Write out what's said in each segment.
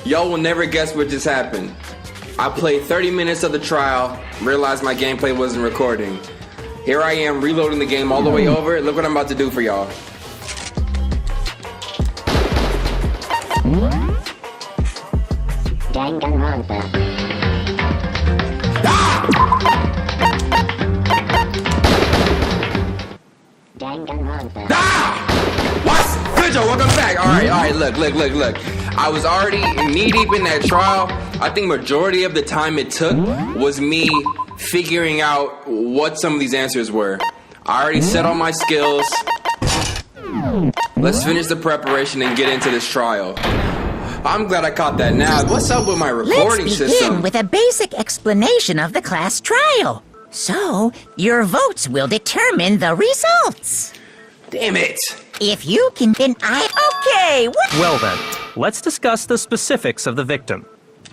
Y'all will never guess what just happened. I played 30 minutes of the trial, realized my gameplay wasn't recording. Here I am reloading the game all the way over. Look what I'm about to do for y'all. Danganronpa. Danganronpa. What? Vigil, welcome back. All right, look. I was already knee-deep in that trial. I think majority of the time it took was me figuring out what some of these answers were. I already set all my skills. Let's finish the preparation and get into this trial. I'm glad I caught that now. What's up with my recording system? Let's begin with a basic explanation of the class trial. So, your votes will determine the results. Damn it. If you can then okay. Well then, let's discuss the specifics of the victim.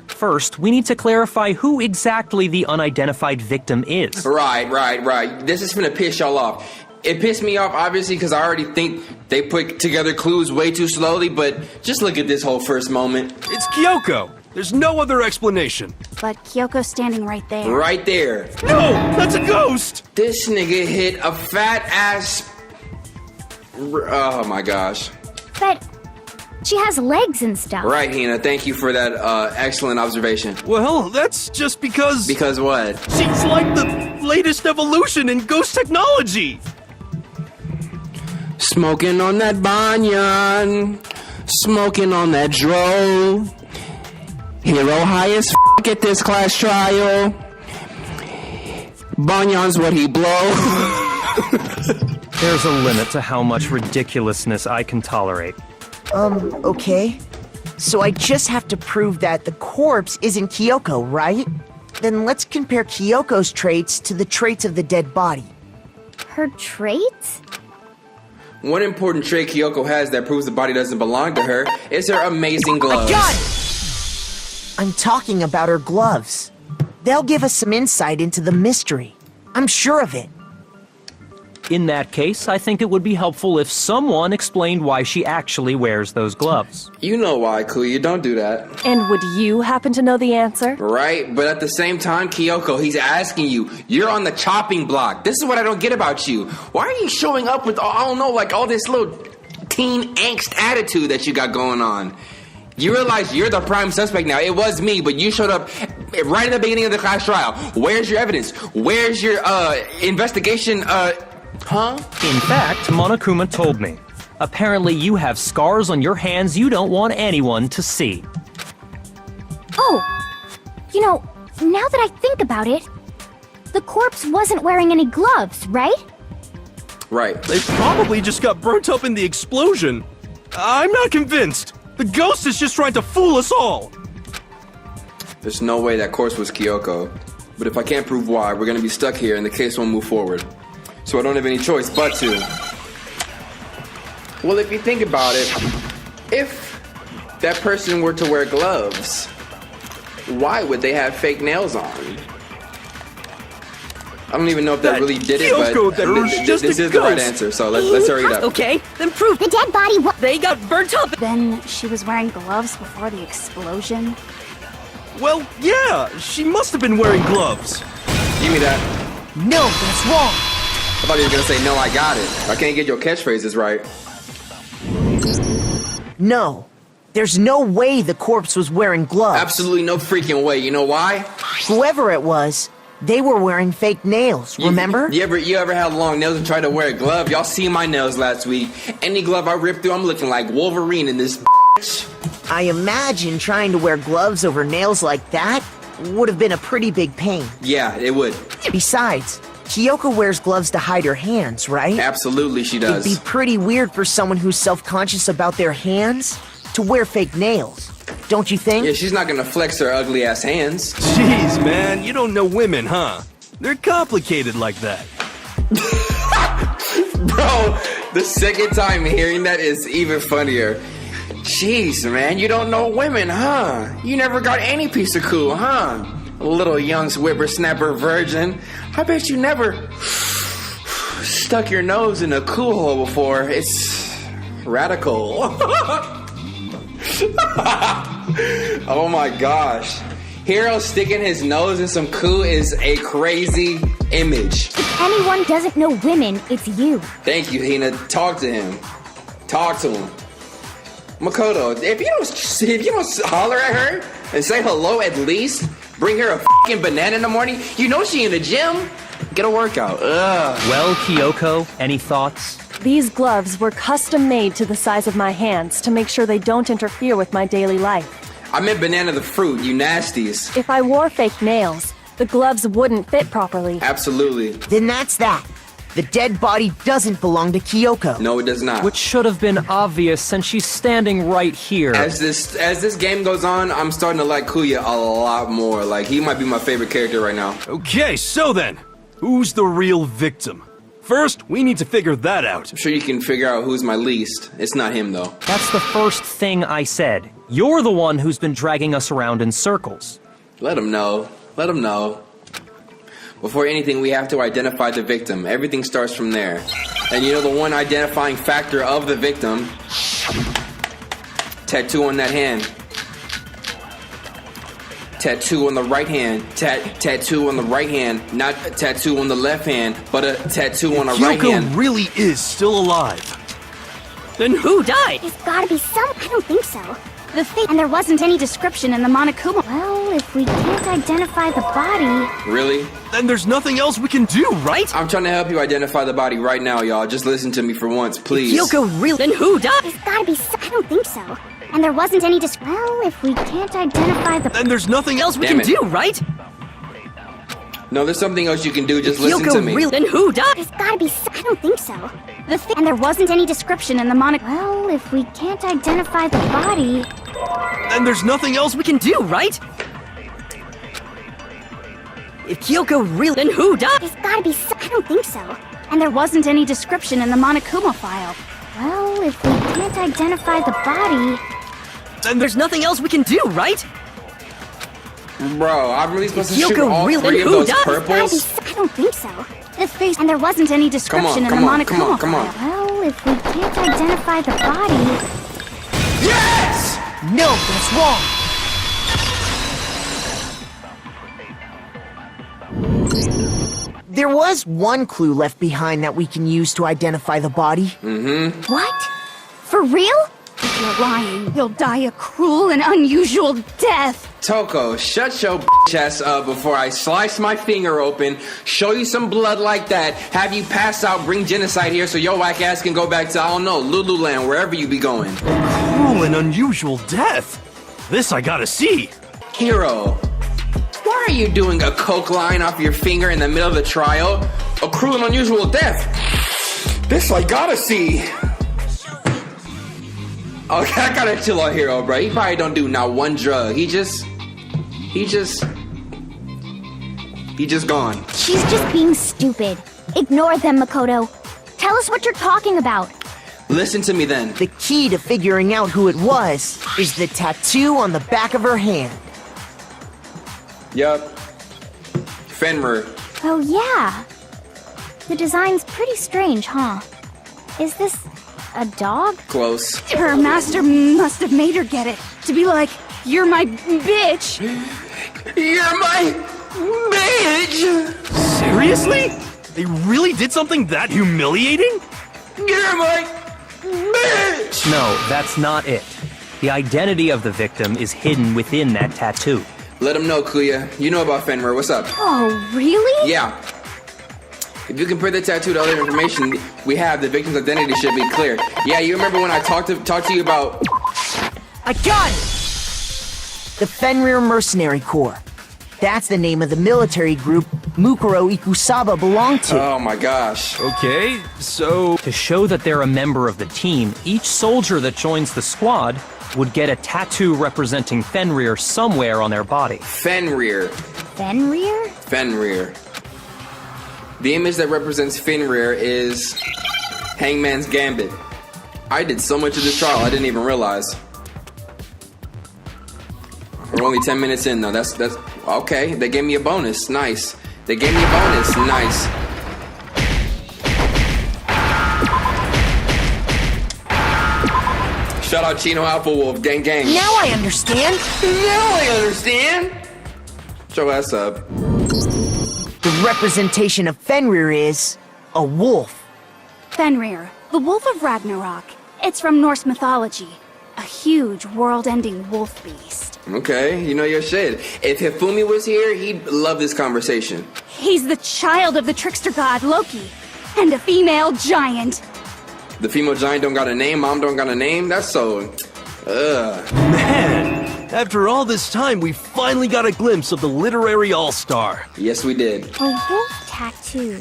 First, we need to clarify who exactly the unidentified victim is. Right. This is gonna piss y'all off. It pissed me off, obviously, because I already think they put together clues way too slowly, but just look at this whole first moment. It's Kyoko! There's no other explanation. But Kyoko's standing right there. Right there. No! That's a ghost! This nigga hit a fat ass... Oh my gosh. But she has legs and stuff. Right, Hina, thank you for that excellent observation. Well, that's just because... Because what? She's like the latest evolution in ghost technology! Smoking on that banyan, smoking on that dro. Hero high as f*** at this class trial. Banyan's what he blow. There's a limit to how much ridiculousness I can tolerate. Okay. So I just have to prove that the corpse isn't Kyoko, right? Then let's compare Kyoko's traits to the traits of the dead body. Her traits? One important trait Kyoko has that proves the body doesn't belong to her is her amazing gloves. I'm talking about her gloves. They'll give us some insight into the mystery. I'm sure of it. In that case, I think it would be helpful if someone explained why she actually wears those gloves. You know why, Kuya, don't do that. And would you happen to know the answer? Right, but at the same time, Kyoko, he's asking you. You're on the chopping block. This is what I don't get about you. Why are you showing up with, I don't know, like all this little teen angst attitude that you got going on? You realize you're the prime suspect now. It was me, but you showed up right at the beginning of the class trial. Where's your evidence? Where's your investigation? Huh? In fact, Monokuma told me. Apparently you have scars on your hands you don't want anyone to see. Oh, you know, now that I think about it, the corpse wasn't wearing any gloves, right? Right. They probably just got burnt up in the explosion. I'm not convinced. The ghost is just trying to fool us all. There's no way that corpse was Kyoko. But if I can't prove why, we're gonna be stuck here and the case won't move forward. So I don't have any choice but to. Well, if you think about it, if that person were to wear gloves, why would they have fake nails on? I don't even know if that really did it, but this is the right answer, so let's hurry it up. Okay, then prove The dead body they got burnt up. Then she was wearing gloves before the explosion? Well, yeah, she must have been wearing gloves. Give me that. No, that's wrong. I thought he was gonna say, no, I got it. I can't get your catchphrases right. No. There's no way the corpse was wearing gloves. Absolutely no freaking way. You know why? Whoever it was, they were wearing fake nails, remember? You ever had long nails and tried to wear a glove? Y'all seen my nails last week. Any glove I ripped through, I'm looking like Wolverine in this bitch. I imagine trying to wear gloves over nails like that would have been a pretty big pain. Yeah, it would. Besides, Kyoko wears gloves to hide her hands, right? Absolutely she does. It'd be pretty weird for someone who's self-conscious about their hands to wear fake nails. Don't you think? Yeah, she's not gonna flex her ugly ass hands. Jeez, man, you don't know women, huh? They're complicated like that. Bro, the second time hearing that is even funnier. Jeez, man, you don't know women, huh? You never got any piece of cool, huh? Little young whippersnapper virgin. I bet you never stuck your nose in a cool hole before. It's radical. Oh my gosh. Hero sticking his nose in some coup is a crazy image. If anyone doesn't know women, it's you. Thank you, Hina. Talk to him. Talk to him. Makoto, if you don't holler at her and say hello at least, bring her a fucking banana in the morning, you know she in the gym. Get a workout. Ugh. Well, Kyoko, any thoughts? These gloves were custom made to the size of my hands to make sure they don't interfere with my daily life. I meant banana the fruit, you nasties. If I wore fake nails, the gloves wouldn't fit properly. Absolutely. Then that's that. The dead body doesn't belong to Kyoko. No, it does not. Which should have been obvious since she's standing right here. As this game goes on, I'm starting to like Kuya a lot more. Like, he might be my favorite character right now. Okay, so then, who's the real victim? First, we need to figure that out. I'm sure you can figure out who's my least. It's not him, though. That's the first thing I said. You're the one who's been dragging us around in circles. Let him know. Let him know. Before anything, we have to identify the victim. Everything starts from there. And you know the one identifying factor of the victim? Tattoo on that hand. Tattoo on the right hand. Tattoo on the right hand. Not a tattoo on the left hand, but a tattoo on the right hand. Kyoko really is still alive. Then who died? There's gotta be some. I don't think so. The thing, and there wasn't any description in the Monokuma. Well, if we can't identify the body. Really? Then there's nothing else we can do, right? I'm trying to help you identify the body right now, y'all. Just listen to me for once, please. Kyoko really? Then who died? There's gotta be some. I don't think so. And there wasn't any well, if we can't identify the Then there's nothing else we Damn can it. do, right? No, there's something else you can do. Just listen to me. Then who died? There's gotta be some. I don't think so. The thing, and there wasn't any description in the well, if we can't identify the body. Then there's nothing else we can do, right? If Kyoko really? Then who died? There's gotta be some. I don't think so. And there wasn't any description in the Monokuma file. Well, if we can't identify the body. Then there's nothing else we can do, right? Bro, I'm really supposed to shoot Kyoko all really- three of who those died? There's gotta be purples? some. I don't think so. The face, and there wasn't any description in the come on, Monokuma come on. file. Well, if we can't identify the body. Yes! No, that's wrong. There was one clue left behind that we can use to identify the body. What? For real? If you're lying, you'll die a cruel and unusual death. Toko, shut your bitch ass up before I slice my finger open, show you some blood like that, have you pass out, bring genocide here so your whack ass can go back to, I don't know, Lululand, wherever you be going. Cruel and unusual death. This I gotta see. Hero, why are you doing a coke line off your finger in the middle of the trial? A cruel and unusual death. This I gotta see. Okay, I gotta chill out, Hero, bro. He probably don't do not one drug. He just gone. She's just being stupid. Ignore them, Makoto. Tell us what you're talking about. Listen to me then. The key to figuring out who it was is the tattoo on the back of her hand. Yup. Fenrir. Oh, yeah. The design's pretty strange, huh? Is this a dog? Close. Her master must have made her get it. To be like, you're my bitch. You're my bitch! Seriously? They really did something that humiliating? You're my bitch! No, that's not it. The identity of the victim is hidden within that tattoo. Let him know, Kuya. You know about Fenrir. What's up? Oh, really? Yeah. If you compare the tattoo to other information we have, the victim's identity should be clear. Yeah, you remember when I talked to you about... I got it! The Fenrir Mercenary Corps. That's the name of the military group Mukuro Ikusaba belonged to. Oh my gosh. Okay, so... To show that they're a member of the team, each soldier that joins the squad would get a tattoo representing Fenrir somewhere on their body. Fenrir. Fenrir? Fenrir. The image that represents Fenrir is Hangman's Gambit. I did so much of this trial, I didn't even realize. We're only 10 minutes in though. That's okay. They gave me a bonus. Nice. They gave me a bonus. Nice. Shut Shout out Chino Alpha Wolf, gang gang. Now I understand. Now I understand. Show us up. The representation of Fenrir is a wolf. Fenrir, the Wolf of Ragnarok. It's from Norse mythology. A huge, world-ending wolf beast. Okay, you know your shit. If Hifumi was here, he'd love this conversation. He's the child of the trickster god Loki, and a female giant. The female giant don't got a name, mom don't got a name? That's so... Man, after all this time, we finally got a glimpse of the literary all-star. Yes, we did. A wolf tattoo.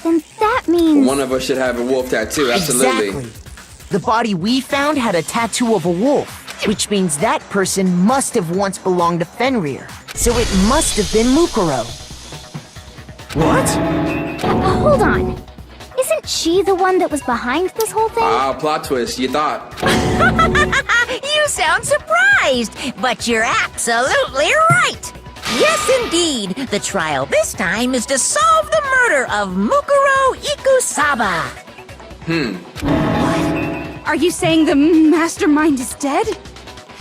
Then that means... One of us should have a wolf tattoo, absolutely. Exactly. The body we found had a tattoo of a wolf, which means that person must have once belonged to Fenrir. So it must have been Mukuro. What? Hold on. Isn't she the one that was behind this whole thing? Ah, plot twist, you thought. You sound surprised, but you're absolutely right. Yes, indeed. The trial this time is to solve the murder of Mukuro Ikusaba. Are you saying the mastermind is dead?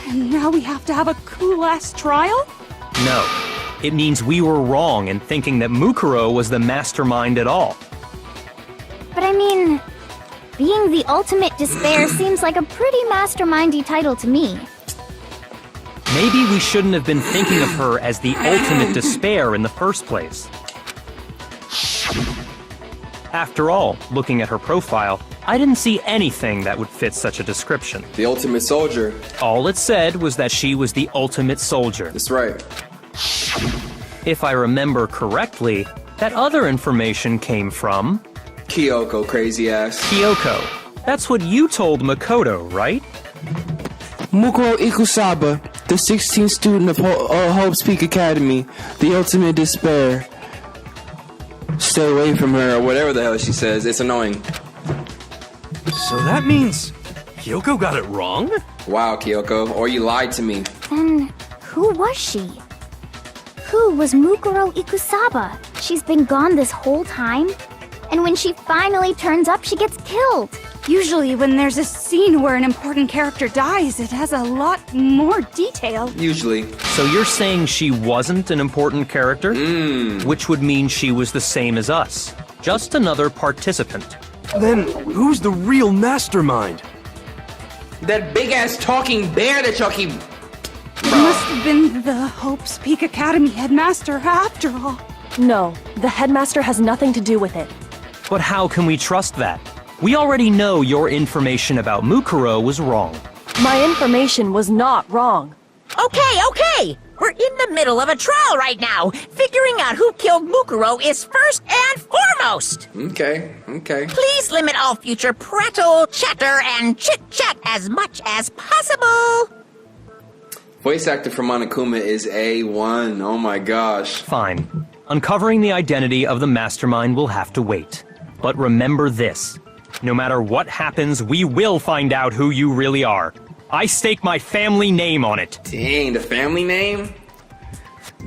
And now we have to have a cool-ass trial? No. It means we were wrong in thinking that Mukuro was the mastermind at all. But I mean, being the ultimate despair seems like a pretty mastermindy title to me. Maybe we shouldn't have been thinking of her as the ultimate despair in the first place. After all, looking at her profile, I didn't see anything that would fit such a description. The ultimate soldier. All it said was that she was the ultimate soldier. That's right. If I remember correctly, that other information came from... Kyoko, crazy ass. Kyoko. That's what you told Makoto, right? Mukuro Ikusaba, the 16th student of Hope's Peak Academy, the ultimate despair. Stay away from her, or whatever the hell she says. It's annoying. So that means Kyoko got it wrong? Wow, Kyoko. Or you lied to me. Then, who was she? Who was Mukuro Ikusaba? She's been gone this whole time? And when she finally turns up, she gets killed. Usually when there's a scene where an important character dies, it has a lot more detail. Usually. So you're saying she wasn't an important character? Which would mean she was the same as us. Just another participant. Then who's the real mastermind? That big-ass talking bear that y'all keep... It must have been the Hope's Peak Academy headmaster after all. No, the headmaster has nothing to do with it. But how can we trust that? We already know your information about Mukuro was wrong. My information was not wrong. Okay. We're in the middle of a trial right now. Figuring out who killed Mukuro is first and foremost. Okay. Please limit all future prattle, chatter, and chit-chat as much as possible. Voice actor for Monokuma is A1. Oh my gosh. Fine. Uncovering the identity of the mastermind will have to wait. But remember this. No matter what happens, we will find out who you really are. I stake my family name on it. Dang, the family name?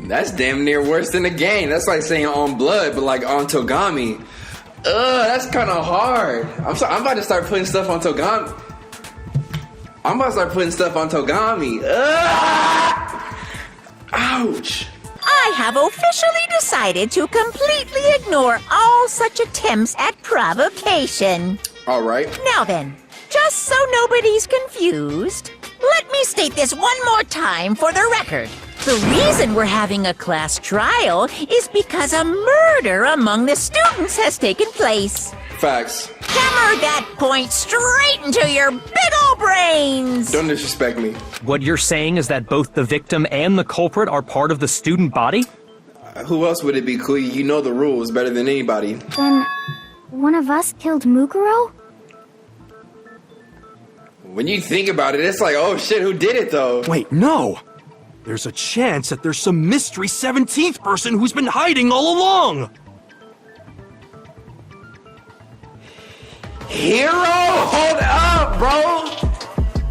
That's damn near worse than the game. That's like saying on blood, but like on Togami. That's kind of hard. I'm about to start putting stuff on Togami. Ouch. I have officially decided to completely ignore all such attempts at provocation. All right. Now then, just so nobody's confused, let me state this one more time for the record. The reason we're having a class trial is because a murder among the students has taken place. Facts. Hammer that point straight into your big ol' brains! Don't disrespect me. What you're saying is that both the victim and the culprit are part of the student body? Who else would it be, Kui? You know the rules better than anybody. Then, one of us killed Mukuro? When you think about it, it's like, oh shit, who did it though? Wait, no! There's a chance that there's some mystery 17th person who's been hiding all along! Hero, hold up, bro!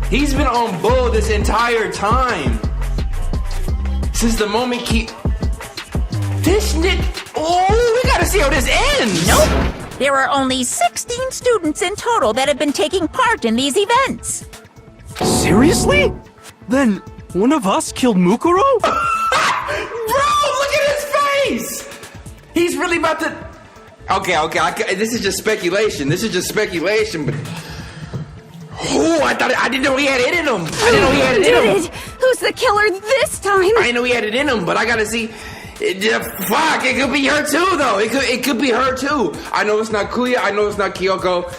He's been on bull this entire time. Since the moment This nigga... Oh, we gotta see how this ends! Nope! There are only 16 students in total that have been taking part in these events. Seriously? Then one of us killed Mukuro? Bro, look at his face! He's really about to... Okay, this is just speculation. But... Oh, I didn't know he had it in him. Who's the killer this time? I didn't know he had it in him, but I gotta see... Fuck, it could be her too, though. It could be her too. I know it's not Kuya. I know it's not Kyoko.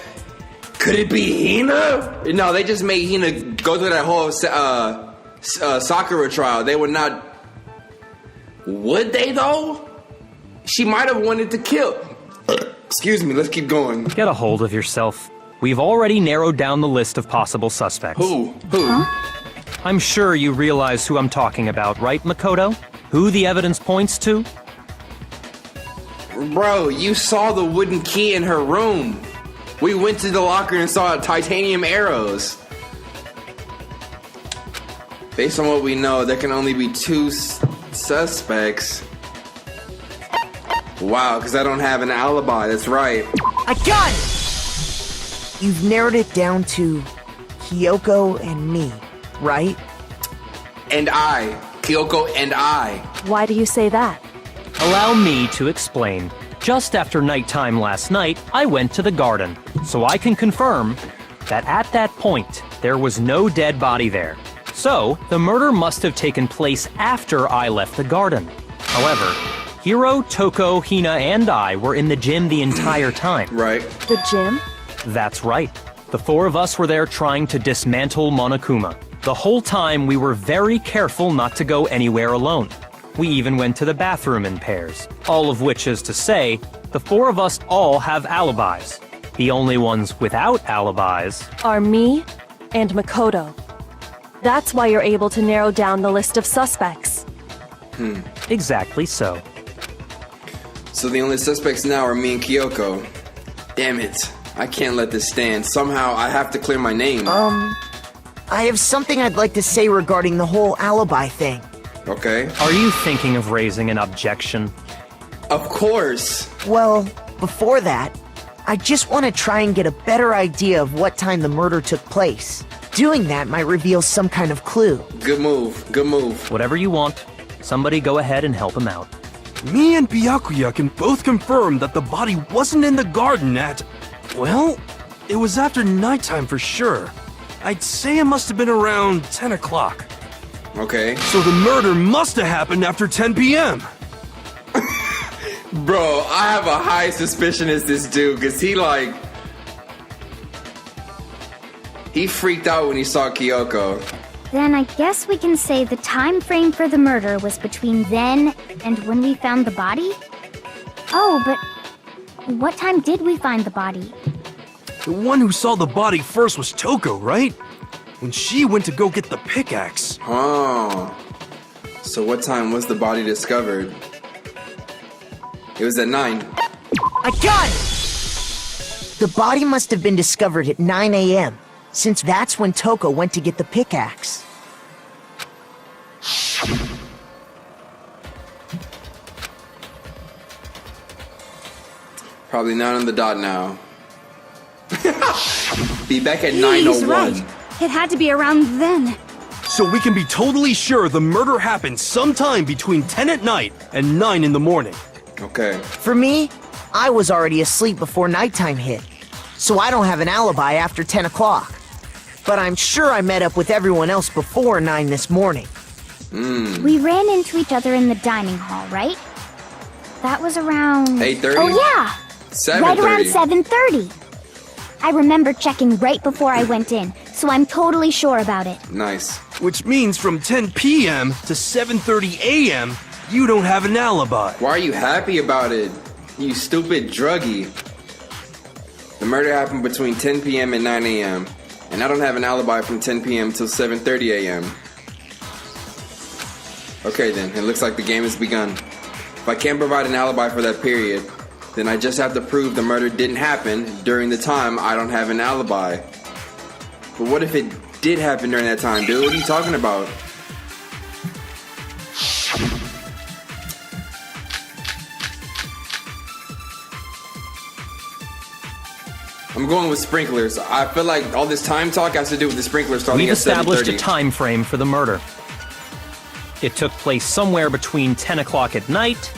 Could it be Hina? No, they just made Hina go through that whole Sakura trial. They would not... Would they, though? She might have wanted to kill... Excuse me, let's keep going. Get a hold of yourself. We've already narrowed down the list of possible suspects. Who? Huh? I'm sure you realize who I'm talking about, right, Makoto? Who the evidence points to? Bro, you saw the wooden key in her room. We went to the locker and saw titanium arrows. Based on what we know, there can only be two suspects. Wow, because I don't have an alibi, that's right. I got it! You've narrowed it down to Kyoko and me, right? And I. Kyoko and I. Why do you say that? Allow me to explain. Just after nighttime last night, I went to the garden, so I can confirm that at that point, there was no dead body there. So, the murder must have taken place after I left the garden. However, Hiro, Toko, Hina, and I were in the gym the entire time. Right. The gym? That's right. The four of us were there trying to dismantle Monokuma. The whole time, we were very careful not to go anywhere alone. We even went to the bathroom in pairs. All of which is to say, the four of us all have alibis. The only ones without alibis Are me and Makoto. That's why you're able to narrow down the list of suspects. Exactly so. So the only suspects now are me and Kyoko. Damn it. I can't let this stand. Somehow I have to clear my name. I have something I'd like to say regarding the whole alibi thing. Okay. Are you thinking of raising an objection? Of course. Well, before that, I just want to try and get a better idea of what time the murder took place. Doing that might reveal some kind of clue. Good move. Good move. Whatever you want. Somebody go ahead and help him out. Me and Byakuya can both confirm that the body wasn't in the garden at... Well, it was after nighttime for sure. I'd say it must have been around 10 o'clock. Okay. So the murder must have happened after 10 p.m. Bro, I have a high suspicion it's this dude, because he freaked out when he saw Kyoko. Then I guess we can say the time frame for the murder was between then and when we found the body? Oh, but what time did we find the body? The one who saw the body first was Toko, right? When she went to go get the pickaxe. Oh. So what time was the body discovered? It was at 9. I got it! The body must have been discovered at 9 a.m., since that's when Toko went to get the pickaxe. Probably 9 on the dot now. Be back at He's 9:01. right. It had to be around then. So we can be totally sure the murder happened sometime between 10 at night and 9 in the morning. Okay. For me, I was already asleep before nighttime hit, so I don't have an alibi after 10 o'clock. But I'm sure I met up with everyone else before 9 this morning. We ran into each other in the dining hall, right? That was around... 8:30? Oh, yeah! 7:30. Right around 7:30. I remember checking right before I went in, so I'm totally sure about it. Nice. Which means from 10 p.m. to 7:30 a.m., you don't have an alibi. Why are you happy about it? You stupid druggie. The murder happened between 10 p.m. and 9 a.m. And I don't have an alibi from 10 p.m. till 7:30 a.m. Okay then, it looks like the game has begun. If I can't provide an alibi for that period, then I just have to prove the murder didn't happen during the time I don't have an alibi. But what if it did happen during that time, dude? What are you talking about? I'm going with sprinklers. I feel like all this time talk has to do with the sprinklers starting We've at established a 7:30. time frame for the murder. It took place somewhere between 10 o'clock at night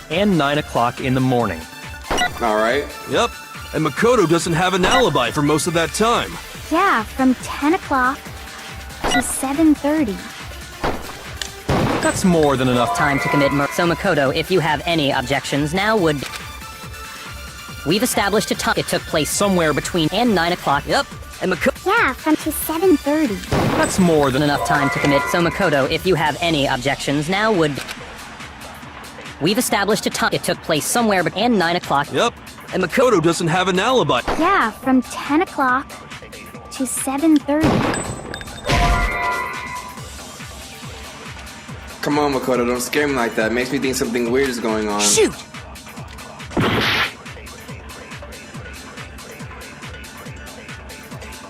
and 9 o'clock in the morning. All right. Yep. And Makoto doesn't have an alibi for most of that time. Yeah, from 10 o'clock to 7:30. That's more than enough time. Time to commit murder. So Makoto, if you have any objections now would... We've established a time. It took place Somewhere between and 9 o'clock. Yep. And Makoto... Yeah, from to 7:30. That's more than Enough time to commit. So Makoto, if you have any objections now would... We've established a time. It took place somewhere and 9 o'clock. Yep. And Makoto doesn't have an alibi. Yeah, from 10 o'clock to 7:30. Come on, Makoto, don't scare me like that. Makes me think something weird is going on. Shoot!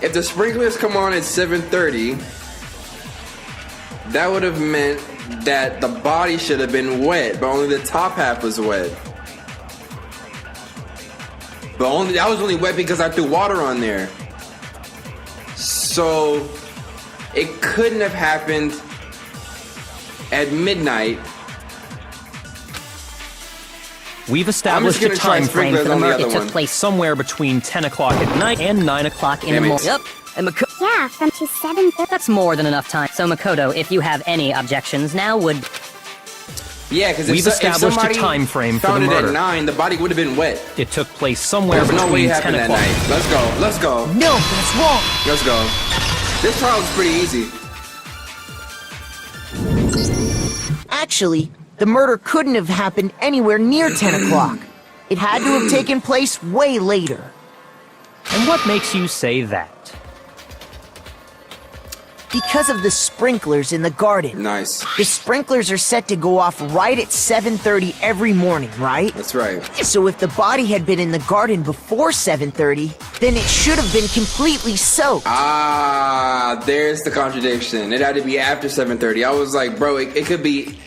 If the sprinklers come on at 7:30, that would have meant that the body should have been wet, but only the top half was wet. But that was only wet because I threw water on there. So it couldn't have happened at midnight. We've established a gonna try time frame for sprinklers the on the murder. other It took one. place somewhere between 10 o'clock at night and 9 o'clock in the Damn it. morning. Yep. And Makoto... Yeah, from to 7:30. That's more than enough time. So Makoto, if you have any objections now would... Yeah, because We've if established a somebody time frame for found the it murder. at 9, the body would have been wet. It took place somewhere There's no way between it 10 happened that o'clock. night. Let's go. Let's go. No, that's wrong. Let's go. This trial is pretty easy. Actually, the murder couldn't have happened anywhere near 10 o'clock. It had to have taken place way later. And what makes you say that? Because of the sprinklers in the garden. Nice. The sprinklers are set to go off right at 7:30 every morning, right? That's right. So if the body had been in the garden before 7:30, then it should have been completely soaked. Ah, there's the contradiction. It had to be after 7:30. I was like, bro, it could be.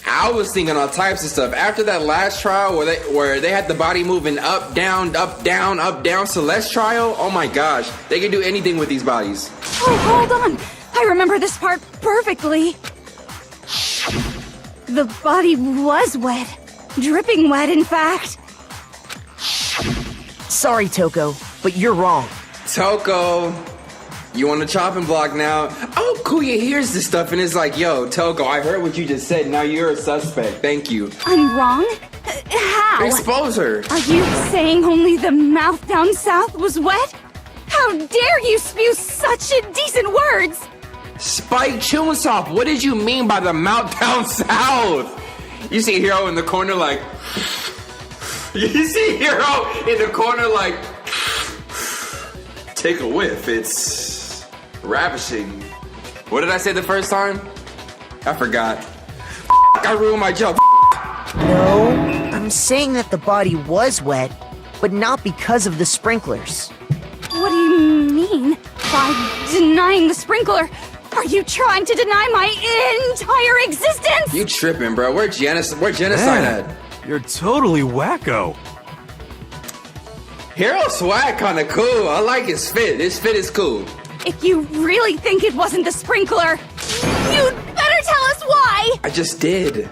I was thinking all types of stuff. After that last trial where they had the body moving up, down, Celeste trial, oh my gosh. They can do anything with these bodies. Oh, hold on. I remember this part perfectly. The body was wet. Dripping wet, in fact. Sorry, Toko, but you're wrong. Toko, you on the chopping block now. Oh, Kuya hears this stuff and is like, yo, Toko, I heard what you just said. Now you're a suspect. Thank you. I'm wrong? How? Expose her. Are you saying only the mouth down south was wet? How dare you spew such indecent words! Spike Chunsoft, what did you mean by the mouth down south? You see Hero in the corner like... You see Hero in the corner like... Take a whiff, it's... ravishing. What did I say the first time? I forgot. I ruined my joke. No, I'm saying that the body was wet, but not because of the sprinklers. What do you mean? By denying the sprinkler, are you trying to deny my entire existence? You tripping, bro. Where genocide Man, at? you're totally wacko. Hero swag kinda cool. I like his fit. His fit is cool. If you really think it wasn't the sprinkler, you'd better tell us why! I just did.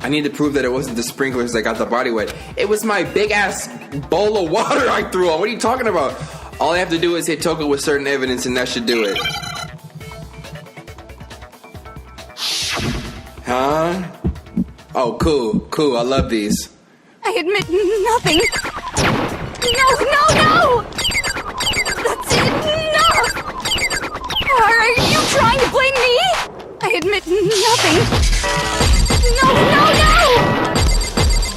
I need to prove that it wasn't the sprinklers that got the body wet. It was my big ass bowl of water I threw on. What are you talking about? All I have to do is hit Toko with certain evidence and that should do it. Huh? Oh, cool, cool. I love these. I admit nothing. No! That's enough! Are you trying to blame me? I admit nothing. No!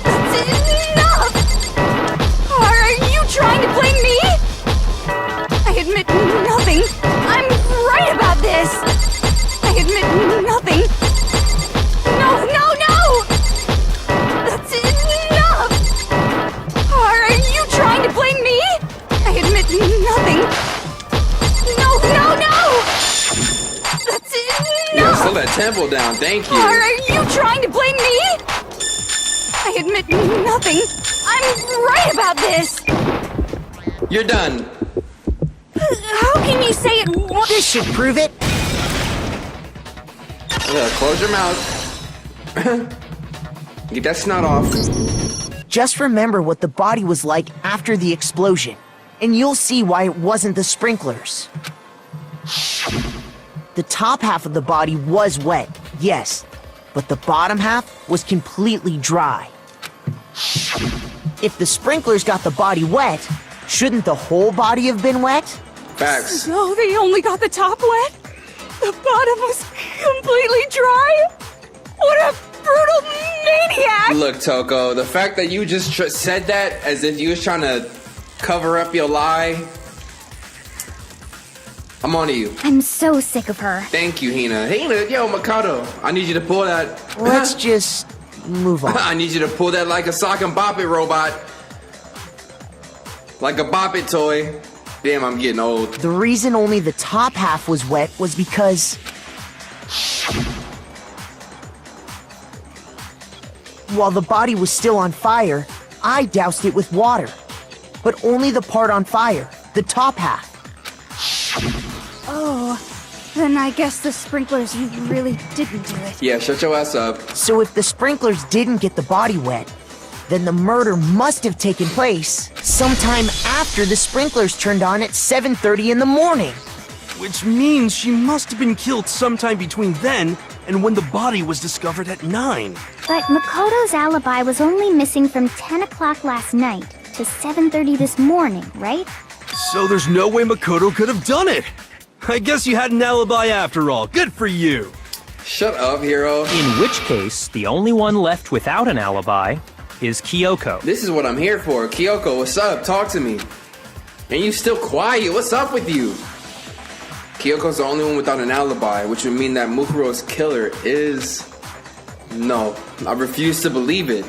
That's enough! Are you trying to blame me? I admit nothing. I'm right about this. I admit nothing. No! That's enough! Are you trying to blame me? I admit nothing. No! That's enough! Yo, slow that tempo down. Thank you. Are you trying to blame me? I admit nothing. I'm right about this! You're done. How can you say it once? This should prove it. Close your mouth. Get that snot off. Just remember what the body was like after the explosion, and you'll see why it wasn't the sprinklers. The top half of the body was wet, yes, but the bottom half was completely dry. If the sprinklers got the body wet, shouldn't the whole body have been wet? Facts. So they only got the top wet? The bottom was completely dry? What a brutal maniac! Look, Toko, the fact that you just said that as if you was trying to cover up your lie, I'm on to you. I'm so sick of her. Thank you, Hina. Hina, yo, Makoto, I need you to pull that. Let's just move on. I need you to pull that like a sock and bop it robot. Like a bop it toy. Damn, I'm getting old. The reason only the top half was wet was because while the body was still on fire, I doused it with water. But only the part on fire, the top half. Oh, then I guess the sprinklers really didn't do it. Yeah, shut your ass up. So if the sprinklers didn't get the body wet, then the murder must have taken place sometime after the sprinklers turned on at 7:30 in the morning. Which means she must have been killed sometime between then and when the body was discovered at 9. But Makoto's alibi was only missing from 10 o'clock last night to 7:30 this morning, right? So there's no way Makoto could have done it. I guess you had an alibi after all. Good for you. Shut up, hero. In which case, the only one left without an alibi is Kyoko. This is what I'm here for. Kyoko, what's up? Talk to me. And you still quiet. What's up with you? Kyoko's the only one without an alibi, which would mean that Mukuro's killer is... No, I refuse to believe it.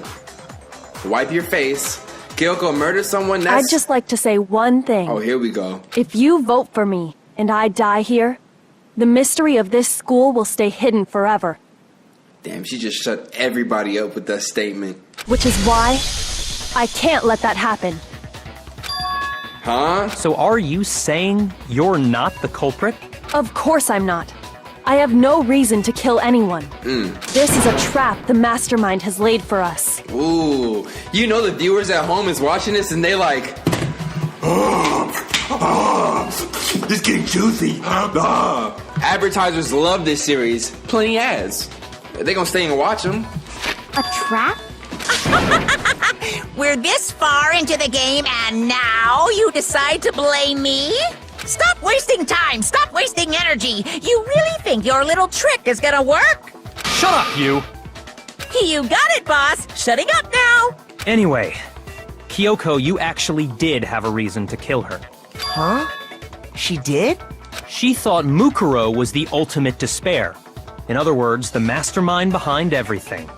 Wipe your face. Kyoko murdered someone, that's... I'd just like to say one thing. Oh, here we go. If you vote for me and I die here, the mystery of this school will stay hidden forever. Damn, she just shut everybody up with that statement. Which is why I can't let that happen. Huh? So are you saying you're not the culprit? Of course I'm not. I have no reason to kill anyone. This is a trap the mastermind has laid for us. Ooh, you know the viewers at home is watching this and they like... This getting juicy. Advertisers love this series. Plenty ads. They gonna stay and watch them. A trap? We're this far into the game and now you decide to blame me? Stop wasting time! Stop wasting energy! You really think your little trick is gonna work? Shut up, you! You got it, boss! Shutting up now! Anyway, Kyoko, you actually did have a reason to kill her. Huh? She did? She thought Mukuro was the ultimate despair. In other words, the mastermind behind everything.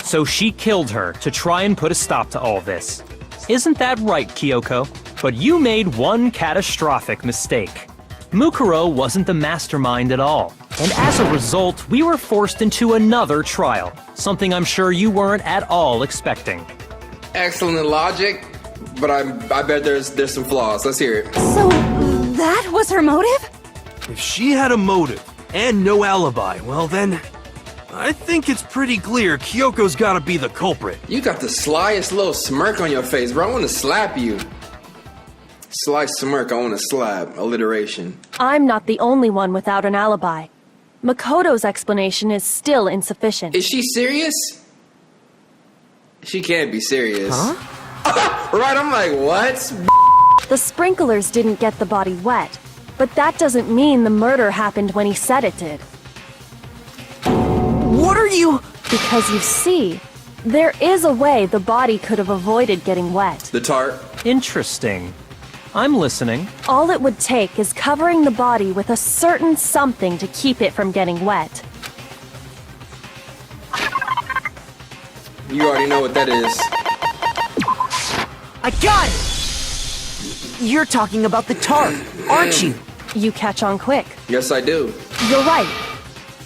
So she killed her to try and put a stop to all this. Isn't that right, Kyoko? But you made one catastrophic mistake. Mukuro wasn't the mastermind at all. And as a result, we were forced into another trial. Something I'm sure you weren't at all expecting. Excellent logic, but I bet there's some flaws. Let's hear it. So, that was her motive? If she had a motive and no alibi, well then, I think it's pretty clear Kyoko's gotta be the culprit. You got the slyest little smirk on your face, bro. I want to slap you. Sly smirk, I want to slap. Alliteration. I'm not the only one without an alibi. Makoto's explanation is still insufficient. Is she serious? She can't be serious. Huh? Right, I'm like, what? The sprinklers didn't get the body wet, but that doesn't mean the murder happened when he said it did. What are you... Because you see, there is a way the body could have avoided getting wet. The tart. Interesting. I'm listening. All it would take is covering the body with a certain something to keep it from getting wet. You already know what that is. I got it! You're talking about the tarp, aren't you? You catch on quick. Yes, I do. You're right.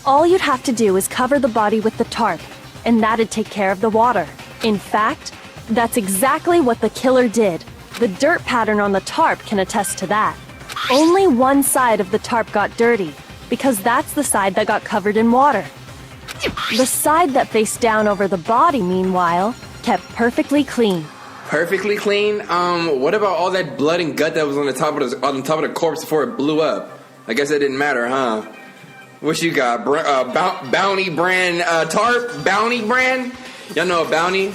All you'd have to do is cover the body with the tarp, and that'd take care of the water. In fact, That's exactly what the killer did. The dirt pattern on the tarp can attest to that. Only one side of the tarp got dirty, because that's the side that got covered in water. The side that faced down over the body, meanwhile, kept perfectly clean. Perfectly clean? What about all that blood and gut that was on the top of the corpse before it blew up? I guess that didn't matter, huh? What you got? Bounty brand tarp? Bounty brand? Y'all know a Bounty?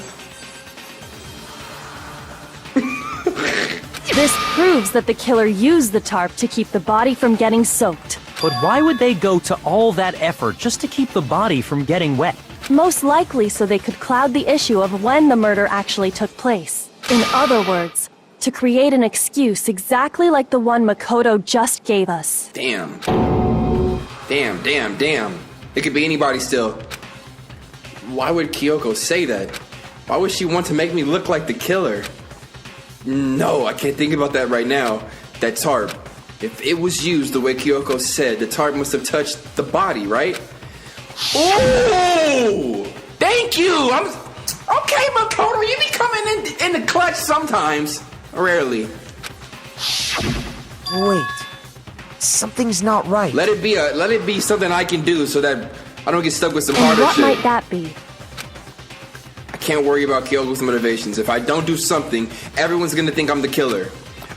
This proves that the killer used the tarp to keep the body from getting soaked. But why would they go to all that effort just to keep the body from getting wet? Most likely so they could cloud the issue of when the murder actually took place. In other words, to create an excuse exactly like the one Makoto just gave us. Damn. It could be anybody still. Why would Kyoko say that? Why would she want to make me look like the killer? No, I can't think about that right now. That tarp. If it was used the way Kyoko said, the tarp must have touched the body, right? Oh! Thank you! Okay, Makoto, you be coming in the clutch sometimes. Rarely. Wait. Something's not right. Let it be something I can do so that I don't get stuck with some harder What shit. might that be? I can't worry about Kyoko's motivations. If I don't do something, everyone's gonna think I'm the killer.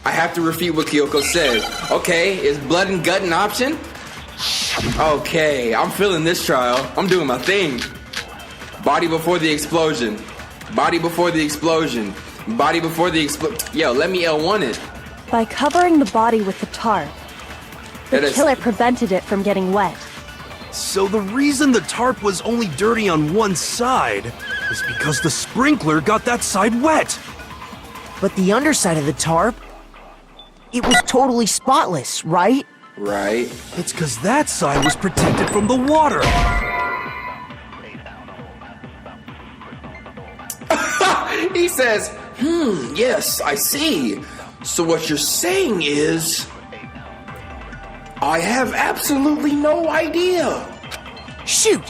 I have to refute what Kyoko said. Okay, is blood and gut an option? Okay, I'm feeling this trial. I'm doing my thing. Body before the explosion. Body before the explosion. Body before the explosion. Yo, let me L1 it. By covering the body with the tarp, the killer prevented it from getting wet. So the reason the tarp was only dirty on one side is because the sprinkler got that side wet. But the underside of the tarp, it was totally spotless, right? Right. It's because that side was protected from the water. He says, yes, I see. So what you're saying is, I have absolutely no idea. Shoot!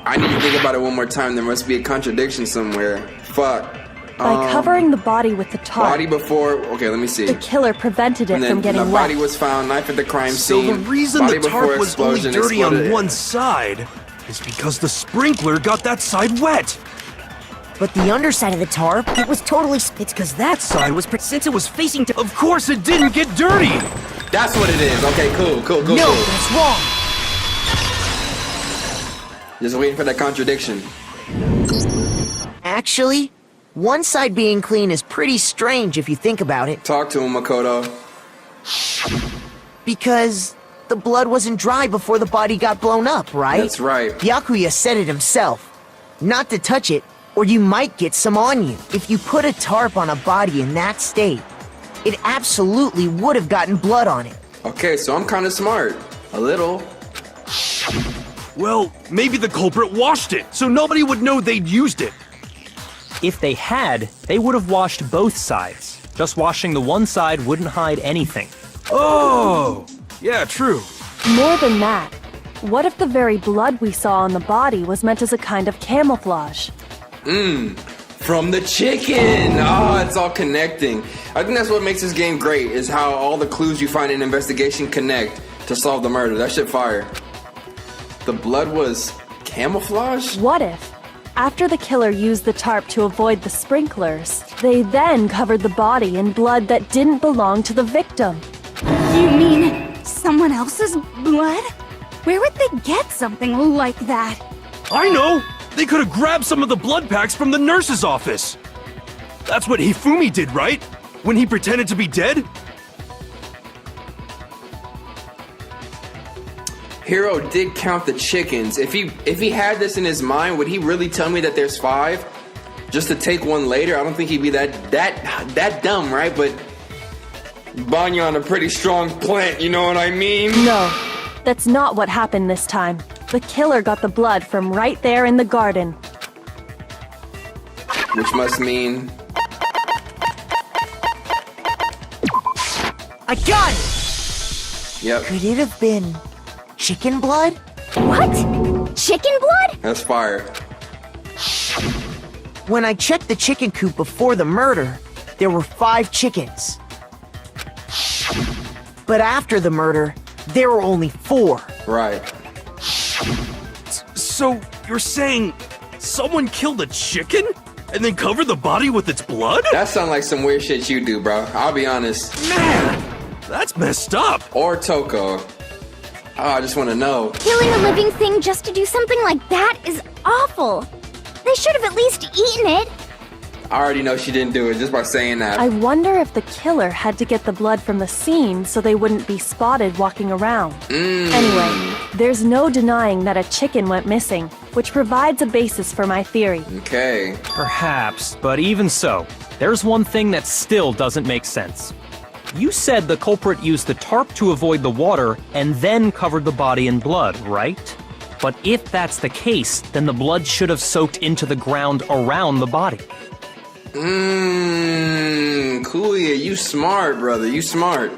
I need to think about it one more time. There must be a contradiction somewhere. Fuck. By covering the body with the tarp, Body before. Okay, let me see. the killer prevented it And then from getting the wet. body was found, knife at the crime So scene. the reason body the before tarp was only explosion, dirty on exploded. one side is because the sprinkler got that side wet. But the underside of the tarp, it was totally... It's because that side was... Since it was facing to... Of course it didn't get dirty! That's what it is. Okay, cool. No, that's wrong! Just waiting for that contradiction. Actually, one side being clean is pretty strange if you think about it. Talk to him, Makoto. Because the blood wasn't dry before the body got blown up, right? That's right. Byakuya said it himself. Not to touch it, or you might get some on you. If you put a tarp on a body in that state, it absolutely would have gotten blood on it. Okay, so I'm kind of smart. A little. Well, maybe the culprit washed it, so nobody would know they'd used it. If they had, they would have washed both sides. Just washing the one side wouldn't hide anything. Oh! Yeah, true. More than that, what if the very blood we saw on the body was meant as a kind of camouflage? From the chicken! Oh, it's all connecting. I think that's what makes this game great, is how all the clues you find in an investigation connect to solve the murder. That shit fire. The blood was camouflage? What if, after the killer used the tarp to avoid the sprinklers, they then covered the body in blood that didn't belong to the victim? You mean someone else's blood? Where would they get something like that? I know! They could have grabbed some of the blood packs from the nurse's office. That's what Hifumi did, right? When he pretended to be dead? Hiro did count the chickens. If he had this in his mind, would he really tell me that there's 5? Just to take one later? I don't think he'd be that dumb, right? But Banya on a pretty strong plant, you know what I mean? No, that's not what happened this time. The killer got the blood from right there in the garden. Which must mean... I got it! Yep, Could it have been chicken blood? What? Chicken blood? that's fire. When I checked the chicken coop before the murder, there were 5 chickens. But after the murder, there were only 4. Right. So, you're saying someone killed a chicken? And then covered the body with its blood? That sounds like some weird shit you do, bro. I'll be honest. Man, that's messed up. Or Toko. Oh, I just want to know. Killing a living thing just to do something like that is awful. They should have at least eaten it. I already know she didn't do it just by saying that. I wonder if the killer had to get the blood from the scene so they wouldn't be spotted walking around. Anyway, there's no denying that a chicken went missing, which provides a basis for my theory. Okay. Perhaps, but even so, there's one thing that still doesn't make sense. You said the culprit used the tarp to avoid the water and then covered the body in blood, right? But if that's the case, then the blood should have soaked into the ground around the body. Kuya, you smart, brother. You smart.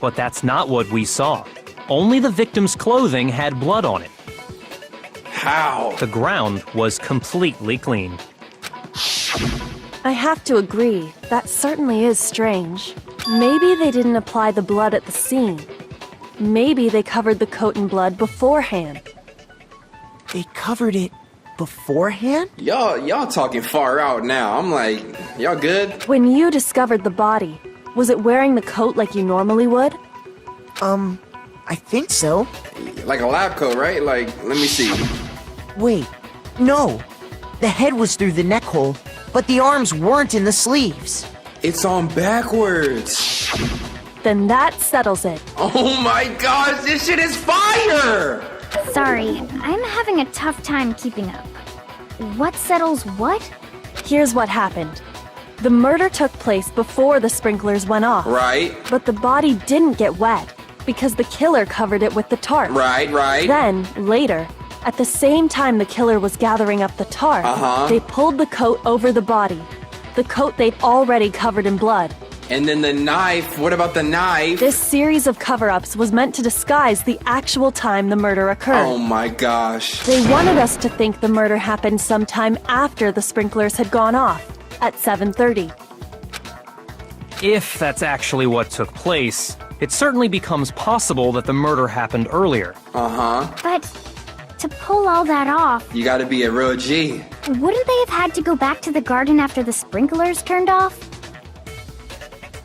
But that's not what we saw. Only the victim's clothing had blood on it. How? The ground was completely clean. I have to agree, that certainly is strange. Maybe they didn't apply the blood at the scene. Maybe they covered the coat in blood beforehand. They covered it beforehand? Y'all talking far out now. I'm like, y'all good? When you discovered the body, was it wearing the coat like you normally would? I think so. Like a lab coat, right? Like, let me see. Wait, no. The head was through the neck hole, but the arms weren't in the sleeves. It's on backwards. Then that settles it. Oh my gosh, this shit is fire! Sorry, I'm having a tough time keeping up. What settles what? Here's what happened. The murder took place before the sprinklers went off. Right. But the body didn't get wet because the killer covered it with the tarp. Right. Then, later, at the same time the killer was gathering up the tarp, they pulled the coat over the body. The coat they'd already covered in blood. And then the knife, what about the knife? This series of cover-ups was meant to disguise the actual time the murder occurred. Oh my gosh. They wanted us to think the murder happened sometime after the sprinklers had gone off, at 7:30. If that's actually what took place, it certainly becomes possible that the murder happened earlier. But to pull all that off, You gotta be a real G. wouldn't they have had to go back to the garden after the sprinklers turned off?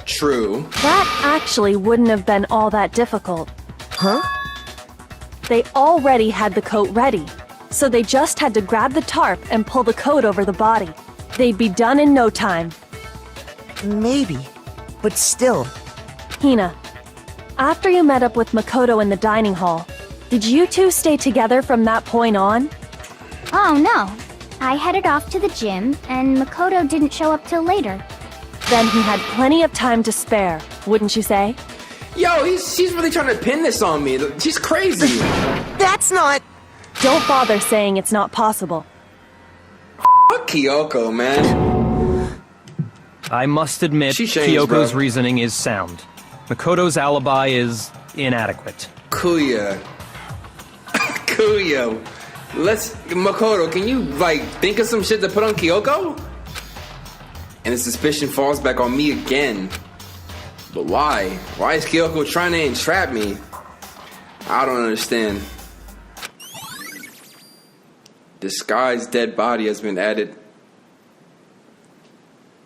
True. That actually wouldn't have been all that difficult. Huh? They already had the coat ready, so they just had to grab the tarp and pull the coat over the body. They'd be done in no time. Maybe, but still. Hina, after you met up with Makoto in the dining hall, did you two stay together from that point on? Oh no. I headed off to the gym, and Makoto didn't show up till later. Then he had plenty of time to spare, wouldn't you say? Yo, she's really trying to pin this on me. She's crazy. That's not... Don't bother saying it's not possible. Fuck Kyoko, man. I must admit, She changed, Kyoko's bro. reasoning is sound. Makoto's alibi is inadequate. Kuya. Makoto, can you, think of some shit to put on Kyoko? And the suspicion falls back on me again. But why? Why is Kyoko trying to entrap me? I don't understand. Disguised dead body has been added.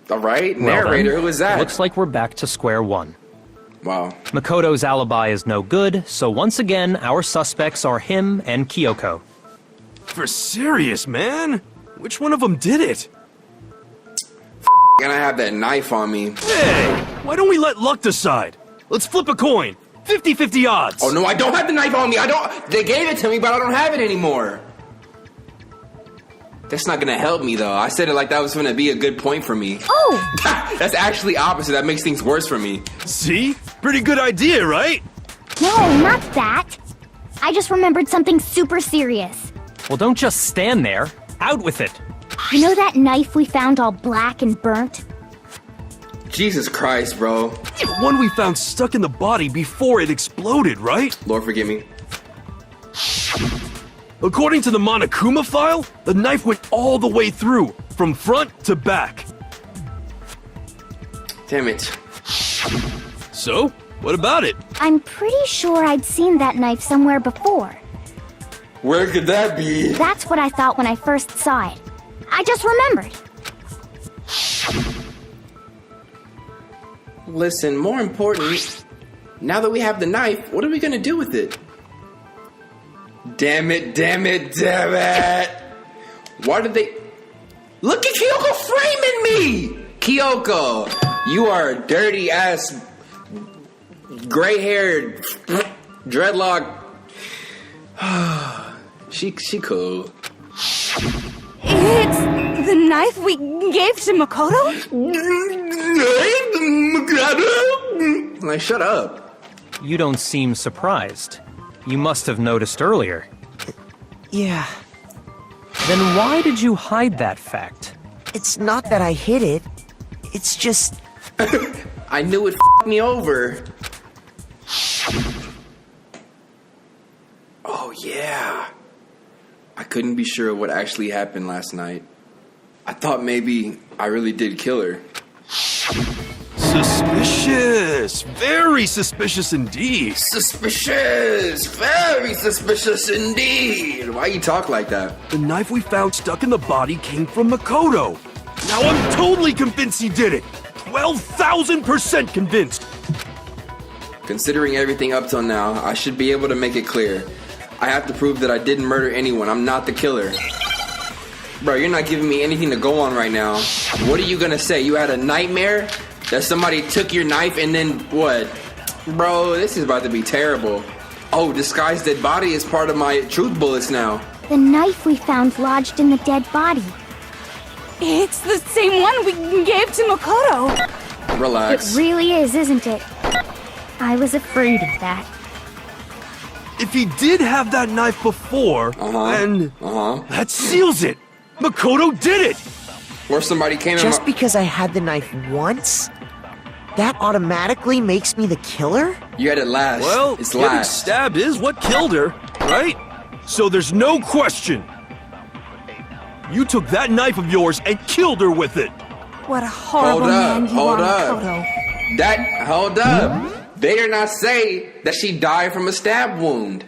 Alright, Well narrator, then, who is that? Looks like we're back to square one. Wow. Makoto's alibi is no good, so once again, our suspects are him and Kyoko. For serious, man? Which one of them did it? And I have that knife on me. Hey, why don't we let luck decide? Let's flip a coin. 50-50 odds. Oh no, I don't have the knife on me. They gave it to me, but I don't have it anymore. That's not gonna help me though. I said it like that was gonna be a good point for me. Oh! That's actually opposite. That makes things worse for me. See? Pretty good idea, right? No, not that. I just remembered something super serious. Well, don't just stand there. Out with it. You know that knife we found all black and burnt? Jesus Christ, bro. The one we found stuck in the body before it exploded, right? Lord forgive me. According to the Monokuma file, the knife went all the way through, from front to back. Damn it. So, what about it? I'm pretty sure I'd seen that knife somewhere before. Where could that be? That's what I thought when I first saw it. I just remembered. Listen, more important, now that we have the knife, what are we gonna do with it? Damn it, damn it, damn it! Why did they... Look at Kyoko framing me! Kyoko, you are a dirty ass, gray-haired, dreadlock... she cool. It's the knife we gave to Makoto? Like, shut up. You don't seem surprised. You must have noticed earlier. Yeah, Then why did you hide that fact? it's not that I hid it. It's just... I knew it f***ed me over. Oh, yeah. I couldn't be sure what actually happened last night. I thought maybe I really did kill her. Suspicious! Very suspicious indeed. Suspicious! Very suspicious indeed! Why you talk like that? The knife we found stuck in the body came from Makoto. Now I'm totally convinced he did it. 12,000% convinced. Considering everything up till now, I should be able to make it clear. I have to prove that I didn't murder anyone. I'm not the killer. Bro, you're not giving me anything to go on right now. What are you gonna say? You had a nightmare? That somebody took your knife and then what? Bro, this is about to be terrible. Oh, disguised dead body is part of my truth bullets now. The knife we found lodged in the dead body. It's the same one we gave to Makoto. Relax. It really is, isn't it? I was afraid of that. If he did have that knife before, then that seals it. Makoto did it. Or somebody came in Just because I had the knife once, that automatically makes me the killer? You had it last. Well, it's getting last. stabbed is what killed her, right? So there's no question. You took that knife of yours and killed her with it. What a horrible man you are, Makoto. Hold up. They did not say that she died from a stab wound.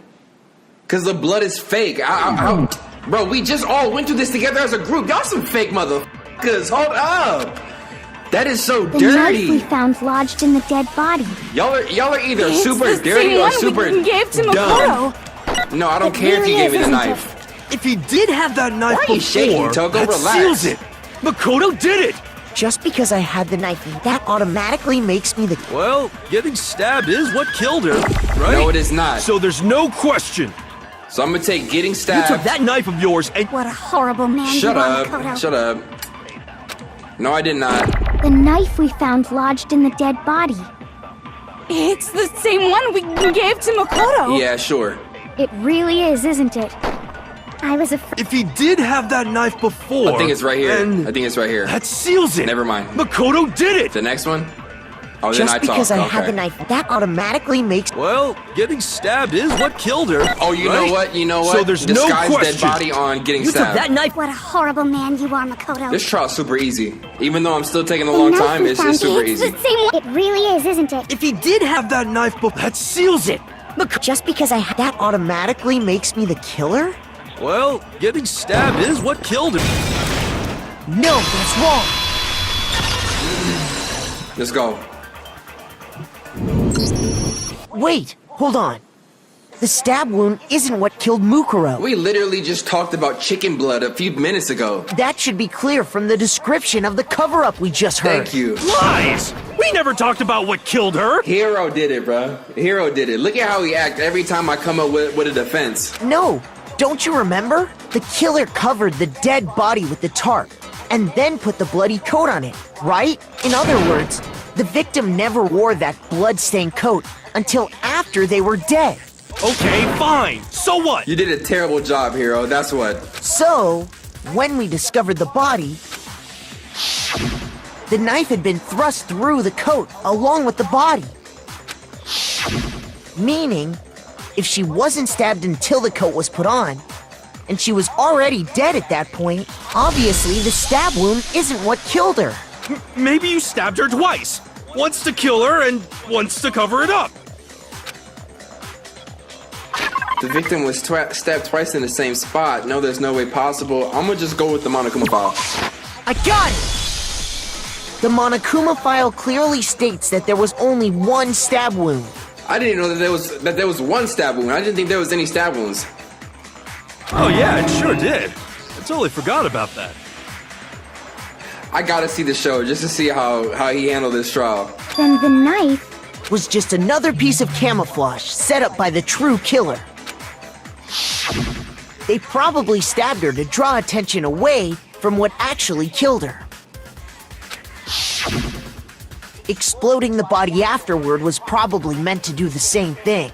Because the blood is fake. Bro, we just all went through this together as a group. Y'all some fake motherfuckers. Hold up. That is so The dirty. knife we found lodged in the dead body. Y'all are either It's super the dirty same or one super we gave to dumb. Makoto. No, I don't It care if you really gave me is, the isn't knife. If he did have that knife Why are you shaking, before, Toko? that Relax. seals it. Makoto did it. Just because I had the knife, that automatically makes me the... Well, getting stabbed is what killed her, right? No, it is not. So there's no question. So I'm gonna take getting You stabbed. took that knife of yours and... What a horrible man Shut you are, up. Makoto. Shut up. No, I did not. The knife we found lodged in the dead body. It's the same one we gave to Makoto. Yeah, sure. It really is, isn't it? I was afraid. If he did have that knife before... I think it's right here. then I think it's right here. that seals it. Never mind. Makoto did it. The next one? Oh, then Just I because talk. I Okay. had the knife, that automatically makes... Well, getting stabbed is what killed her. Oh, you right? know what? You know what? So there's no Disguised question. dead body on getting You took stabbed. that knife... What a horrible man you are, Makoto. This trial's super easy. Even though I'm still taking a The long knife time, we it's found, super it's easy. the same one. It really is, isn't it? If he did have that knife before, that seals it. Just because I had... That automatically makes me the killer? Well, getting stabbed is what killed her. No, that's wrong. Let's go. Wait, hold on. The stab wound isn't what killed Mukuro. We literally just talked about chicken blood a few minutes ago. That should be clear from the description of the cover-up we just heard. Thank you. Lies! We never talked about what killed her. Hero did it, bro. Hero did it. Look at how he acts every time I come up with a defense. No, don't you remember? The killer covered the dead body with the tarp and then put the bloody coat on it, right? In other words, the victim never wore that blood-stained coat until after they were dead. Okay, fine. So what? You did a terrible job, Hero. That's what. So, when we discovered the body, the knife had been thrust through the coat along with the body. Meaning, if she wasn't stabbed until the coat was put on, and she was already dead at that point. Obviously, the stab wound isn't what killed her. Maybe you stabbed her twice. Once to kill her and once to cover it up. The victim was stabbed twice in the same spot. No, there's no way possible. I'm gonna just go with the Monokuma file. I got it! The Monokuma file clearly states that there was only one stab wound. I didn't know that there was one stab wound. I didn't think there was any stab wounds. Oh yeah, it sure did. I totally forgot about that. I gotta see the show just to see how he handled this trial. Then the knife Was just another piece of camouflage set up by the true killer. They probably stabbed her to draw attention away from what actually killed her. Exploding the body afterward was probably meant to do the same thing.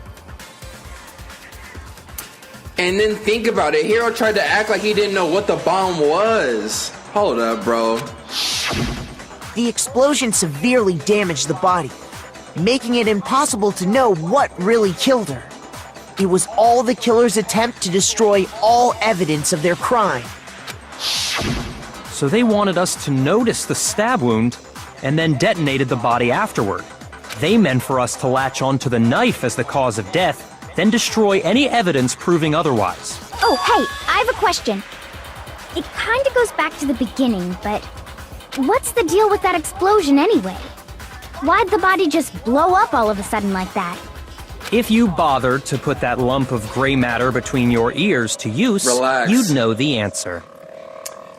And then think about it. Hiro tried to act like he didn't know what the bomb was. Hold up, bro. The explosion severely damaged the body, making it impossible to know what really killed her. It was all the killer's attempt to destroy all evidence of their crime. So they wanted us to notice the stab wound and then detonated the body afterward. They meant for us to latch onto the knife as the cause of death, then destroy any evidence proving otherwise. Oh, hey, I have a question. It kinda goes back to the beginning, but what's the deal with that explosion anyway? Why'd the body just blow up all of a sudden like that? If you bothered to put that lump of gray matter between your ears to use, Relax. you'd know the answer.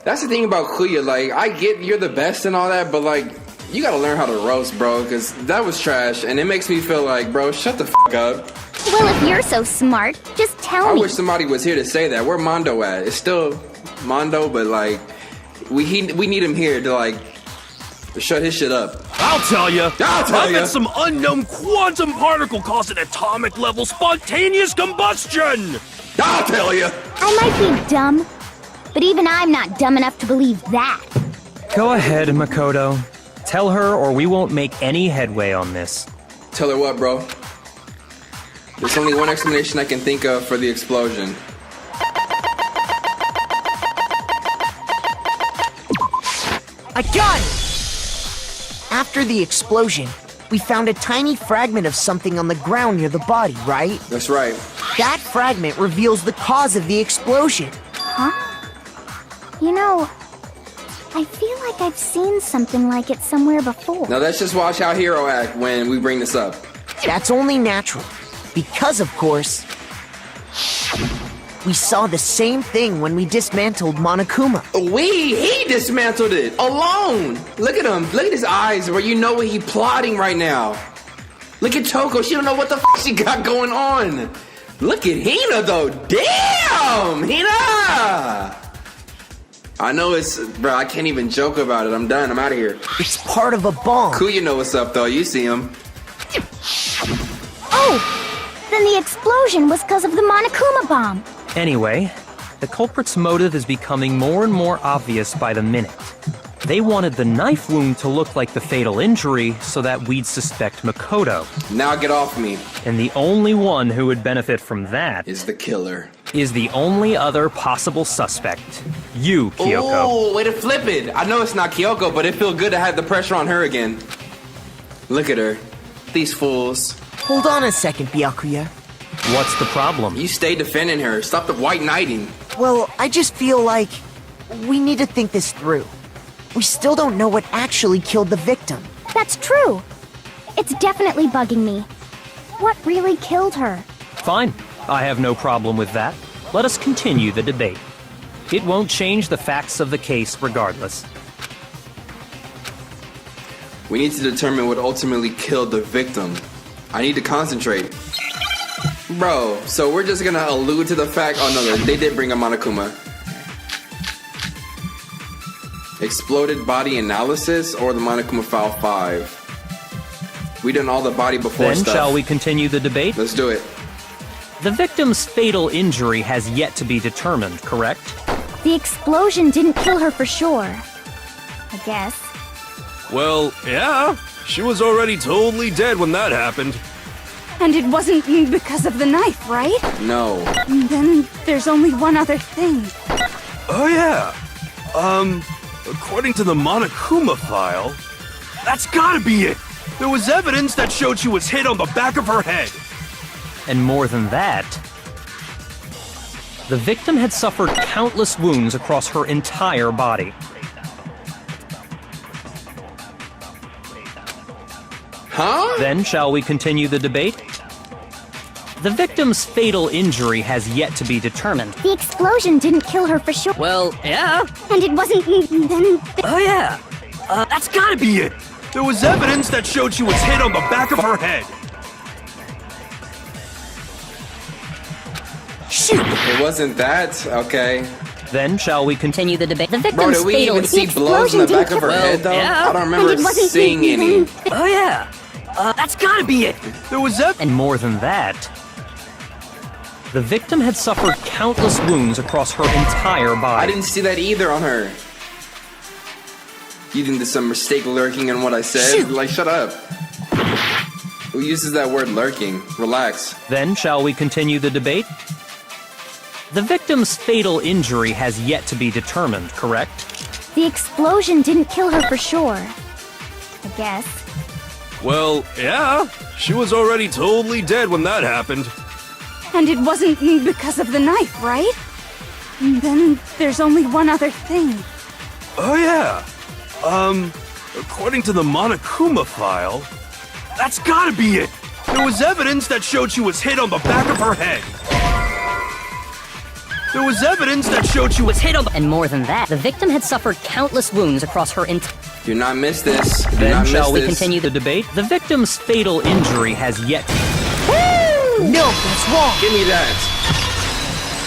That's the thing about Kuya. Like, I get you're the best and all that, but like, you gotta learn how to roast, bro, because that was trash, and it makes me feel like, bro, shut the f up. Well, if you're so smart, just tell I me. wish somebody was here to say that. Where Mondo at? It's still Mondo, but like, we need him here to like shut his shit up. I'll tell you. I'll tell I ya. bet some unknown quantum particle caused an atomic level spontaneous combustion. I'll tell you. I might be dumb, but even I'm not dumb enough to believe that. Go ahead, Makoto. Tell her or we won't make any headway on this. Tell her what, bro? There's only one explanation I can think of for the explosion. I got it! After the explosion, we found a tiny fragment of something on the ground near the body, right? That's right. That fragment reveals the cause of the explosion. You know, I feel like I've seen something like it somewhere before. Now let's just watch how Hiro act when we bring this up. That's only natural, because of course, we saw the same thing when we dismantled Monokuma. He dismantled it alone. Look at him. Look at his eyes, where you know what he's plotting right now. Look at Toko. She don't know what the f she got going on. Look at Hina though. Damn, Hina. I know it's, bro. I can't even joke about it. I'm done. I'm out of here. It's part of a bomb. Cool, you know what's up though. You see him. Oh! Then the explosion was because of the Monokuma bomb. Anyway, the culprit's motive is becoming more and more obvious by the minute. They wanted the knife wound to look like the fatal injury so that we'd suspect Makoto. Now get off me. And the only one who would benefit from that Is the killer. is the only other possible suspect. You, Kyoko. Oh, way to flip it. I know it's not Kyoko, but it feels good to have the pressure on her again. Look at her. These fools. Hold on a second, Byakuya. What's the problem? You stay defending her. Stop the white knighting. Well, I just feel like we need to think this through. We still don't know what actually killed the victim. That's true. It's definitely bugging me. What really killed her? Fine. I have no problem with that. Let us continue the debate. It won't change the facts of the case regardless. We need to determine what ultimately killed the victim. I need to concentrate. Bro, so we're just gonna allude to the fact, oh no, they did bring a Monokuma. Exploded body analysis or the Monokuma file 5? We done all the body before Then stuff. shall we continue the debate? Let's do it. The victim's fatal injury has yet to be determined, correct? The explosion didn't kill her for sure. I guess. Well, yeah. She was already totally dead when that happened. And it wasn't because of the knife, right? No. Then there's only one other thing. Oh yeah. According to the Monokuma file, that's gotta be it. There was evidence that showed she was hit on the back of her head. And more than that, the victim had suffered countless wounds across her entire body. Huh? Then, shall we continue the debate? The victim's fatal injury has yet to be determined. The explosion didn't kill her for sure. Well, yeah. And it wasn't then. Oh yeah. That's gotta be it. There was evidence that showed she was hit on the back of her head. Shoot! It wasn't that? Okay. Then, shall we continue? Continue the debate. The Bro, victim's did we fatal even see blows in the back of her head, though? yeah. I don't remember seeing any. Oh yeah. That's gotta be it. There was And more than that, the victim had suffered countless wounds across her entire I body. didn't see that either on her. You think there's some mistake lurking in what I said? Shoot. Like, shut up. Who uses that word lurking? Relax. Then, shall we continue the debate? The victim's fatal injury has yet to be determined, correct? The explosion didn't kill her for sure. I guess. Well, yeah. She was already totally dead when that happened. And it wasn't because of the knife, right? Then there's only one other thing. Oh yeah. According to the Monokuma file, that's gotta be it. There was evidence that showed she was hit on the back of her head. There was evidence that showed she was hit on the... And more than that, the victim had suffered countless wounds across her entire... Do not miss this. Do Then, not shall miss we this. continue the debate? The victim's fatal injury has yet to... No, that's wrong. Give me that.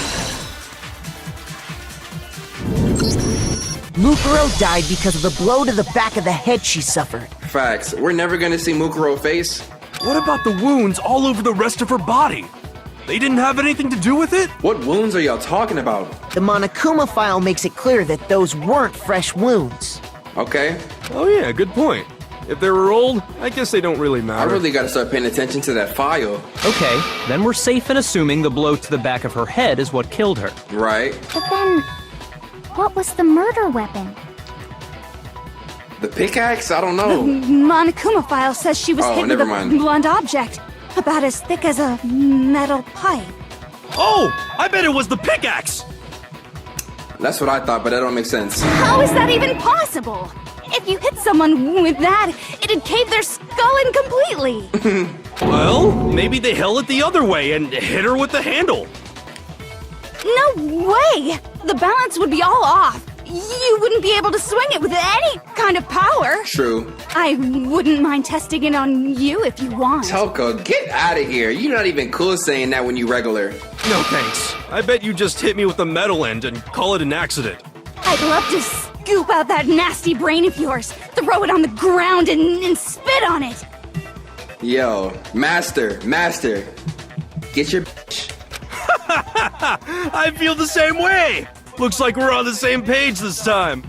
Mukuro died because of the blow to the back of the head she suffered. Facts. We're never gonna see Mukuro face. What about the wounds all over the rest of her body? They didn't have anything to do with it? What wounds are y'all talking about? The Monokuma file makes it clear that those weren't fresh wounds. Okay. Oh yeah, good point. If they were old, I guess they don't really I matter. really gotta start paying attention to that file. Okay, then we're safe in assuming the blow to the back of her head is what killed her. Right? But then, what was the murder weapon? The pickaxe? I don't know. Monokuma file says she was Oh, hit with never a mind. blunt object, about as thick as a metal pipe. Oh! I bet it was the pickaxe! That's what I thought, but that don't make sense. How is that even possible? If you hit someone with that, it'd cave their skull in completely. Well, maybe they held it the other way and hit her with the handle. No way! The balance would be all off. You wouldn't be able to swing it with any kind of power. True. I wouldn't mind testing it on you if you want. Toko, get out of here. You're not even cool saying that when you regular. No thanks. I bet you just hit me with the metal end and call it an accident. I'd love to scoop out that nasty brain of yours, throw it on the ground, and spit on it. Yo, master, get your bitch. I feel the same way. Looks like we're on the same page this time.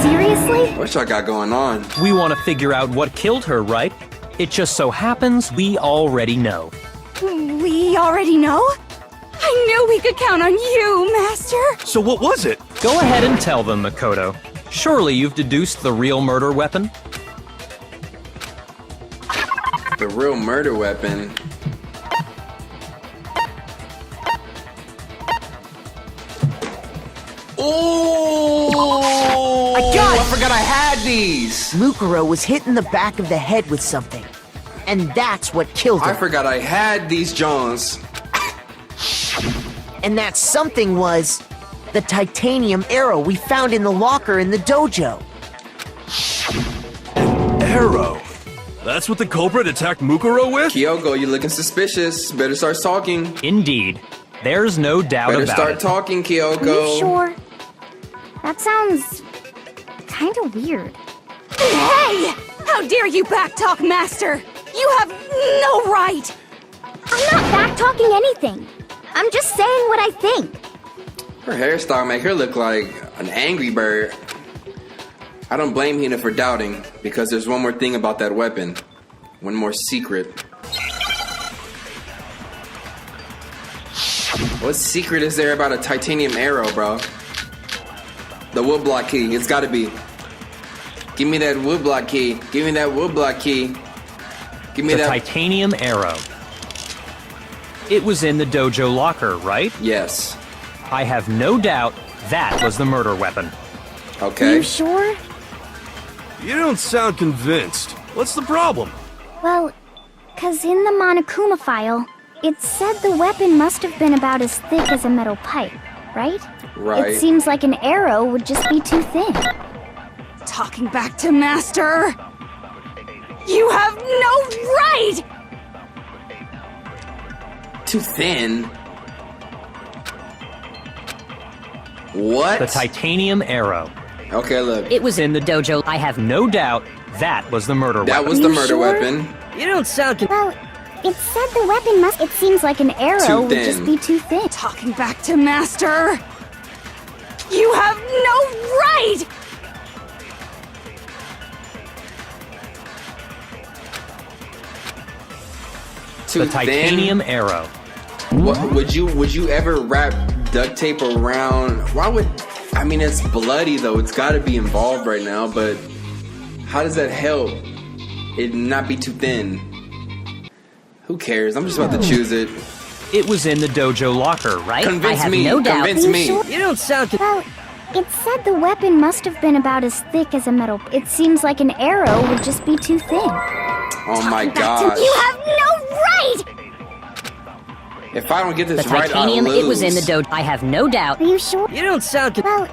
Seriously? What y'all got going on? We want to figure out what killed her, right? It just so happens we already know. We already know? I knew we could count on you, Master. So what was it? Go ahead and tell them, Makoto. Surely you've deduced the real murder weapon? The real murder weapon. Oh! I forgot I had these. Mukuro was hit in the back of the head with something. And that's what killed her. I forgot I had these Jones. And that something was the titanium arrow we found in the locker in the dojo. Arrow. That's what the culprit attacked Mukuro with? Kyoko, you looking suspicious. Better start talking. Indeed. There's no doubt Better about start it. talking, Kyoko. Are you sure? That sounds kind of weird. Hey! How dare you backtalk, Master? You have no right! I'm not back-talking anything. I'm just saying what I think. Her hairstyle make her look like an angry bird. I don't blame Hina for doubting, because there's one more thing about that weapon. One more secret. What secret is there about a titanium arrow, bro? The woodblock key. It's gotta be. Give me that woodblock key. Give me that woodblock key. Give me The that. titanium arrow. It was in the dojo locker, right? Yes. I have no doubt that was the murder weapon. Are Okay. you sure? You don't sound convinced. What's the problem? Well, 'cause in the Monokuma file, it said the weapon must have been about as thick as a metal pipe, right? Right. It seems like an arrow would just be too thin. Talking back to Master. You have no right! Too thin. What? The titanium arrow. Okay, look. It was In the dojo, I have no doubt that was the murder That weapon. was Are the you murder sure? weapon. You don't sound. Well, it said the weapon must. It seems like an arrow Too would just thin. be too thin. Talking back to Master. You have no right! Too The thin. titanium arrow. What, would you ever wrap duct tape around? Why would? I mean, it's bloody though. It's got to be involved right now. But how does that help it not be too thin? Who cares? I'm just about to choose it. It was in the dojo locker, right? Convince I have me. no doubt. Convince Are you me. sure? You don't sound. Well, it said the weapon must have been about as thick as a metal. It seems like an arrow would just be too thin. Oh my Back to- gosh. You have no right! If I don't get The this right, I'll titanium. lose. It was in the dojo. I have no doubt. Are you sure? You don't sound. Well,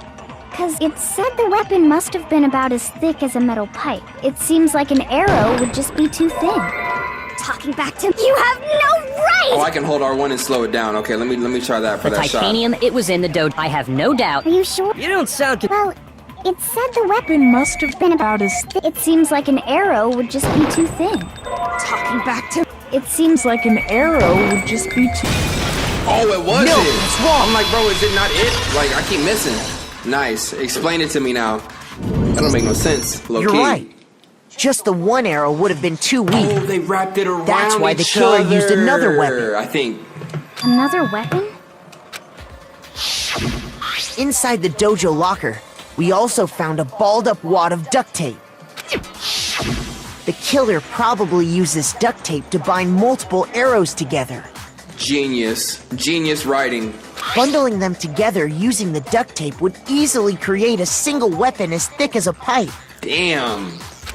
'cause it said the weapon must have been about as thick as a metal pipe. It seems like an arrow would just be too thin. Talking back to you have no right! Oh, I can hold R1 and slow it down. Okay, let me try that for The that titanium. It was in the dojo. I have no doubt. Are you sure? You don't sound. Well, it said the weapon must have been about as thick. It seems like an arrow would just be too thin. Talking back to. It seems like an arrow would just be too. shot. Oh, it was No, it. it's wrong. I'm like, bro, is it not it? Like, I keep missing. Nice. Explain it to me now. That don't make no sense. Low You're key. right. Just the one arrow would have been too weak. Oh, they wrapped it around That's why the each killer used other, another weapon. I think. Another weapon? Inside the dojo locker, we also found a balled up wad of duct tape. The killer probably used this duct tape to bind multiple arrows together. Genius. Genius writing. Bundling them together using the duct tape would easily create a single weapon as thick as a pipe. Damn.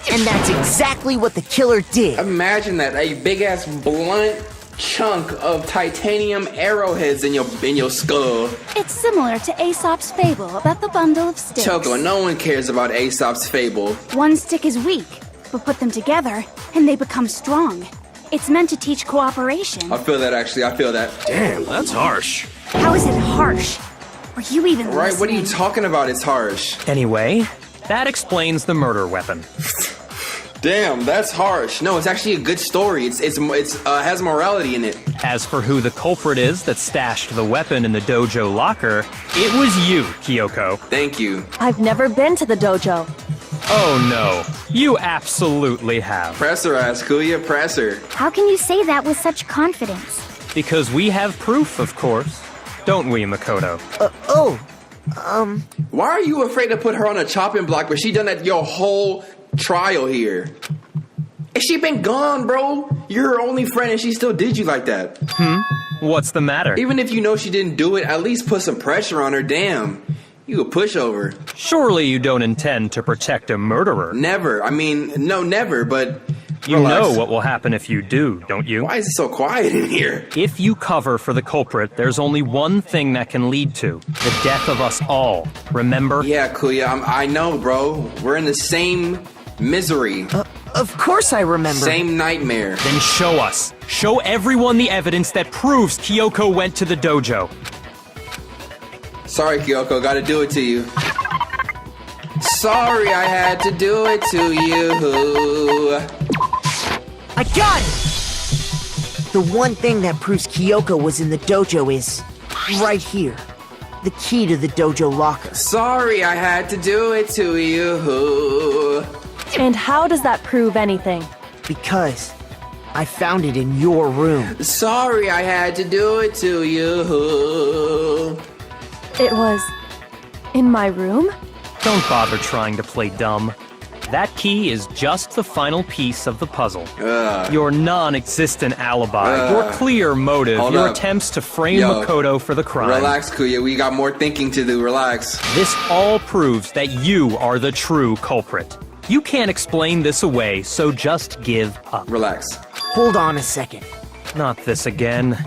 And that's exactly what the killer did. Imagine that. A big ass blunt chunk of titanium arrowheads in your skull. It's similar to Aesop's fable about the bundle of sticks. Choco, no one cares about Aesop's fable. One stick is weak, but put them together and they become strong. It's meant to teach cooperation. I feel that actually. I feel that. Damn, that's harsh. How is it harsh? Are you even Right, what are you listening? talking about? It's harsh. Anyway, that explains the murder weapon. Damn, that's harsh. No, it's actually a good story. It's has morality in it. As for who the culprit is that stashed the weapon in the dojo locker, it was you, Kyoko. Thank you. I've never been to the dojo. Oh no, you absolutely have. Press her ass, Kuya. Press her. How can you say that with such confidence? Because we have proof, of course. Don't we, Makoto? Why are you afraid to put her on a chopping block? But she done that your whole trial here. And she been gone, bro. You're her only friend, and she still did you like that. What's the matter? Even if you know she didn't do it, at least put some pressure on her. Damn, you a pushover. Surely you don't intend to protect a murderer. Never. I mean, no, never. But You relax. know what will happen if you do, don't you? Why is it so quiet in here? If you cover for the culprit, there's only one thing that can lead to the death of us all. Remember? Yeah, Kuya, I know, bro. We're in the same misery, Of course I remember. same nightmare. Then show us. Show everyone the evidence that proves Kyoko went to the dojo. Sorry, Kyoko, gotta do it to you. Sorry, I had to do it to you. I got it! The one thing that proves Kyoko was in the dojo is right here. The key to the dojo locker. Sorry, I had to do it to you. And how does that prove anything? Because I found it in your room. Sorry I had to do it to you. It was in my room? Don't bother trying to play dumb. That key is just the final piece of the puzzle. Your non-existent alibi, your clear motive, Hold your up. attempts to frame Yo, Makoto for the crime. Relax, Kuya. We got more thinking to do. Relax. This all proves that you are the true culprit. You can't explain this away, so just give up. Relax. Hold on a second. Not this again.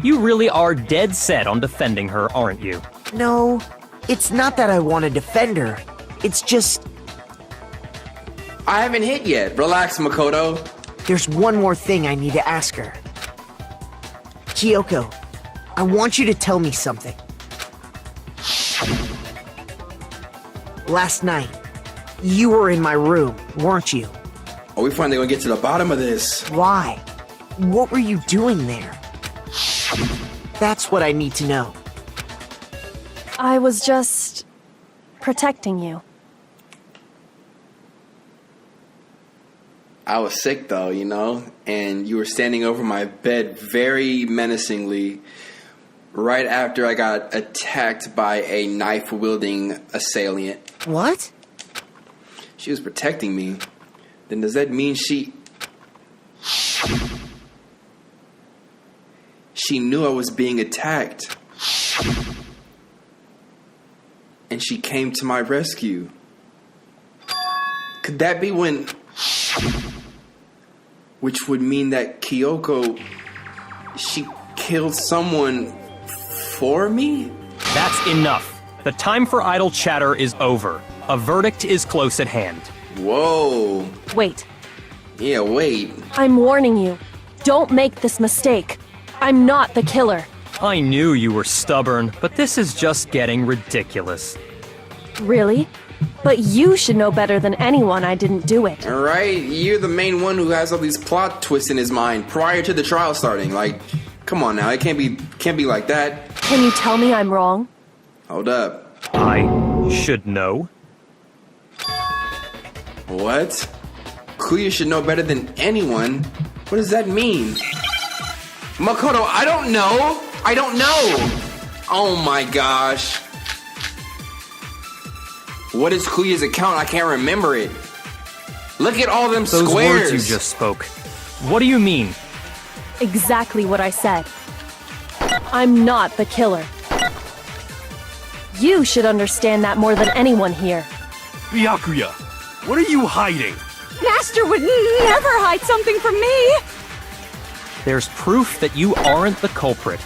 You really are dead set on defending her, aren't you? No, it's not that I want to defend her. It's just, I haven't hit yet. Relax, Makoto. there's one more thing I need to ask her. Kyoko, I want you to tell me something. Last night, you were in my room, weren't you? Are we finally gonna get to the bottom of this? Why? What were you doing there? That's what I need to know. I was just protecting you. I was sick though, you know, and you were standing over my bed very menacingly right after I got attacked by a knife-wielding assailant. What? She was protecting me. Then does that mean she knew I was being attacked? And she came to my rescue. Could that be when... Which would mean that Kyoko... She killed someone for me? That's enough. The time for idle chatter is over. A verdict is close at hand. Whoa. Wait, Yeah, wait. I'm warning you. Don't make this mistake. I'm not the killer. I knew you were stubborn, but this is just getting ridiculous. Really? But you should know better than anyone I didn't do it. Alright, you're the main one who has all these plot twists in his mind prior to the trial starting. Like, come on now, it can't be like that. Can you tell me I'm wrong? Hold up. I should know. What? Kuya should know better than anyone? What does that mean? Makoto, I don't know! I don't know! Oh my gosh. What is Kuya's account? I can't remember it. Look at all them Those squares. words you just spoke. What do you mean? Exactly what I said. I'm not the killer. You should understand that more than anyone here. Byakuya, what are you hiding? Master would never hide something from me! There's proof that you aren't the culprit.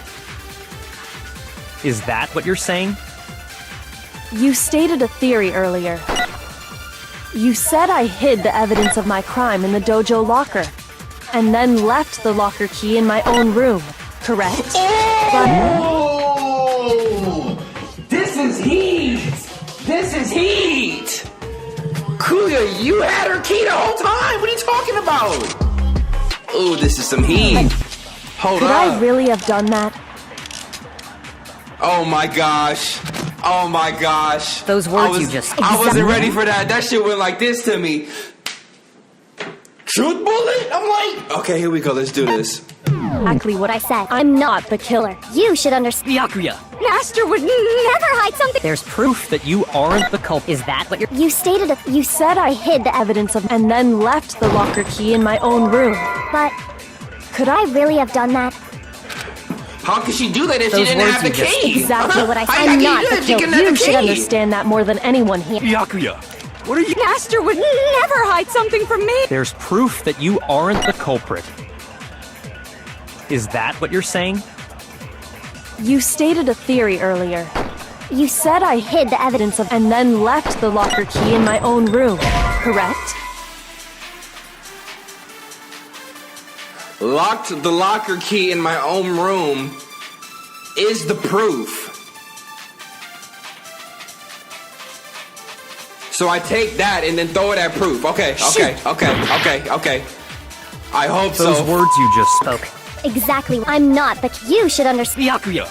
Is that what you're saying? You stated a theory earlier. You said I hid the evidence of my crime in the dojo locker, and then left the locker key in my own room, correct? Oh! This is heat! This is heat! Kuya, you had her key the whole time! What are you talking about? Oh, this is some heat. Hold Could up. I really have done that? Oh my gosh. Oh my gosh. Those words you just... I wasn't ready for that. That shit went like this to me. Truth bullet? I'm like, okay, here we go. Let's do this. Exactly what I said. I'm not the killer. You should understand. Byakuya! Master would never hide something. There's Proof that you aren't the culprit. Is that what you're... You stated a. You said I hid the evidence of and then left the locker key in my own room. But could I really have done that? How could she do that if she Those didn't have the words you just- key? Exactly what I said. How I'm can not you do the it if she killer. couldn't have You the should key? understand that more than anyone here. Byakuya, what are you... Master would never hide something from me. There's proof that you aren't the culprit. Is that what you're saying? You stated a theory earlier. You said I hid the evidence of and then left the locker key in my own room, correct? Locked the locker key in my own room is the proof. So I take that and then throw it at proof. Okay. I hope Those so. words you just spoke. Exactly. I'm not the. You should understand. Byakuya,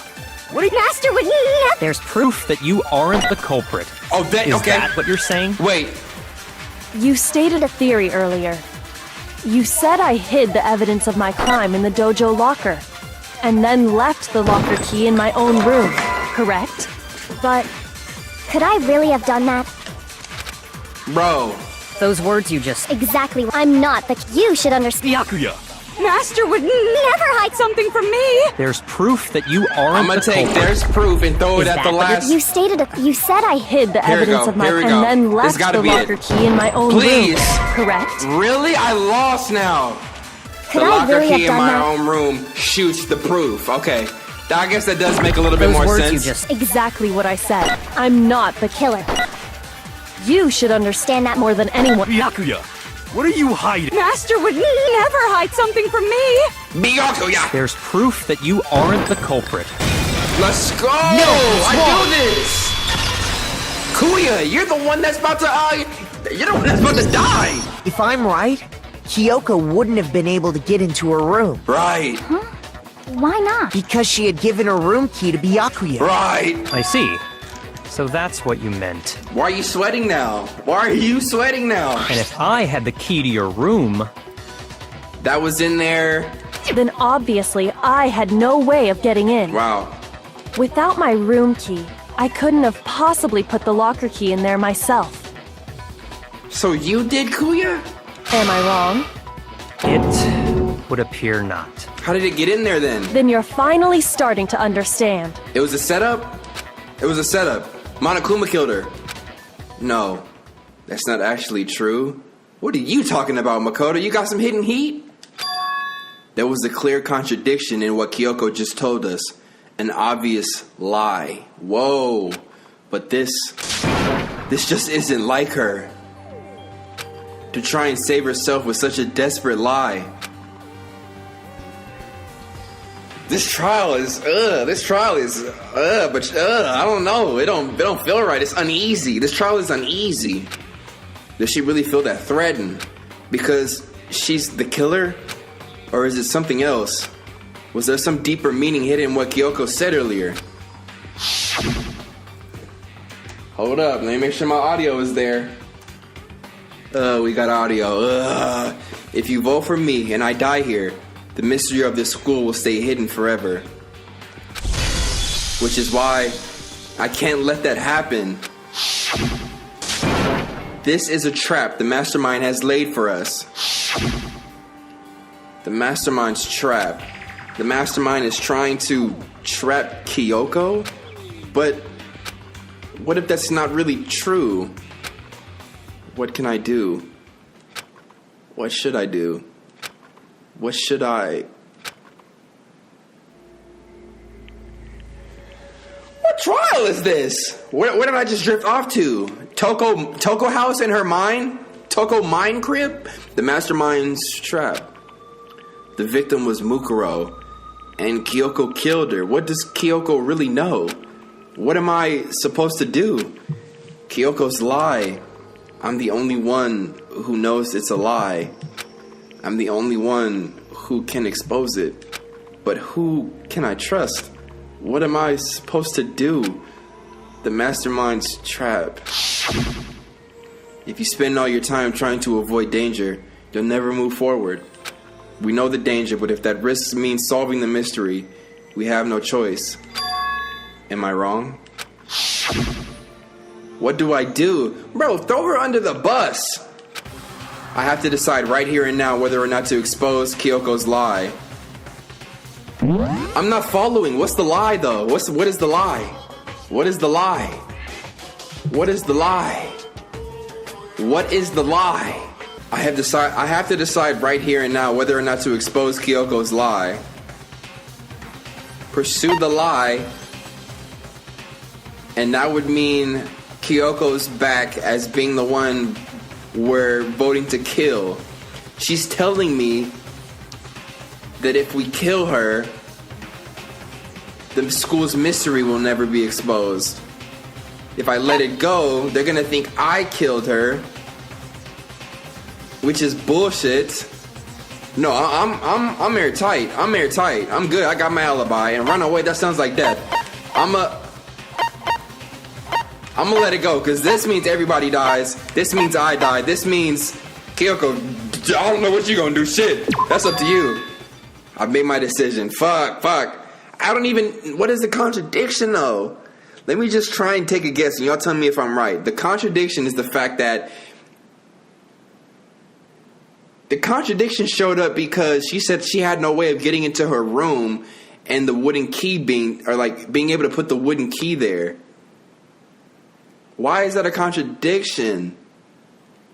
Master would never. There's proof that you aren't the culprit. Oh, that, Is okay. that what you're saying? Wait. You stated a theory earlier. You said I hid the evidence of my crime in the dojo locker, and then left the locker key in my own room, correct? But could I really have done that? Bro. Those words you just... Exactly. I'm not, but you should understand. Byakuya! Master would never hide something from me! There's proof that you aren't I'm gonna the take culprit. there's proof and throw it Is at the that what last. You stated you said I Hid the Here we evidence go, of my here we and go. then This left gotta the be it. locker key in my own Please. room, correct? Really? I lost now. Could The I locker really have key in done my that? own room shoots the proof. Okay. I guess that does make a little bit Those more words sense. you just... Exactly what I said. I'm not the Killer. You should understand that more than anyone. Byakuya! What are you hiding? Master would never hide something from me! Byakuya! There's proof that you aren't the culprit. Let's go! I do this! Kuya, you're the one that's about to, you're the one that's about to die! If I'm right, Kyoko wouldn't have been able to get into her room. Right. Why not? Because she had given her room key to Byakuya. Right. I see. So that's what you meant. Why are you sweating now? Why are you sweating now? And if I had the key to your room... That was in there. Then obviously I had no way of getting in. Wow. Without my room key, I couldn't have possibly put the locker key in there myself. So you did, Kuya? Am I wrong? It would appear not. How did it get in there then? Then you're finally starting to understand. It was a setup? It was a setup. Monokuma killed her. No, that's not actually true. What are you talking about, Makoto? You got some hidden heat? There was a clear contradiction in what Kyoko just told us. An obvious lie. Whoa. But this just isn't like her. To try and save herself with such a desperate lie. This trial is, I don't know. It don't feel right. It's uneasy. This trial is uneasy. Does she really feel that threatened? Because she's the killer? Or is it something else? Was there some deeper meaning hidden in what Kyoko said earlier? Hold up, let me make sure my audio is there. We got audio. If you vote for me and I die here, the mystery of this school will stay hidden forever. Which is why I can't let that happen. This is a trap the mastermind has laid for us. The mastermind's trap. The mastermind is trying to trap Kyoko? But what if that's not really true? What can I do? What should I do? What should I... What trial is this? Where did I just drift off to? Toko house in her mind? Toko mine crib? The mastermind's trap. The victim was Mukuro, and Kyoko killed her. What does Kyoko really know? What am I supposed to do? Kyoko's lie. I'm the only one who knows it's a lie. I'm the only one who can expose it. But who can I trust? What am I supposed to do? The mastermind's trap. If you spend all your time trying to avoid danger, you'll never move forward. We know the danger, but if that risk means solving the mystery, we have no choice. Am I wrong? What do I do? Bro, throw her under the bus! I have to decide right here and now whether or not to expose Kyoko's lie. I'm not following. What's the lie, though? What is the lie? What is the lie? What is the lie? What is the lie? I have to decide right here and now whether or not to expose Kyoko's lie. Pursue the lie, and that would mean Kyoko's back as being the one we're voting to kill. She's telling me that if we kill her, the school's mystery will never be exposed. If I let it go, they're gonna think I killed her, which is bullshit. No, I'm airtight. I'm airtight. I'm good. I got my alibi. And run away, that sounds like death. I'm gonna let it go, because this means everybody dies. This means I die. This means Kyoko I don't know what you're gonna do. Shit. That's up to you. I've made my decision. Fuck. I don't even... What is the contradiction, though? Let me just try and take a guess, and y'all tell me if I'm right. The contradiction is the fact that... The contradiction showed up because she said she had no way of getting into her room and the wooden key being able to put the wooden key there. Why is that a contradiction?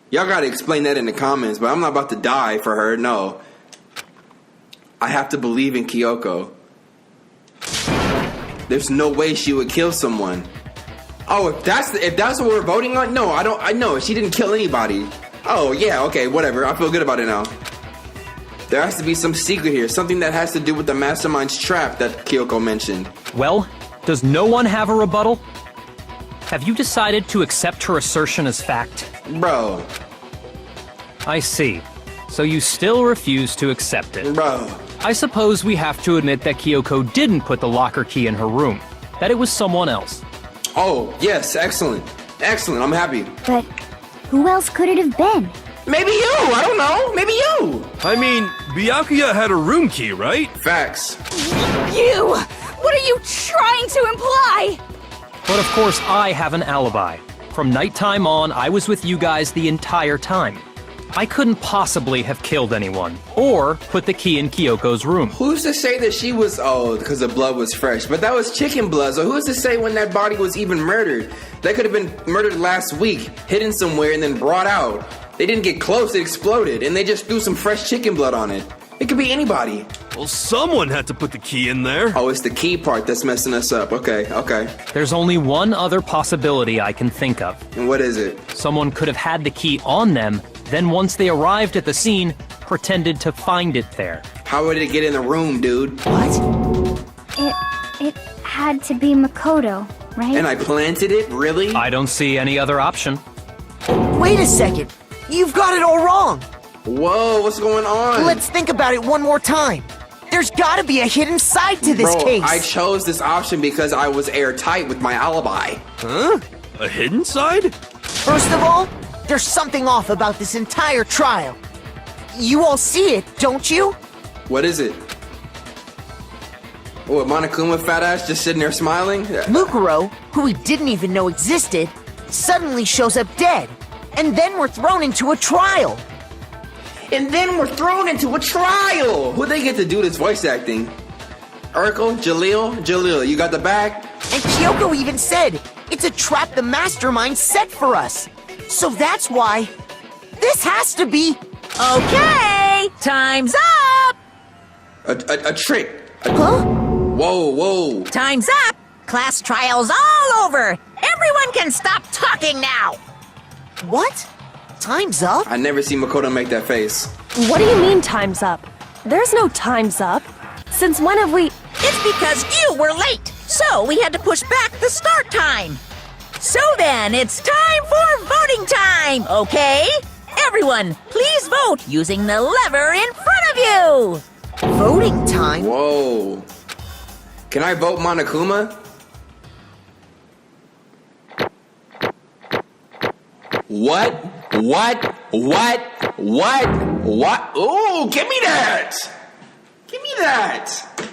Y'all gotta explain that in the comments, but I'm not about to die for her, no. I have to believe in Kyoko. There's no way she would kill someone. Oh, if that's what we're voting on? No, I know she didn't kill anybody. Oh, yeah, okay, whatever. I feel good about it now. There has to be some secret here, something that has to do with the mastermind's trap that Kyoko mentioned. Well, does no one have a rebuttal? Have you decided to accept her assertion as fact? Bro. I see. So you still refuse to accept it. Bro. I suppose we have to admit that Kyoko didn't put the locker key in her room. That it was someone else. Oh, yes, excellent. Excellent, I'm happy. But who else could it have been? Maybe you, I don't know, maybe you. I mean, Byakuya had a room key, right? Facts. You! What are you trying to imply? But of course I have an alibi. From nighttime on, I was with you guys the entire time. I couldn't possibly have killed anyone, or put the key in Kyoko's room. Who's to say that she was, because the blood was fresh, but that was chicken blood, so who's to say when that body was even murdered? That could have been murdered last week, hidden somewhere and then brought out. They didn't get close, it exploded, and they just threw some fresh chicken blood on it. It could be anybody. Well, someone had to put the key in there. Oh, it's the key part that's messing us up. Okay. There's only one other possibility I can think of. And what is it? Someone could have had the key on them, then once they arrived at the scene, pretended to find it there. How would it get in the room, dude? What? It had to be Makoto, right? And I planted it? Really? I don't see any other option. Wait a second. You've got it all wrong. Whoa, what's going on? Let's think about it one more time. There's gotta be a hidden side to this case. I chose this option because I was airtight with my alibi. Huh? A hidden side? First of all, there's something off about this entire trial. You all see it, don't you? What is it? Oh, a Monokuma fat ass just sitting there smiling? Mukuro, who we didn't even know existed, suddenly shows up dead. And then we're thrown into a trial. Who'd they get to do this voice acting? Urkel? Jalil, you got the bag? And Kyoko even said, it's a trap the mastermind set for us. So that's why this has to be... Okay, time's up! A trick. Huh? Whoa. Time's up! Class trial's all over! Everyone can stop talking now! What? Time's up? I never see Makoto make that face. What do you mean time's up? There's no time's up. Since when have we... It's because you were late, so we had to push back the start time. So then, it's time for voting time, okay? Everyone, please vote using the lever in front of you! Voting time? Whoa. Can I vote Monokuma? What? Ooh, give me that! Give me that!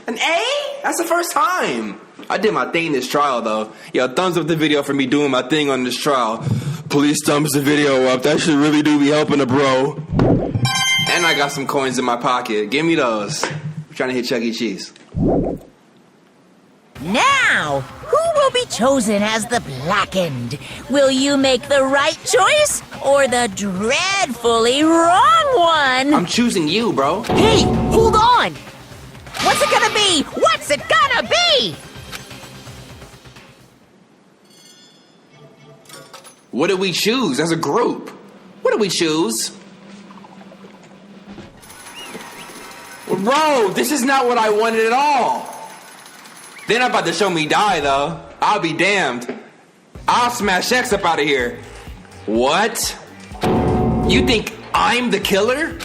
An A? That's the first time. I did my thing this trial, though. Yo, thumbs up the video for me doing my thing on this trial. Please thumbs the video up. That should really do be helping a bro. And I got some coins in my pocket. Give me those. I'm trying to hit Chuck E. Cheese. Now, who will be chosen as the blackened? Will you make the right choice or the dreadfully wrong one? I'm choosing you, bro. Hey, hold on! What's it gonna be? What's it gonna be? What did we choose as a group? What did we choose? Bro, this is not what I wanted at all. They're not about to show me die, though. I'll be damned. I'll smash X up out of here. What? You think I'm the killer?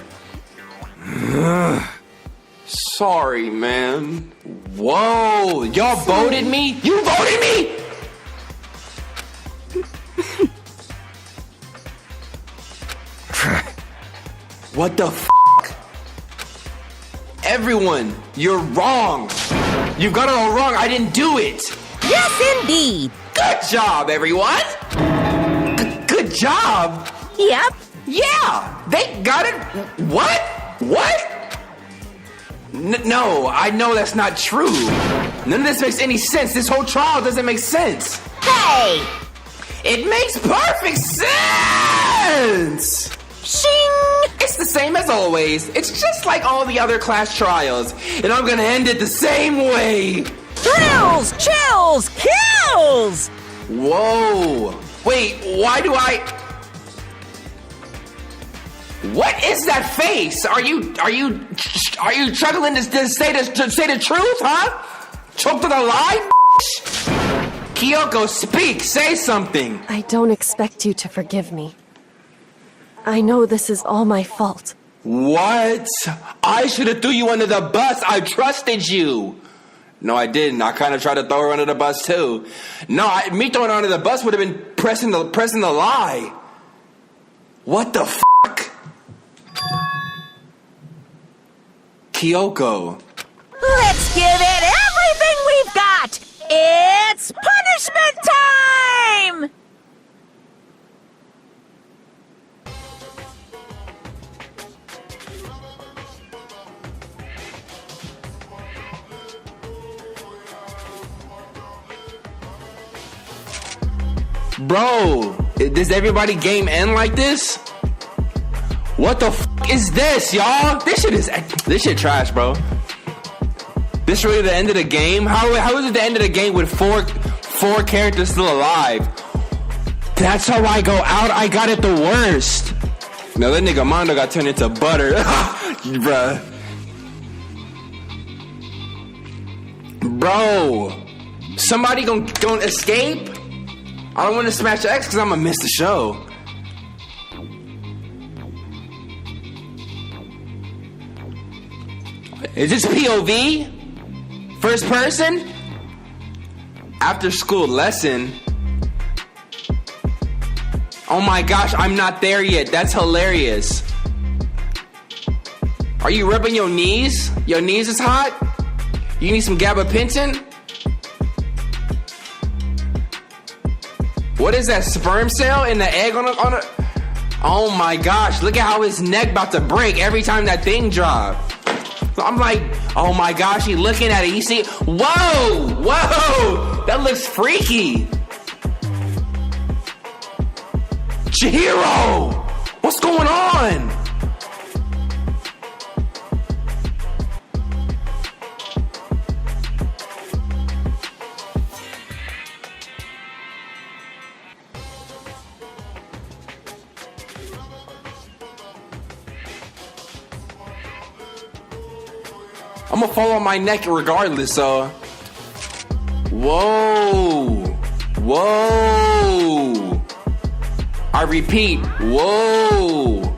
Sorry, man. Whoa, y'all voted me? You voted me? What the f? Everyone, you're wrong. You got it all wrong. I didn't do it. Yes, indeed. Good job, everyone. Good job. Yep. Yeah, they got it. What? What? No, I know that's not true. None of this makes any sense. This whole trial doesn't make sense. Hey! It makes perfect sense! Shing! It's the same as always. It's just like all the other class trials. And I'm gonna end it the same way. Thrills, chills, kills! Whoa. Wait, why do I... What is that face? Are you struggling to say the truth, huh? Choked on a lie? Kyoko, speak, say something. I don't expect you to forgive me. I know this is all my fault. What? I should have threw you under the bus. I trusted you. No, I didn't. I kind of tried to throw her under the bus too. No, me throwing her under the bus would have been pressing the lie. What the fuck? Kyoko. Let's give it everything we've got! It's punishment time! Bro, does everybody game end like this? What the f is this, y'all? This shit trash, bro. This really the end of the game? How is it the end of the game with four characters still alive? That's how I go out. I got it the worst. Now that nigga Mondo got turned into butter. Bruh. Bro. Somebody gonna escape? I don't want to smash X because I'm gonna miss the show. Is this POV? First person? After school lesson? Oh my gosh, I'm not there yet. That's hilarious. Are you rubbing your knees? Your knees is hot? You need some gabapentin? What is that, sperm cell in the egg on a... Oh my gosh, look at how his neck about to break every time that thing drop. I'm like, oh my gosh, he looking at it. You see, whoa, that looks freaky. Chihiro, what's going on? I'm gonna fall on my neck regardless, Whoa. I repeat, whoa.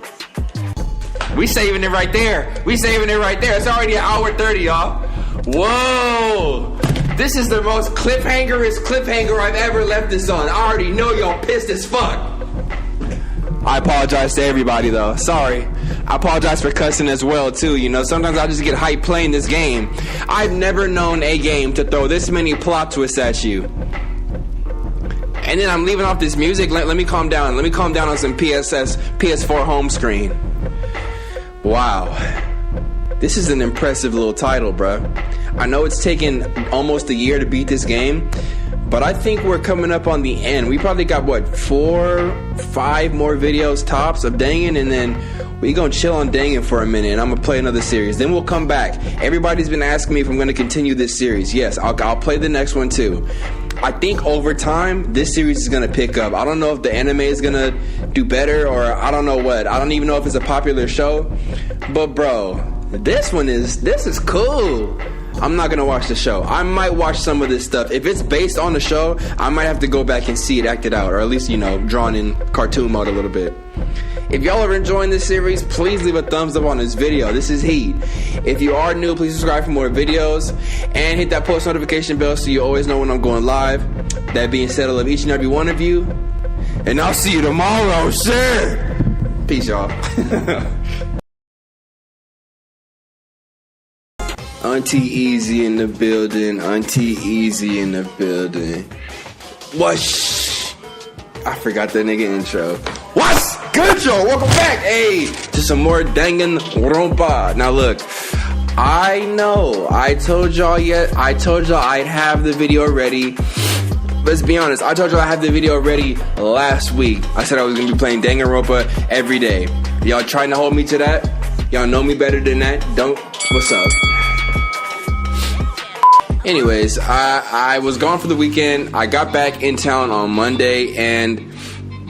We saving it right there. It's already an hour 30, y'all. Whoa. This is the most cliffhanger I've ever left this on. I already know y'all pissed as fuck. I apologize to everybody, though. Sorry. I apologize for cussing as well, too. You know, sometimes I just get hyped playing this game. I've never known a game to throw this many plot twists at you. And then I'm leaving off this music. Let me calm down. Let me calm down on some PS4 home screen. Wow. This is an impressive little title, bruh. I know it's taken almost a year to beat this game, but I think we're coming up on the end. We probably got, what, 4-5 more videos tops of Dangan, and then we gonna chill on Dangan for a minute, and I'm gonna play another series. Then we'll come back. Everybody's been asking me if I'm gonna continue this series. Yes, I'll play the next one too. I think over time, this series is gonna pick up. I don't know if the anime is gonna do better, or I don't know what. I don't even know if it's a popular show. But bro, this is cool. I'm not gonna watch the show. I might watch some of this stuff. If it's based on the show, I might have to go back and see it acted out, or at least, you know, drawn in cartoon mode a little bit. If y'all are enjoying this series, please leave a thumbs up on this video. This is Heat. If you are new, please subscribe for more videos and hit that post notification bell so you always know when I'm going live. That being said, I love each and every one of you, and I'll see you tomorrow. Shit. Peace, y'all. Auntie Easy in the building. Auntie Easy in the building. Whoosh! I forgot that nigga intro. What's good, y'all? Welcome back, hey, to some more danganronpa. Now look, I know I told y'all I'd have the video ready. Let's be honest, I told y'all I had the video ready last week. I said I was gonna be playing danganronpa every day. Y'all trying to hold me to that? Y'all know me better than that. Don't. What's up? Anyways, I was gone for the weekend. I got back in town on Monday, and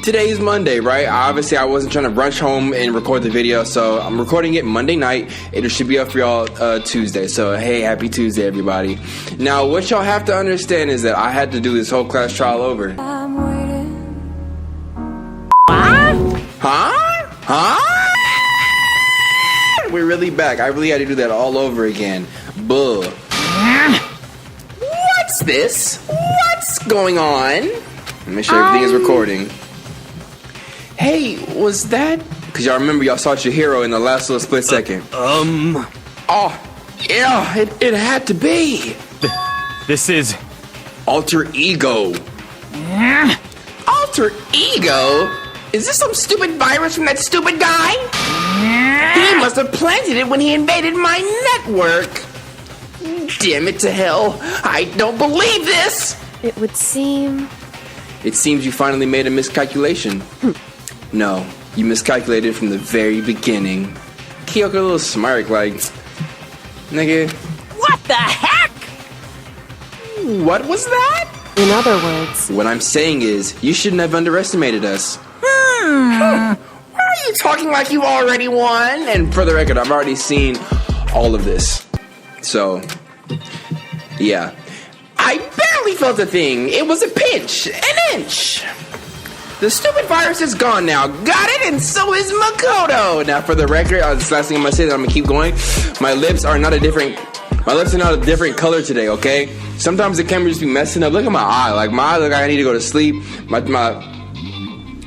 today's Monday, right? Obviously, I wasn't trying to rush home and record the video, so I'm recording it Monday night. It should be up for y'all Tuesday. So, hey, happy Tuesday, everybody. Now, what y'all have to understand is that I had to do this whole class trial over. Huh? We're really back. I really had to do that all over again. Buh. What's this? What's going on? Let me sure everything is recording. Hey, was that? Because y'all remember y'all saw your hero in the last little split second. Oh, yeah, it had to be. This is... Alter Ego. Alter Ego? Is this some stupid virus from that stupid guy? He must have planted it when he invaded my network. Damn it to hell. I don't believe this. It would seem... It seems you finally made a miscalculation. No, you miscalculated from the very beginning. Kyoko a little smirk like, nigga. What the heck? What was that? In other words... What I'm saying is, you shouldn't have underestimated us. Why are you talking like you already won? And for the record, I've already seen all of this. So, yeah. I barely felt a thing. It was a pinch, an inch. The stupid virus is gone now. Got it, and so is Makoto. Now, for the record, this last thing I'm gonna say, I'm gonna keep going. My lips are not a different color today, okay? Sometimes the camera just be messing up. Look at my eye. Like, my eye look like I need to go to sleep.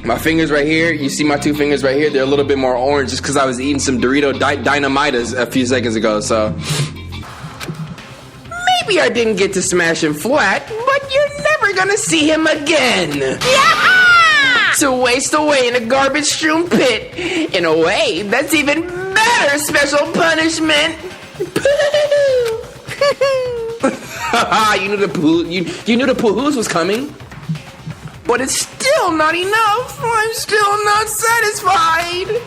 My fingers right here, you see my two fingers right here? They're a little bit more orange just because I was eating some Dorito Dynamitas a few seconds ago, so... Maybe I didn't get to smash him flat, but you're never gonna see him again. Yeah! To waste away in a garbage-strewn pit. In a way, that's even better special punishment. You knew the poo-hoos was coming. But it's still not enough. I'm still not satisfied.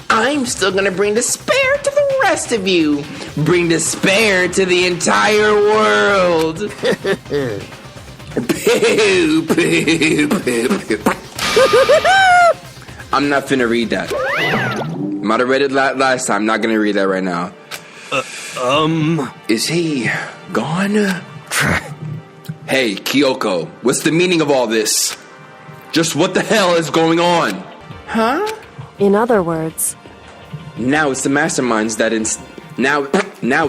I'm still gonna bring despair to the rest of you. Bring despair to the entire world. Poo, poo, poo, poo. I'm not finna read that. Might have read it last time. Not gonna read that right now. Is he gone? Hey, Kyoko, what's the meaning of all this? Just what the hell is going on? Huh? In other words... Now it's the masterminds that now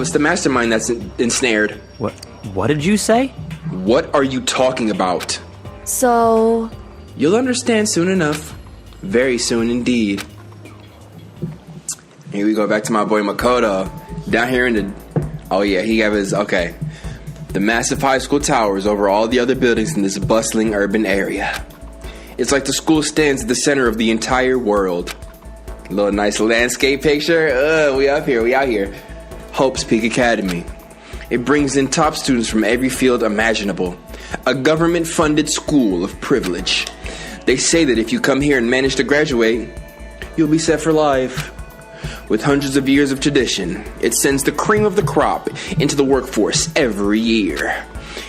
it's the mastermind that's ensnared. What did you say? What are you talking about? So... You'll understand soon enough. Very soon indeed. Here we go back to my boy Makoto. Down here in the... Oh yeah, he gave his... Okay. The massive high school towers over all the other buildings in this bustling urban area. It's like the school stands at the center of the entire world. A little nice landscape picture. We out here. Hope's Peak Academy. It brings in top students from every field imaginable. A government-funded school of privilege. They say that if you come here and manage to graduate, you'll be set for life. With hundreds of years of tradition, it sends the cream of the crop into the workforce every year.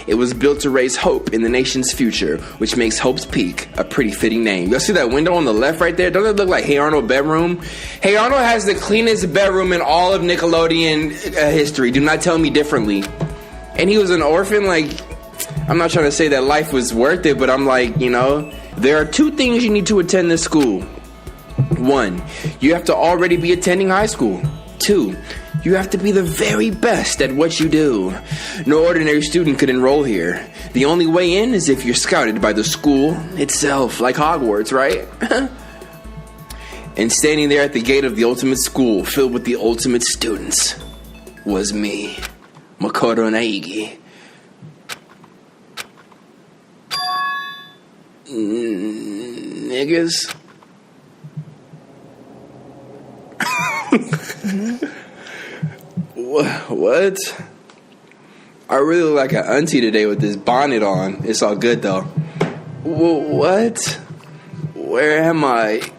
It was built to raise hope in the nation's future, which makes Hope's Peak a pretty fitting name. Y'all see that window on the left right there? Doesn't it look like Hey Arnold bedroom? Hey Arnold has the cleanest bedroom in all of Nickelodeon history. Do not tell me differently. And he was an orphan. Like, I'm not trying to say that life was worth it, but I'm like, you know, there are two things you need to attend this school. 1, you have to already be attending high school. 2, you have to be the very best at what you do. No ordinary student could enroll here. The only way in is if you're scouted by the school itself, like Hogwarts, right? And standing there at the gate of the ultimate school, filled with the ultimate students, was me. Makoto Naigi. Niggas. What? I really look like an auntie today with this bonnet on. It's all good though. What? Where am I?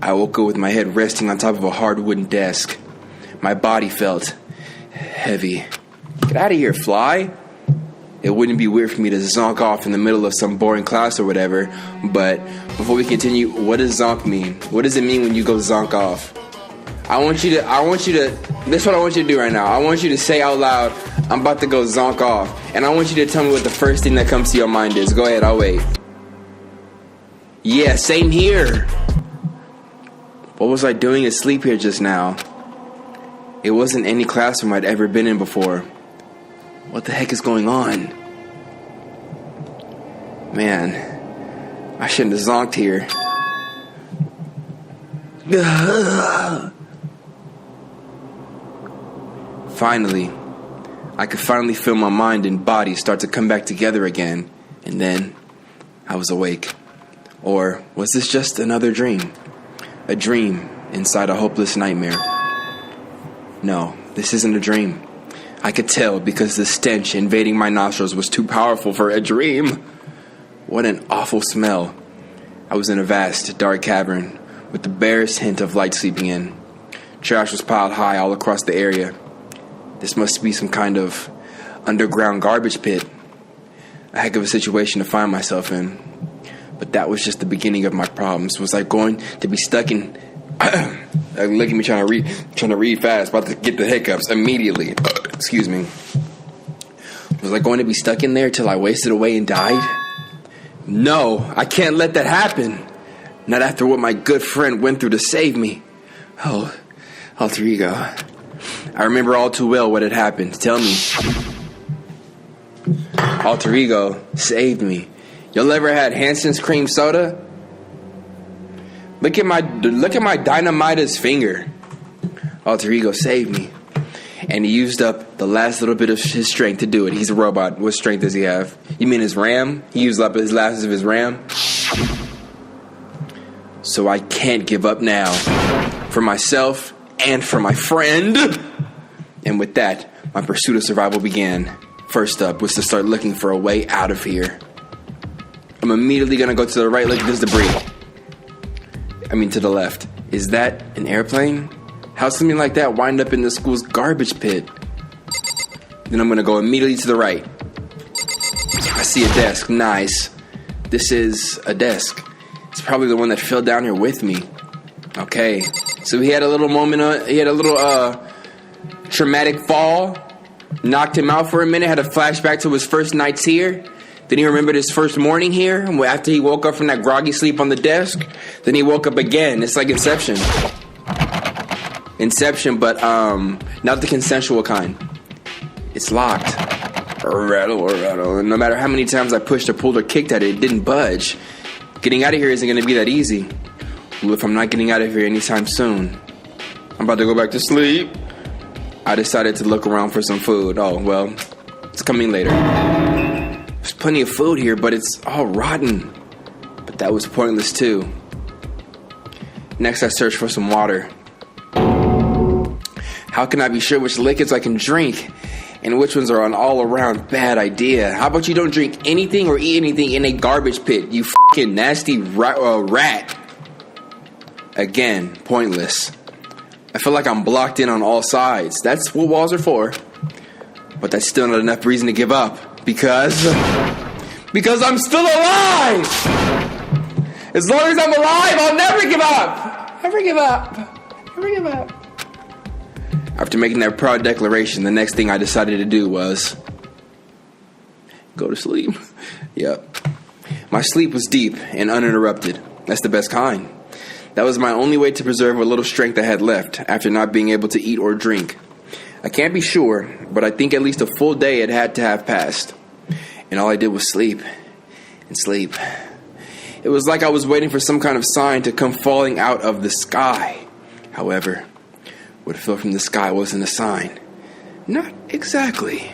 I woke up with my head resting on top of a hard wooden desk. My body felt heavy. Get out of here, fly. It wouldn't be weird for me to zonk off in the middle of some boring class or whatever, but before we continue, what does zonk mean? What does it mean when you go zonk off? This is what I want you to do right now. I want you to say out loud, I'm about to go zonk off. And I want you to tell me what the first thing that comes to your mind is. Go ahead, I'll wait. Yeah, same here. What was I doing asleep here just now? It wasn't any classroom I'd ever been in before. What the heck is going on? Man, I shouldn't have zonked here. Finally, I could finally feel my mind and body start to come back together again, and then I was awake. Or was this just another dream? A dream inside a hopeless nightmare? No, this isn't a dream. I could tell because the stench invading my nostrils was too powerful for a dream. What an awful smell. I was in a vast, dark cavern with the barest hint of light seeping in. Trash was piled high all across the area. This must be some kind of underground garbage pit. A heck of a situation to find myself in. But that was just the beginning of my problems. Was I going to be stuck in... Look at me trying to read fast, about to get the hiccups immediately. Excuse me. Was I going to be stuck in there till I wasted away and died? No, I can't let that happen. Not after what my good friend went through to save me. Oh, alter ego. I remember all too well what had happened. Tell me. Alter ego saved me. Y'all ever had Hanson's cream soda? Look at my dynamita's finger. Alter ego saved me. And he used up the last little bit of his strength to do it. He's a robot. What strength does he have? You mean his RAM? He used up his last of his RAM? So I can't give up now. For myself and for my friend. And with that, my pursuit of survival began. First up was to start looking for a way out of here. I'm immediately gonna go to the right. Look, there's debris. To the left. Is that an airplane? How's something like that wind up in the school's garbage pit? Then I'm gonna go immediately to the right. I see a desk. Nice. This is a desk. It's probably the one that fell down here with me. Okay. So he had a little moment. He had a little traumatic fall. Knocked him out for a minute. Had a flashback to his first nights here. Then he remembered his first morning here. After he woke up from that groggy sleep on the desk. Then he woke up again. It's like Inception. Inception, but not the consensual kind. It's locked. Rattle. And no matter how many times I pushed or pulled or kicked at it, it didn't budge. Getting out of here isn't going to be that easy. Well, if I'm not getting out of here anytime soon, I'm about to go back to sleep. I decided to look around for some food. Oh, well, it's coming later. There's plenty of food here, but it's all rotten. But that was pointless too. Next, I searched for some water. How can I be sure which liquids I can drink and which ones are an all-around bad idea? How about you don't drink anything or eat anything in a garbage pit, you fucking nasty rat? Again, pointless. I feel like I'm blocked in on all sides. That's what walls are for. But that's still not enough reason to give up. Because I'm still alive! As long as I'm alive, I'll never give up! Never give up. Never give up. After making that proud declaration, the next thing I decided to do was go to sleep. Yep. My sleep was deep and uninterrupted. That's the best kind. That was my only way to preserve what little strength I had left after not being able to eat or drink. I can't be sure, but I think at least a full day it had to have passed. And all I did was sleep and sleep. It was like I was waiting for some kind of sign to come falling out of the sky. However, what fell from the sky wasn't a sign. Not exactly.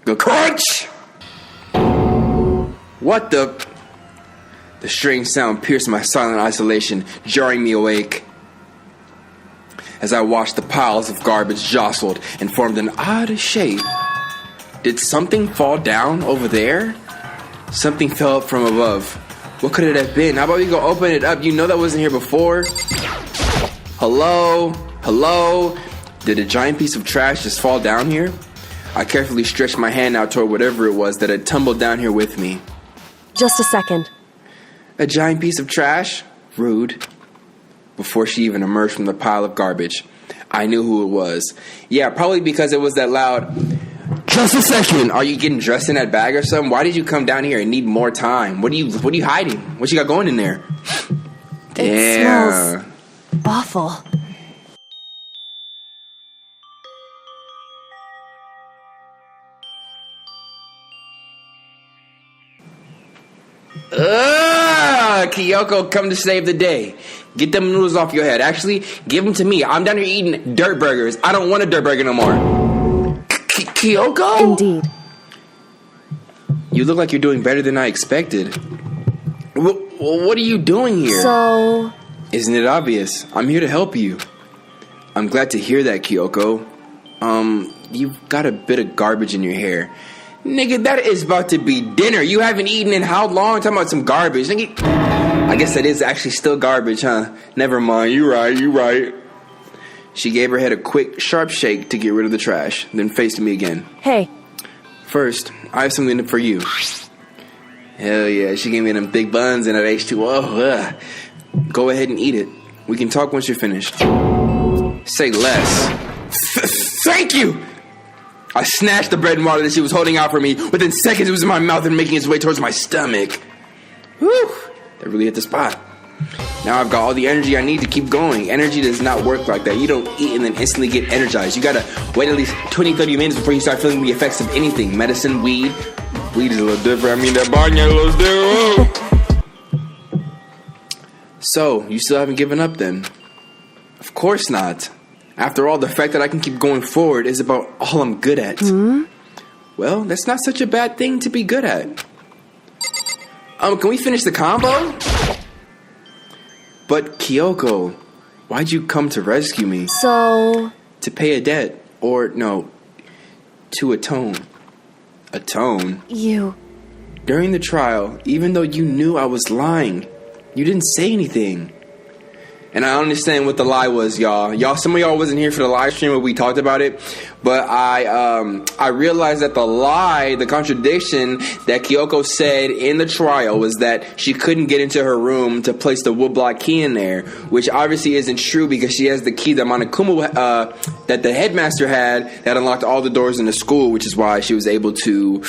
Go crunch! What the? The strange sound pierced my silent isolation, jarring me awake. As I watched the piles of garbage jostled and formed an odd shape. Did something fall down over there? Something fell up from above. What could it have been? How about we go open it up? You know that wasn't here before. Hello? Hello? Did a giant piece of trash just fall down here? I carefully stretched my hand out toward whatever it was that had tumbled down here with me. Just a second. A giant piece of trash? Rude. Before she even emerged from the pile of garbage, I knew who it was. Yeah, probably because it was that loud, just a second. Are you getting dressed in that bag or something? Why did you come down here and need more time? What are you hiding? What you got going in there? It smells awful. Kyoko, come to save the day. Get them noodles off your head. Actually, give them to me. I'm down here eating dirt burgers. I don't want a dirt burger no more. Kyoko? Indeed. You look like you're doing better than I expected. What are you doing here? So... Isn't it obvious? I'm here to help you. I'm glad to hear that, Kyoko. You've got a bit of garbage in your hair. Nigga, that is about to be dinner. You haven't eaten in how long? Talking about some garbage. Nigga, I guess that is actually still garbage, huh? Never mind. You right. She gave her head a quick, sharp shake to get rid of the trash, then faced me again. Hey. First, I have something for you. Hell yeah, she gave me them thick buns and that H2O. Go ahead and eat it. We can talk once you're finished. Say less. Thank you! I snatched the bread and water that she was holding out for me. Within seconds, it was in my mouth and making its way towards my stomach. Whew, that really hit the spot. Now I've got all the energy I need to keep going. Energy does not work like that. You don't eat and then instantly get energized. You gotta wait at least 20-30 minutes before you start feeling the effects of anything. Medicine, weed. Weed is a little different. I mean, that barnyard a little different. So, you still haven't given up then? Of course not. After all, the fact that I can keep going forward is about all I'm good at. Well, that's not such a bad thing to be good at. Can we finish the combo? But Kyoko, why'd you come to rescue me? So... To pay a debt. Or, no, to atone. Atone? You... During the trial, even though you knew I was lying, you didn't say anything. And I understand what the lie was, y'all. Some of y'all wasn't here for the live stream where we talked about it. But I realized that the lie, the contradiction that Kyoko said in the trial was that she couldn't get into her room to place the woodblock key in there. Which obviously isn't true because she has the key that Monokuma, that the headmaster had that unlocked all the doors in the school. Which is why she was able to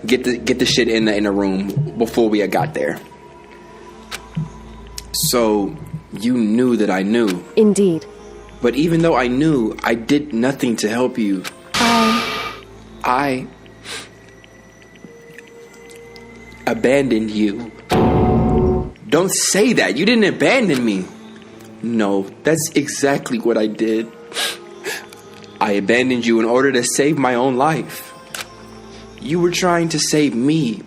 get the shit in the room before we had got there. So... You knew that I knew. Indeed. But even though I knew, I did nothing to help you. I abandoned you. Don't say that. You didn't abandon me. No, that's exactly what I did. I abandoned you in order to save my own life. You were trying to save me,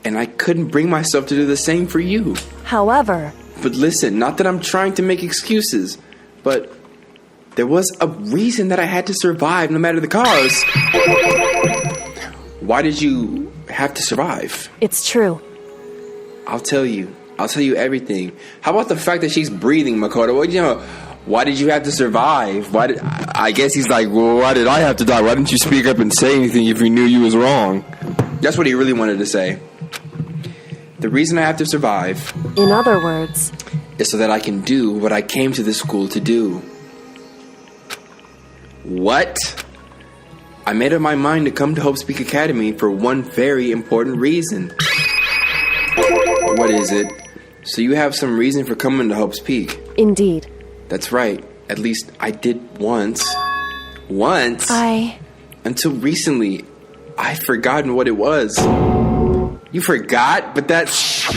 and I couldn't bring myself to do the same for you. However... But listen, not that I'm trying to make excuses, but there was a reason that I had to survive no matter the cause. Why did you have to survive? It's true. I'll tell you everything. How about the fact that she's breathing, Makoto? Well, why did you have to survive? I guess he's like, well, why did I have to die? Why didn't you speak up and say anything if you knew you was wrong? That's what he really wanted to say. The reason I have to survive, in other words, is so that I can do what I came to this school to do. What? I made up my mind to come to Hope Speak Academy for one very important reason. What is it? So you have some reason for coming to Hope's Peak? Indeed. That's right. At least I did once. Once? Until recently, I'd forgotten what it was. You forgot? But that's...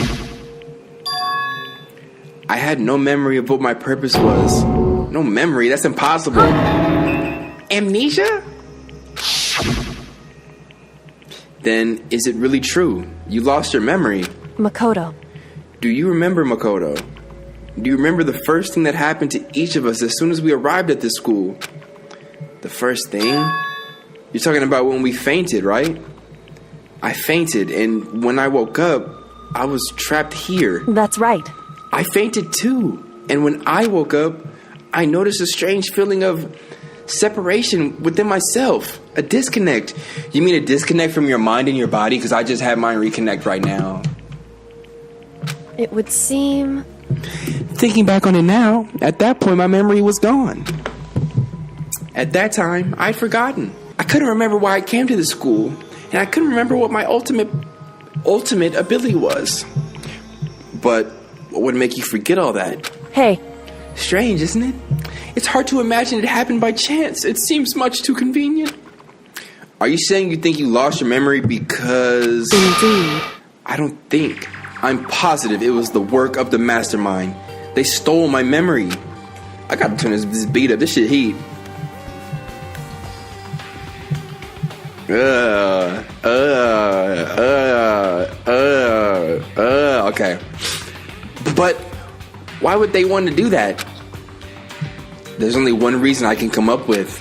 I had no memory of what my purpose was. No memory? That's impossible. amnesia? Then is it really true? You lost your memory. Makoto. Do you remember, Makoto? Do you remember the first thing that happened to each of us as soon as we arrived at this school? The first thing? You're talking about when we fainted, right? I fainted, and when I woke up, I was trapped here. That's right. I fainted too. And when I woke up, I noticed a strange feeling of separation within myself. A disconnect. You mean a disconnect from your mind and your body? Because I just had mine reconnect right now. It would seem... Thinking back on it now, at that point my memory was gone. At that time, I'd forgotten. I couldn't remember why I came to the school, and I couldn't remember what my ultimate ability was. But what would make you forget all that? Hey. Strange, isn't it? It's hard to imagine it happened by chance. It seems much too convenient. Are you saying you think you lost your memory because... Indeed. I don't think. I'm positive it was the work of the mastermind. They stole my memory. I gotta turn this beat up. This shit heat. Okay. But why would they want to do that? There's only one reason I can come up with.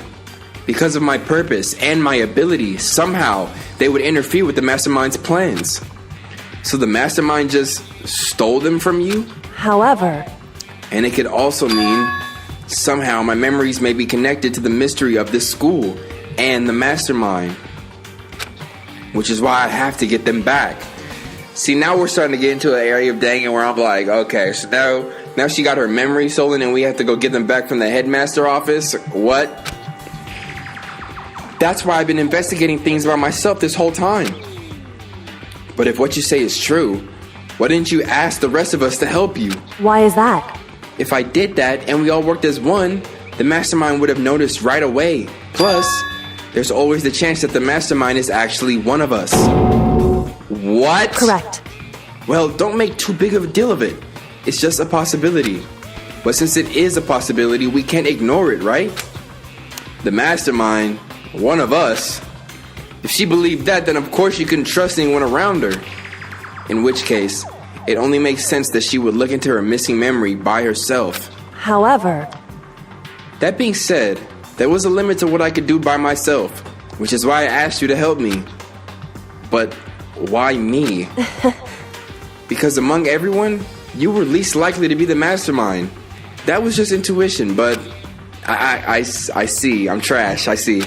Because of my purpose and my ability, somehow they would interfere with the mastermind's plans. So the mastermind just stole them from you? However... And it could also mean somehow my memories may be connected to the mystery of this school and the mastermind. Which is why I have to get them back. See, now we're starting to get into an area of Dangan where I'm like, okay, so now she got her memory stolen and we have to go get them back from the headmaster office? What? That's why I've been investigating things by myself this whole time. But if what you say is true, why didn't you ask the rest of us to help you? Why is that? If I did that and we all worked as one, the mastermind would have noticed right away. Plus, there's always the chance that the mastermind is actually one of us. What? Correct. Well, don't make too big of a deal of it. It's just a possibility. But since it is a possibility, we can't ignore it, right? The mastermind, one of us. If she believed that, then of course you couldn't trust anyone around her. In which case, it only makes sense that she would look into her missing memory by herself. However... That being said, there was a limit to what I could do by myself, which is why I asked you to help me. But why me? Because among everyone, you were least likely to be the mastermind. That was just intuition, but I see. I'm trash, I see.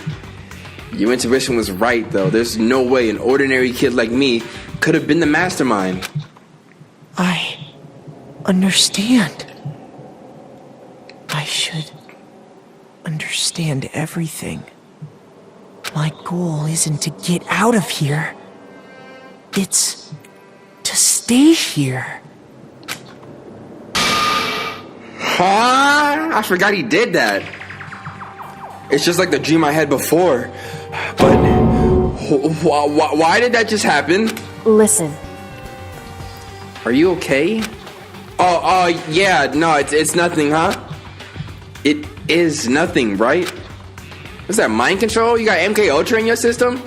Your intuition was right, though. There's no way an ordinary kid like me could have been the mastermind. I understand. I should understand everything. My goal isn't to get out of here. It's to stay here. Huh? I forgot he did that. It's just like the dream I had before. But why did that just happen? Listen. Are you okay? Oh, yeah, no, it's nothing, huh? It is nothing, right? What's that, mind control? You got MK Ultra in your system?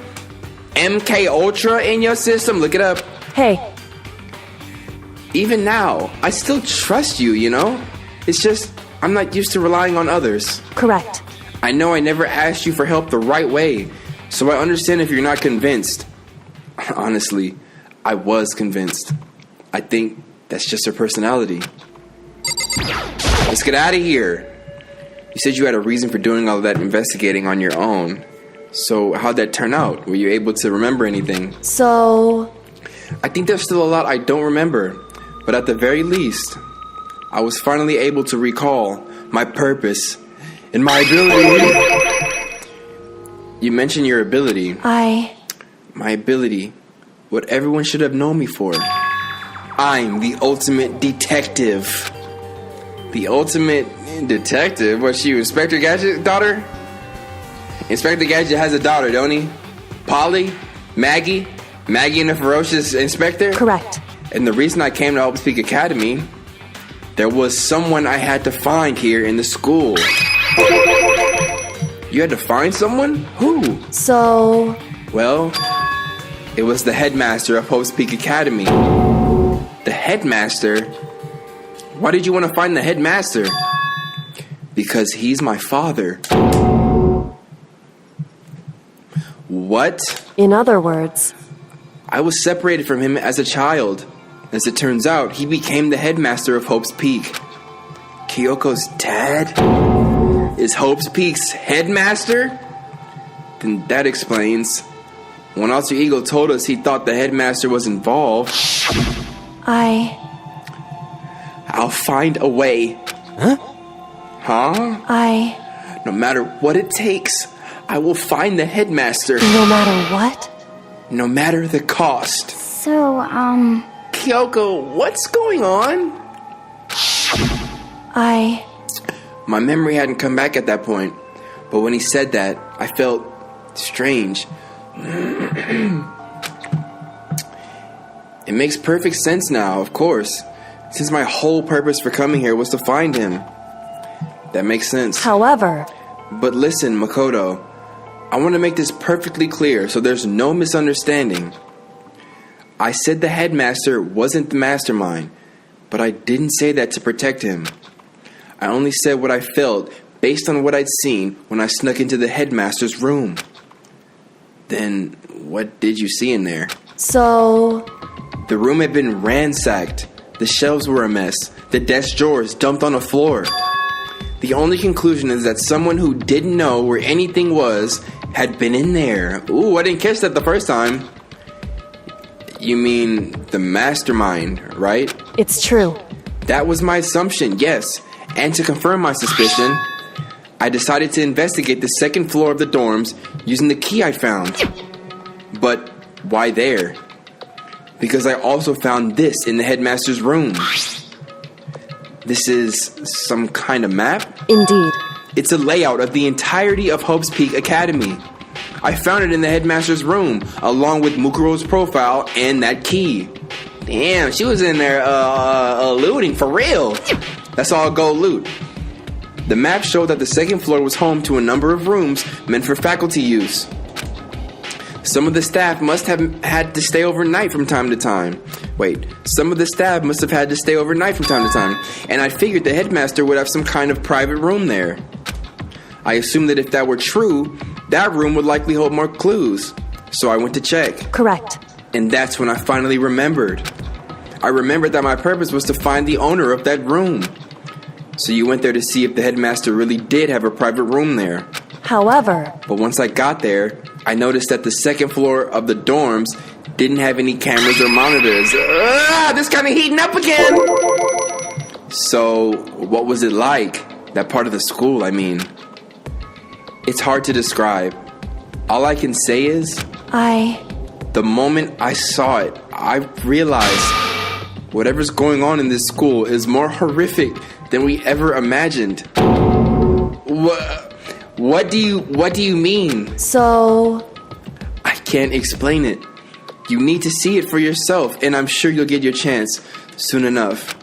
MK Ultra in your system? Look it up. Hey. Even now, I still trust you, you know? It's just, I'm not used to relying on others. Correct. I know I never asked you for help the right way, so I understand if you're not convinced. Honestly, I was convinced. I think that's just her personality. Let's get out of here. You said you had a reason for doing all of that investigating on your own. So how'd that turn out? Were you able to remember anything? So... I think there's still a lot I don't remember. But at the very least, I was finally able to recall my purpose and my ability. You mentioned your ability. My ability. What everyone should have known me for. I'm the ultimate detective. The ultimate detective? What's you, Inspector Gadget's daughter? Inspector Gadget has a daughter, don't he? Polly? Maggie? Maggie and the Ferocious Inspector? Correct. And the reason I came to Help Speak Academy, there was someone I had to find here in the school. You had to find someone? Who? So... Well, it was the headmaster of Hope's Peak Academy. The headmaster? Why did you want to find the headmaster? Because he's my father. What? In other words... I was separated from him as a child. As it turns out, he became the headmaster of Hope's Peak. Kyoko's dad is Hope's Peak's headmaster? Then that explains. When Alter Ego told us he thought the headmaster was involved. I'll find a way. Huh? Huh? No matter what it takes, I will find the headmaster. No matter what? No matter the cost. So, Kyoko, what's going on? My memory hadn't come back at that point, but when he said that, I felt strange. It makes perfect sense now, of course, since my whole purpose for coming here was to find him. That makes sense. However... But listen, Makoto, I want to make this perfectly clear so there's no misunderstanding. I said the headmaster wasn't the mastermind, but I didn't say that to protect him. I only said what I felt based on what I'd seen when I snuck into the headmaster's room. Then, what did you see in there? So... The room had been ransacked. The shelves were a mess. The desk drawers dumped on the floor. The only conclusion is that someone who didn't know where anything was had been in there. Ooh, I didn't catch that the first time. You mean the mastermind, right? It's true. That was my assumption, yes. And to confirm my suspicion, I decided to investigate the second floor of the dorms using the key I found. But why there? Because I also found this in the headmaster's room. This is some kind of map? Indeed. It's a layout of the entirety of Hope's Peak Academy. I found it in the headmaster's room, along with Mukuro's profile and that key. Damn, she was in there looting for real. That's all gold loot. The map showed that the second floor was home to a number of rooms meant for faculty use. Some of the staff must have had to stay overnight from time to time. Some of the staff must have had to stay overnight from time to time, and I figured the headmaster would have some kind of private room there. I assumed that if that were true, that room would likely hold more clues, so I went to check. Correct. And that's when I finally remembered. I remembered that my purpose was to find the owner of that room. So you went there to see if the headmaster really did have a private room there. However... But once I got there, I noticed that the second floor of the dorms didn't have any cameras or monitors. This kind of heating up again! So, what was it like? That part of the school, I mean. It's hard to describe. All I can say is... The moment I saw it, I realized whatever's going on in this school is more horrific than we ever imagined. What do you mean? So... I can't explain it. You need to see it for yourself, and I'm sure you'll get your chance soon enough.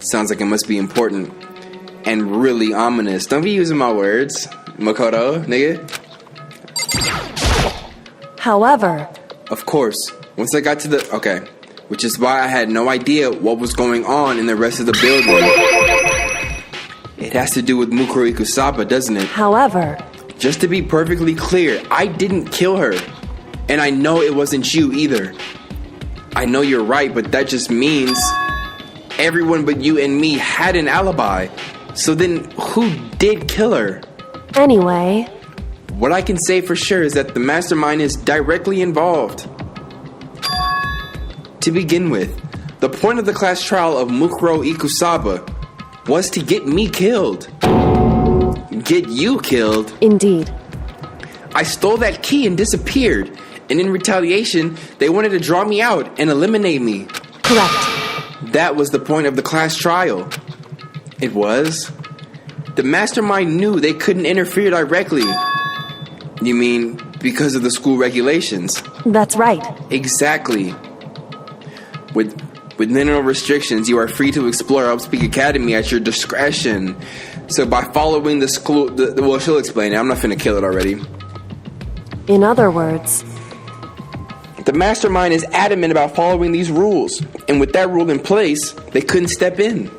Sounds like it must be important. And really ominous. Don't be using my words, Makoto, nigga. However... Of course, once I got to the... Okay. Which is why I had no idea what was going on in the rest of the building. It has to do with Mukuro Ikusaba, doesn't it? However... Just to be perfectly clear, I didn't kill her. And I know it wasn't you either. I know you're right, but that just means everyone but you and me had an alibi. So then, who did kill her? Anyway... What I can say for sure is that the mastermind is directly involved. To begin with, the point of the class trial of Mukuro Ikusaba was to get me killed. Get you killed? Indeed. I stole that key and disappeared, and in retaliation, they wanted to draw me out and eliminate me. Correct. That was the point of the class trial. It was? The mastermind knew they couldn't interfere directly. You mean because of the school regulations? That's right. Exactly. With minimal restrictions, you are free to explore Upspeak Academy at your discretion. So by following the school, well, she'll explain it. I'm not finna kill it already. In other words, the mastermind is adamant about following these rules, and with that rule in place, they couldn't step in.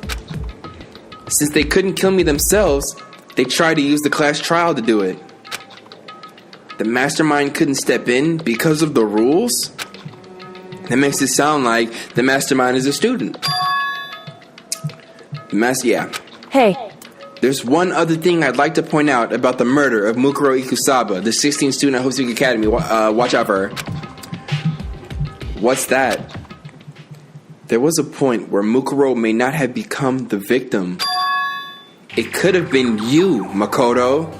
Since they couldn't kill me themselves, they tried to use the class trial to do it. The mastermind couldn't step in because of the rules? That makes it sound like the mastermind is a student. Yeah. hey, There's one other thing I'd like to point out about the murder of Mukuro Ikusaba, the 16th student at Hope Speak Academy. Watch out for her. What's that? There was a point where Mukuro may not have become the victim. It could have been you, Makoto.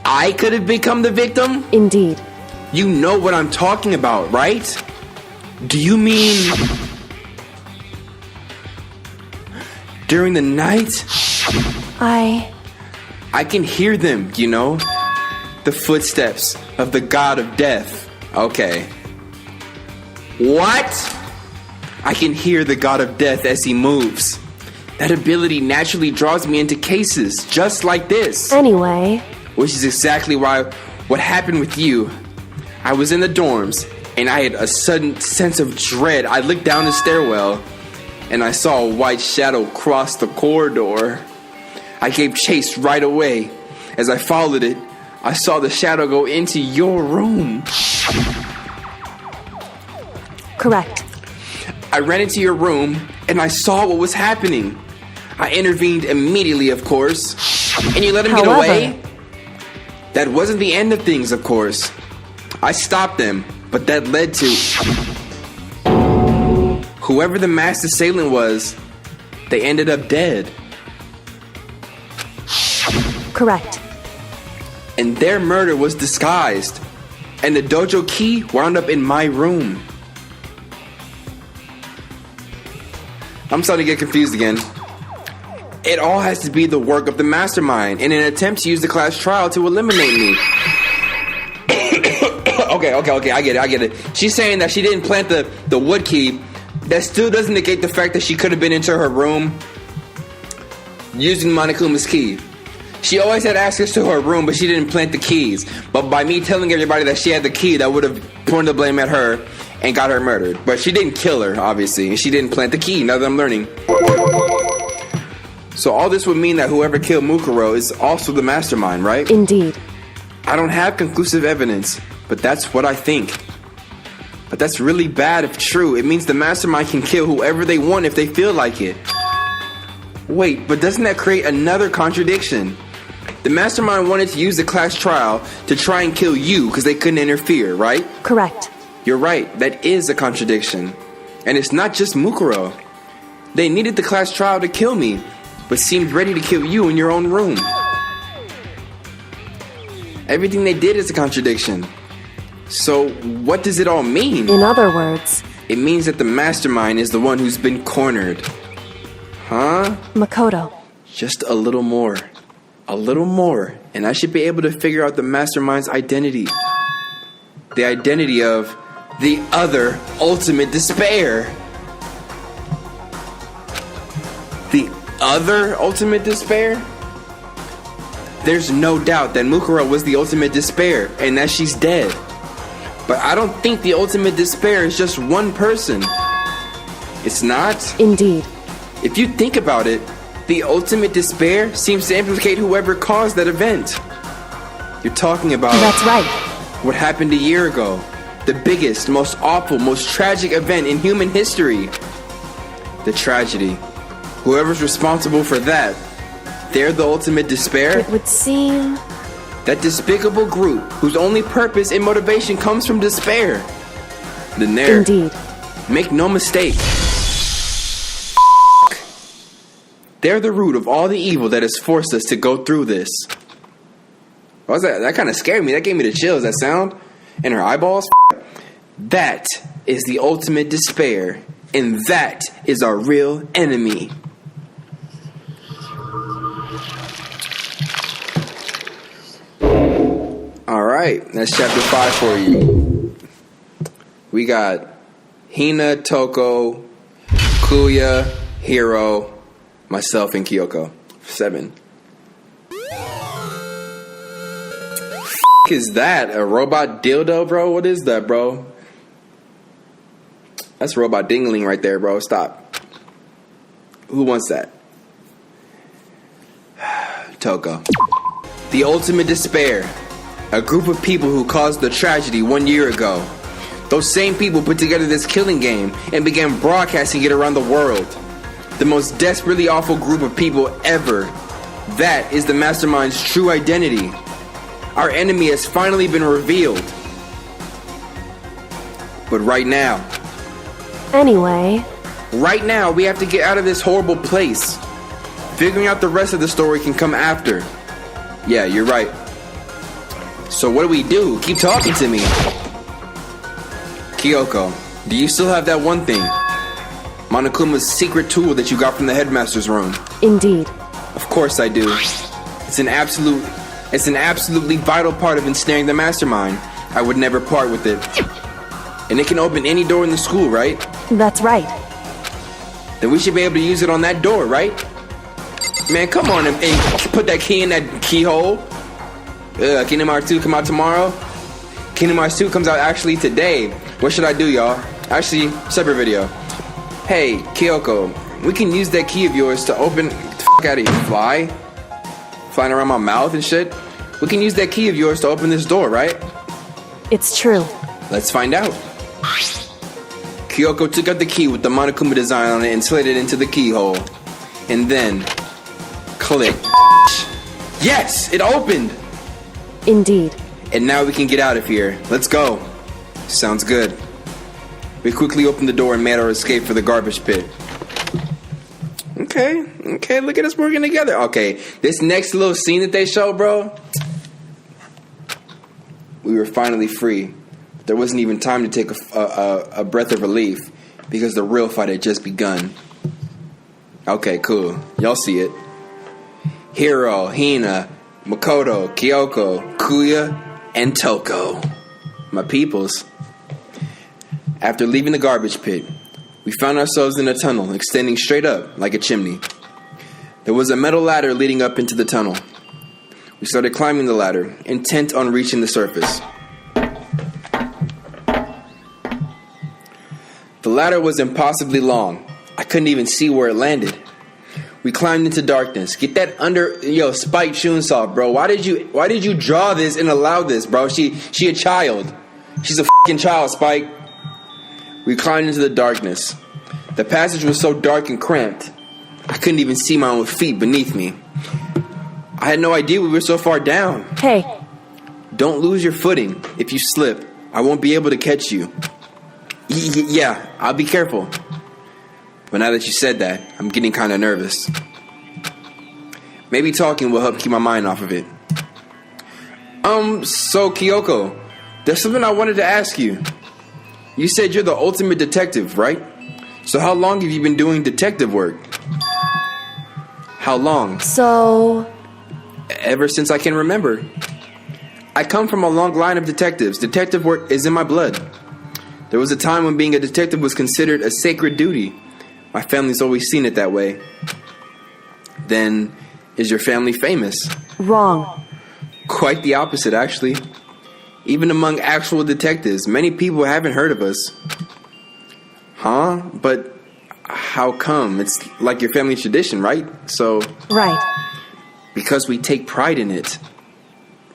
I could have become the victim? indeed. You know what I'm talking about, right? Do you mean... during the night? I can hear them, you know? The footsteps of the god of death. Okay. What? I can hear the god of death as he moves. That ability naturally draws me into cases just like this. Anyway, Which is exactly why what happened with you. I was in the dorms, and I had a sudden sense of dread. I looked down the stairwell, and I saw a white shadow cross the corridor. I gave chase right away. As I followed it, I saw the shadow go into your room. correct. I ran into your room, and I saw what was happening. I intervened immediately, of course. And you let him get away? That wasn't the end of things, of course. I stopped them, but that led to... whoever the masked assailant was, they ended up dead. Correct. And their murder was disguised. And the dojo key wound up in my room. I'm starting to get confused again. It all has to be the work of the mastermind in an attempt to use the class trial to eliminate me. Okay, I get it. She's saying that she didn't plant the wood key. That still doesn't negate the fact that she could have been into her room using Monokuma's key. She always had access to her room, but she didn't plant the keys. But by me telling everybody that she had the key, that would have pointed the blame at her and got her murdered. But she didn't kill her, obviously, and she didn't plant the key, now that I'm learning. So all this would mean that whoever killed Mukuro is also the mastermind, right? Indeed. I don't have conclusive evidence, but that's what I think. But that's really bad if true. It means the mastermind can kill whoever they want if they feel like it. Wait, but doesn't that create another contradiction? The mastermind wanted to use the class trial to try and kill you because they couldn't interfere, right? Correct. You're right, that is a contradiction. And it's not just Mukuro. They needed the class trial to kill me, but seemed ready to kill you in your own room. Everything they did is a contradiction. So, what does it all mean? In other words, it means that the mastermind is the one who's been cornered. Huh? Makoto. Just a little more. A little more, and I should be able to figure out the mastermind's identity. The identity of the other ultimate despair. The other ultimate despair? There's no doubt that Mukuro was the ultimate despair and that she's dead. But I don't think the ultimate despair is just one person. It's not? Indeed. If you think about it, the ultimate despair seems to implicate whoever caused that event. You're talking about... That's right. What happened a year ago. The biggest, most awful, most tragic event in human history. The tragedy. Whoever's responsible for that, they're the ultimate despair? It would seem... That despicable group whose only purpose and motivation comes from despair. Then there. Indeed. Make no mistake. They're the root of all the evil that has forced us to go through this. What was that? That kind of scared me. That gave me the chills, that sound. In her eyeballs. That is the ultimate despair. And that is our real enemy. Alright, that's chapter 5 for you. We got Hina, Toko, Kuya, Hiro, Myself and Kyoko. 7. Is that a robot dildo, bro? What is that, bro? That's robot dingling right there, bro. Stop. Who wants that? Toko. The ultimate despair. A group of people who caused the tragedy 1 year ago. Those same people put together this killing game and began broadcasting it around the world. The most desperately awful group of people ever. That is the mastermind's true identity. Our enemy has finally been revealed. But right now, right now, we have to get out of this horrible place. Figuring out the rest of the story can come after. Yeah, you're right. So what do? Keep talking to me. Kyoko, do you still have that one thing? Monokuma's secret tool that you got from the headmaster's room. Indeed. Of course I do. It's an absolutely vital part of ensnaring the mastermind. I would never part with it. And it can open any door in the school, right? That's right. Then we should be able to use it on that door, right? Man, come on and put that key in that keyhole. Kingdom Hearts 2 come out tomorrow. Kingdom Hearts 2 comes out actually today. What should I do, y'all? Actually, separate video. Hey, Kyoko, we can use that key of yours to open... Get the f*** out of here, flying around my mouth and shit. We can use that key of yours to open this door, right? It's true. Let's find out. Kyoko took out the key with the Monokuma design on it and slid it into the keyhole. And then... click. Yes! It opened! Indeed. And now we can get out of here. Let's go. Sounds good. We quickly opened the door and made our escape for the garbage pit. Okay, look at us working together. Okay, this next little scene that they show, bro. We were finally free. There wasn't even time to take a breath of relief because the real fight had just begun. Okay, cool. Y'all see it. Hiro, Hina, Makoto, Kyoko, Kuya, and Toko. My peoples. After leaving the garbage pit, we found ourselves in a tunnel extending straight up like a chimney. There was a metal ladder leading up into the tunnel. We started climbing the ladder, intent on reaching the surface. The ladder was impossibly long. I couldn't even see where it landed. We climbed into darkness. Get that Spike Chunsoft, bro. Why did you draw this and allow this, bro? She a child. She's a fucking child, Spike. We climbed into the darkness. The passage was so dark and cramped, I couldn't even see my own feet beneath me. I had no idea we were so far down. Hey. Don't lose your footing. If you slip, I won't be able to catch you. Yeah, I'll be careful. But now that you said that, I'm getting kind of nervous. Maybe talking will help keep my mind off of it. So Kyoko, there's something I wanted to ask you. You said you're the ultimate detective, right? So how long have you been doing detective work? How long? So... Ever since I can remember. I come from a long line of detectives. Detective work is in my blood. There was a time when being a detective was considered a sacred duty. My family's always seen it that way. Then, is your family famous? Wrong. Quite the opposite, actually. Even among actual detectives, many people haven't heard of us. Huh? But how come? It's like your family tradition, right? So... Right. Because we take pride in it.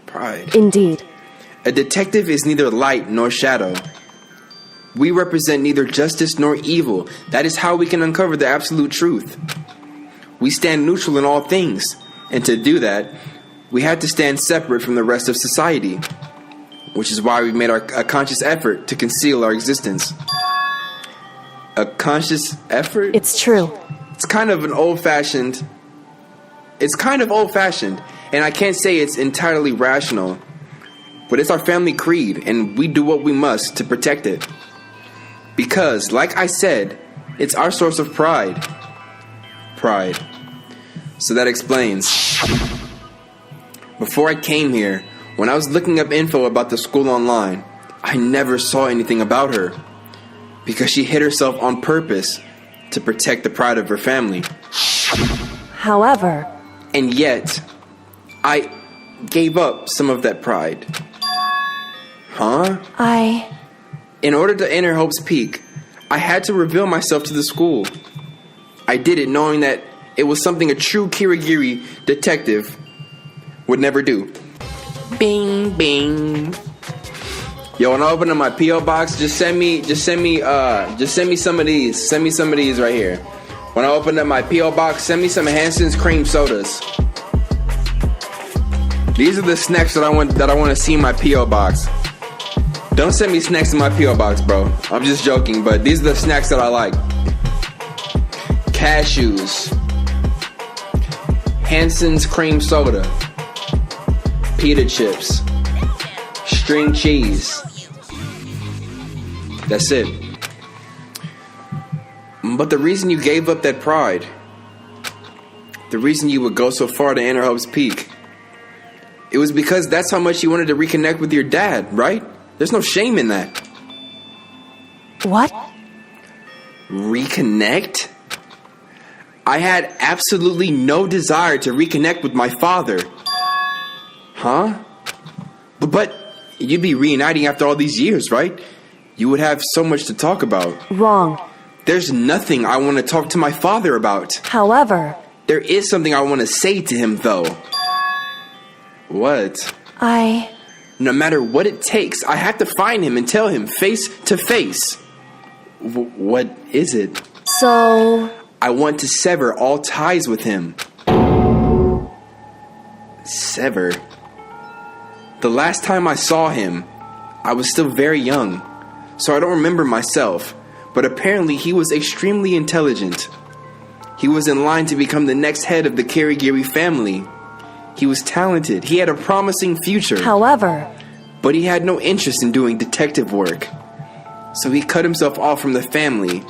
Pride. Indeed. A detective is neither light nor shadow. We represent neither justice nor evil. That is how we can uncover the absolute truth. We stand neutral in all things. And to do that, we had to stand separate from the rest of society. Which is why we've made a conscious effort to conceal our existence. A conscious effort? It's true. It's kind of old-fashioned, and I can't say it's entirely rational. But it's our family creed, and we do what we must to protect it. Because, like I said, it's our source of pride. Pride. So that explains. Before I came here, when I was looking up info about the school online, I never saw anything about her. Because she hid herself on purpose to protect the pride of her family. However... And yet, I gave up some of that pride. Huh? In order to enter Hope's Peak, I had to reveal myself to the school. I did it knowing that it was something a true Kirigiri detective would never do. Bing, bing. Yo, when I open up my P.O. box, just send me some of these. Send me some of these right here. When I open up my P.O. box, send me some Hanson's cream sodas. These are the snacks that I want to see in my P.O. box. Don't send me snacks in my P.O. box, bro. I'm just joking, but these are the snacks that I like. Cashews. Hanson's cream soda. Pita chips. String cheese. That's it. But the reason you gave up that pride, the reason you would go so far to enter Hope's Peak, it was because that's how much you wanted to reconnect with your dad, right? There's no shame in that. What? Reconnect? I had absolutely no desire to reconnect with my father. Huh? But you'd be reuniting after all these years, right? You would have so much to talk about. Wrong. There's nothing I want to talk to my father about. However... There is something I want to say to him, though. What? No matter what it takes, I have to find him and tell him face to face. What is it? So... I want to sever all ties with him. Sever? The last time I saw him, I was still very young, so I don't remember myself, but apparently he was extremely intelligent. He was in line to become the next head of the Kirigiri family. He was talented. He had a promising future. However... But he had no interest in doing detective work. So he cut himself off from the family.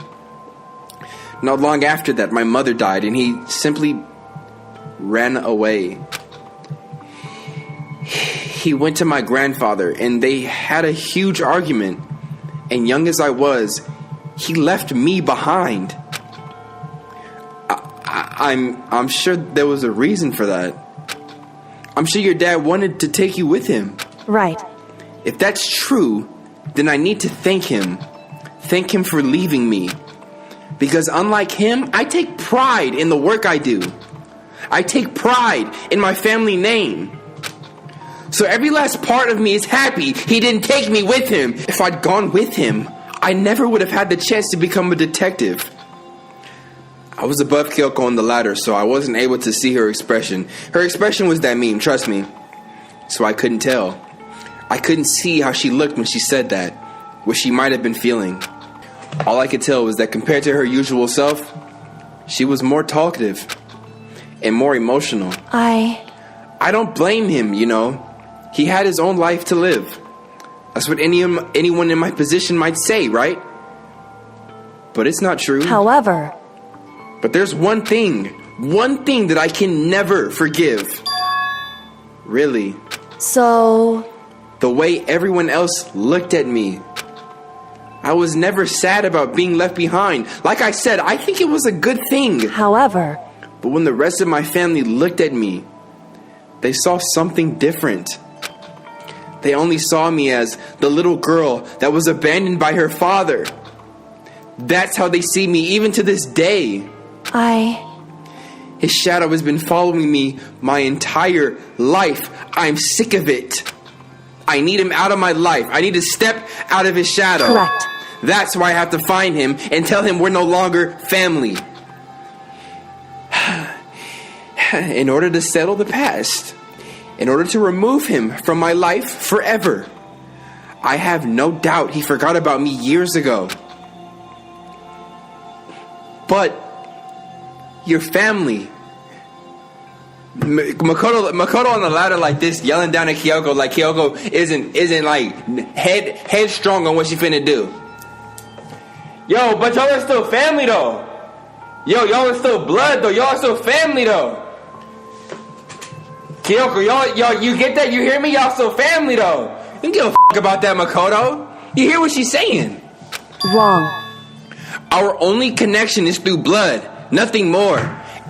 Not long after that, my mother died and he simply ran away. He went to my grandfather and they had a huge argument. And young as I was, he left me behind. I'm sure there was a reason for that. I'm sure your dad wanted to take you with him. Right. If that's true, then I need to thank him. Thank him for leaving me. Because unlike him, I take pride in the work I do. I take pride in my family name. So every last part of me is happy he didn't take me with him. If I'd gone with him, I never would have had the chance to become a detective. I was above Kyoko on the ladder, so I wasn't able to see her expression. Her expression was that meme, trust me. So I couldn't tell. I couldn't see how she looked when she said that, what she might have been feeling. All I could tell was that compared to her usual self, she was more talkative and more emotional. I don't blame him, you know. He had his own life to live. That's what anyone in my position might say, right? But it's not true. However... But there's one thing that I can never forgive. Really. So... The way everyone else looked at me. I was never sad about being left behind. Like I said, I think it was a good thing. However... But when the rest of my family looked at me, they saw something different. They only saw me as the little girl that was abandoned by her father. That's how they see me even to this day. His shadow has been following me my entire life. I'm sick of it. I need him out of my life. I need to step out of his shadow. Correct. That's why I have to find him and tell him we're no longer family. In order to settle the past. In order to remove him from my life forever. I have no doubt he forgot about me years ago. But your family. Makoto on the ladder like this, yelling down at Kyoko like Kyoko isn't like headstrong on what she finna do. Yo, but y'all are still family though. Yo, y'all are still blood though. Y'all are still family though. Kyoko, y'all, you get that? You hear me? Y'all still family though. You don't give a fuck about that, Makoto. You hear what she's saying? Wrong. Our only connection is through blood, nothing more.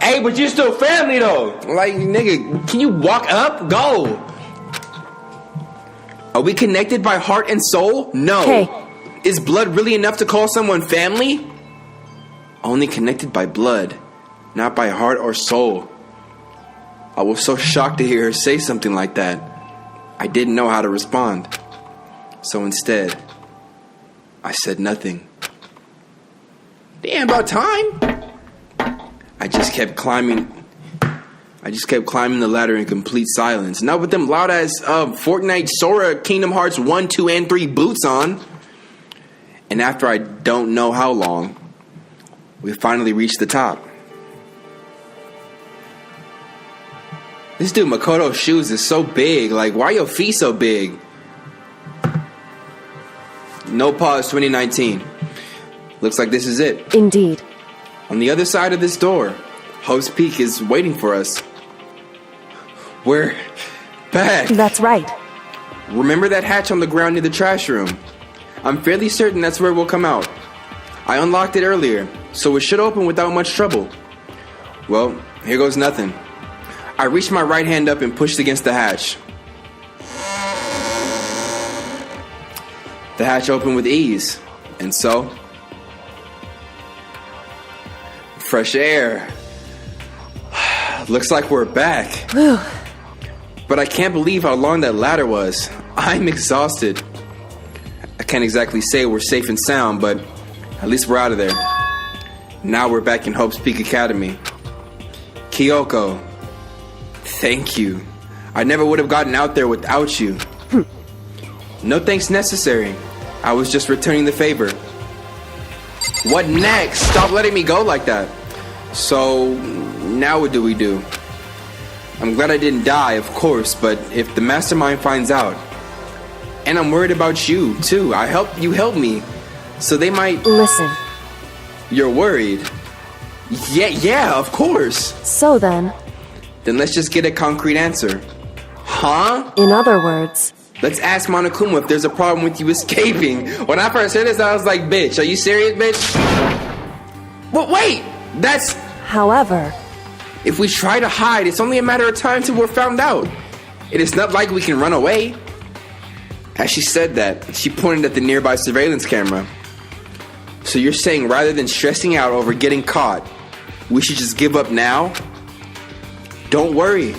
Hey, but you're still family though. Like, nigga, can you walk up? Go. Are we connected by heart and soul? No. Hey. Is blood really enough to call someone family? Only connected by blood, not by heart or soul. I was so shocked to hear her say something like that. I didn't know how to respond. So instead, I said nothing. Damn, about time. I just kept climbing the ladder in complete silence. Not with them loud ass Fortnite Sora Kingdom Hearts 1, 2, and 3 boots on. And after I don't know how long, we finally reached the top. This dude Makoto's shoes is so big. Like, why are your feet so big? No Pause 2019. Looks like this is it. Indeed. On the other side of this door, Hope's Peak is waiting for us. We're back. That's right. Remember that hatch on the ground near the trash room? I'm fairly certain that's where we'll come out. I unlocked it earlier, so it should open without much trouble. Well, here goes nothing. I reached my right hand up and pushed against the hatch. The hatch opened with ease, and so... fresh air. Looks like we're back. Whew. But I can't believe how long that ladder was. I'm exhausted. I can't exactly say we're safe and sound, but at least we're out of there. Now we're back in Hope's Peak Academy. Kyoko, thank you. I never would have gotten out there without you. No thanks necessary. I was just returning the favor. What next? Stop letting me go like that. So, now what do we do? I'm glad I didn't die, of course, but if the mastermind finds out, and I'm worried about you, too. You helped me, so they might... Listen. You're worried? Yeah, of course. So then... Then let's just get a concrete answer. Huh? In other words... Let's ask Monokuma if there's a problem with you escaping. When I first heard this, I was like, bitch, are you serious, bitch? But wait, that's... However... If we try to hide, it's only a matter of time till we're found out. It is not like we can run away. As she said that, she pointed at the nearby surveillance camera. So you're saying rather than stressing out over getting caught, we should just give up now? Don't worry.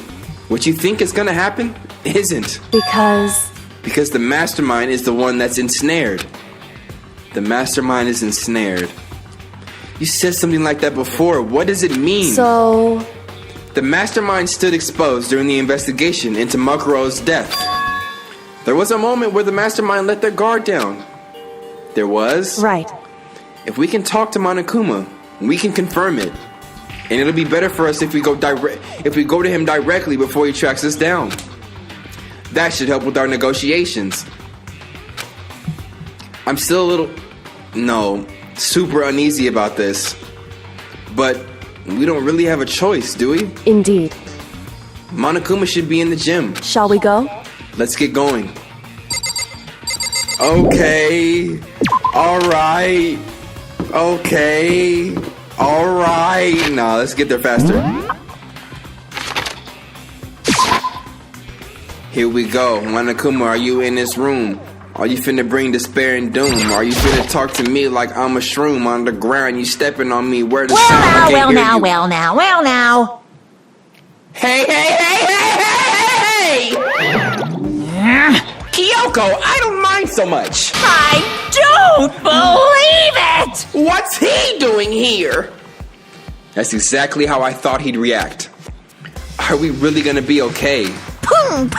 What you think is gonna happen isn't. Because the mastermind is the one that's ensnared. The mastermind is ensnared. You said something like that before. What does it mean? So... The mastermind stood exposed during the investigation into Makuro's death. There was a moment where the mastermind let their guard down. There was? Right. If we can talk to Monokuma, we can confirm it. And it'll be better for us if we go to him directly before he tracks us down. That should help with our negotiations. I'm still super uneasy about this. But we don't really have a choice, do we? Indeed. Monokuma should be in the gym. Shall we go? Let's get going. Okay. Alright. Okay. Alright. Nah, let's get there faster. Here we go. Monokuma, are you in this room? Are you finna bring despair and doom? Are you finna talk to me like I'm a shroom on the ground? You stepping on me? Where the sound? Well now. Hey! Kyoko, I don't mind so much. I don't believe it! What's he doing here? That's exactly how I thought he'd react. Are we really gonna be okay? Pung!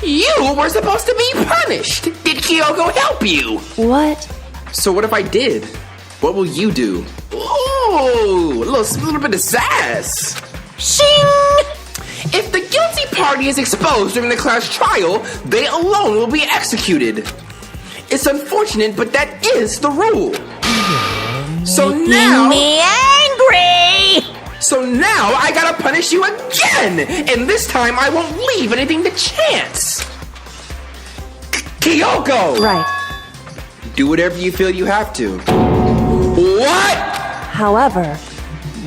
You were supposed to be punished. Did Kyoko help you? What? So what if I did? What will you do? Ooh, a little bit of sass. Shing! If the guilty party is exposed during the class trial, they alone will be executed. It's unfortunate, but that is the rule. Making me angry! So now I gotta punish you again! And this time I won't leave anything to chance! Kyoko! Right. Do whatever you feel you have to. What? However...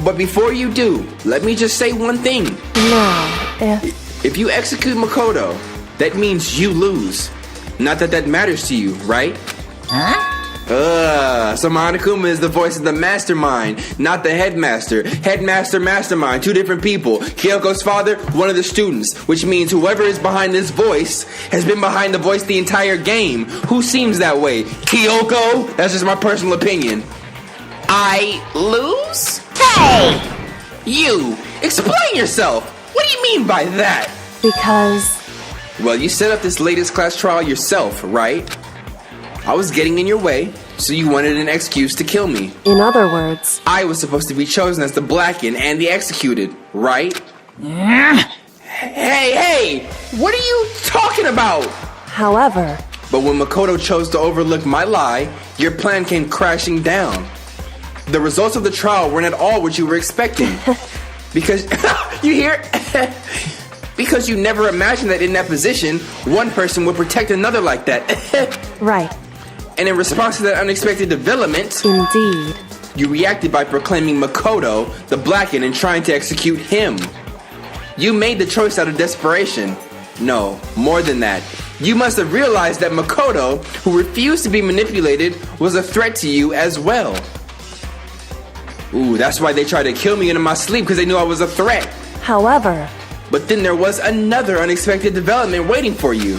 But before you do, let me just say one thing. Now, If you execute Makoto, that means you lose. Not that that matters to you, right? Huh? So Monokuma is the voice of the mastermind, not the headmaster. Headmaster, mastermind, two different people. Kyoko's father, one of the students, which means whoever is behind this voice has been behind the voice the entire game. Who seems that way? Kyoko? That's just my personal opinion. I lose? Hey! You! Explain yourself! What do you mean by that? because... Well, you set up this latest class trial yourself, right? I was getting in your way, so you wanted an excuse to kill me. In other words... I was supposed to be chosen as the Blackened and the executed, right? Hey! What are you talking about? However... But when Makoto chose to overlook my lie, your plan came crashing down. The results of the trial weren't at all what you were expecting. Because, you hear? Because you never imagined that in that position, one person would protect another like that. Right. And in response to that unexpected development, Indeed. you reacted by proclaiming Makoto the Blackened and trying to execute him. You made the choice out of desperation. No, more than that. You must have realized that Makoto, who refused to be manipulated, was a threat to you as well. Ooh, that's why they tried to kill me in my sleep, because they knew I was a threat. However... But then there was another unexpected development waiting for you.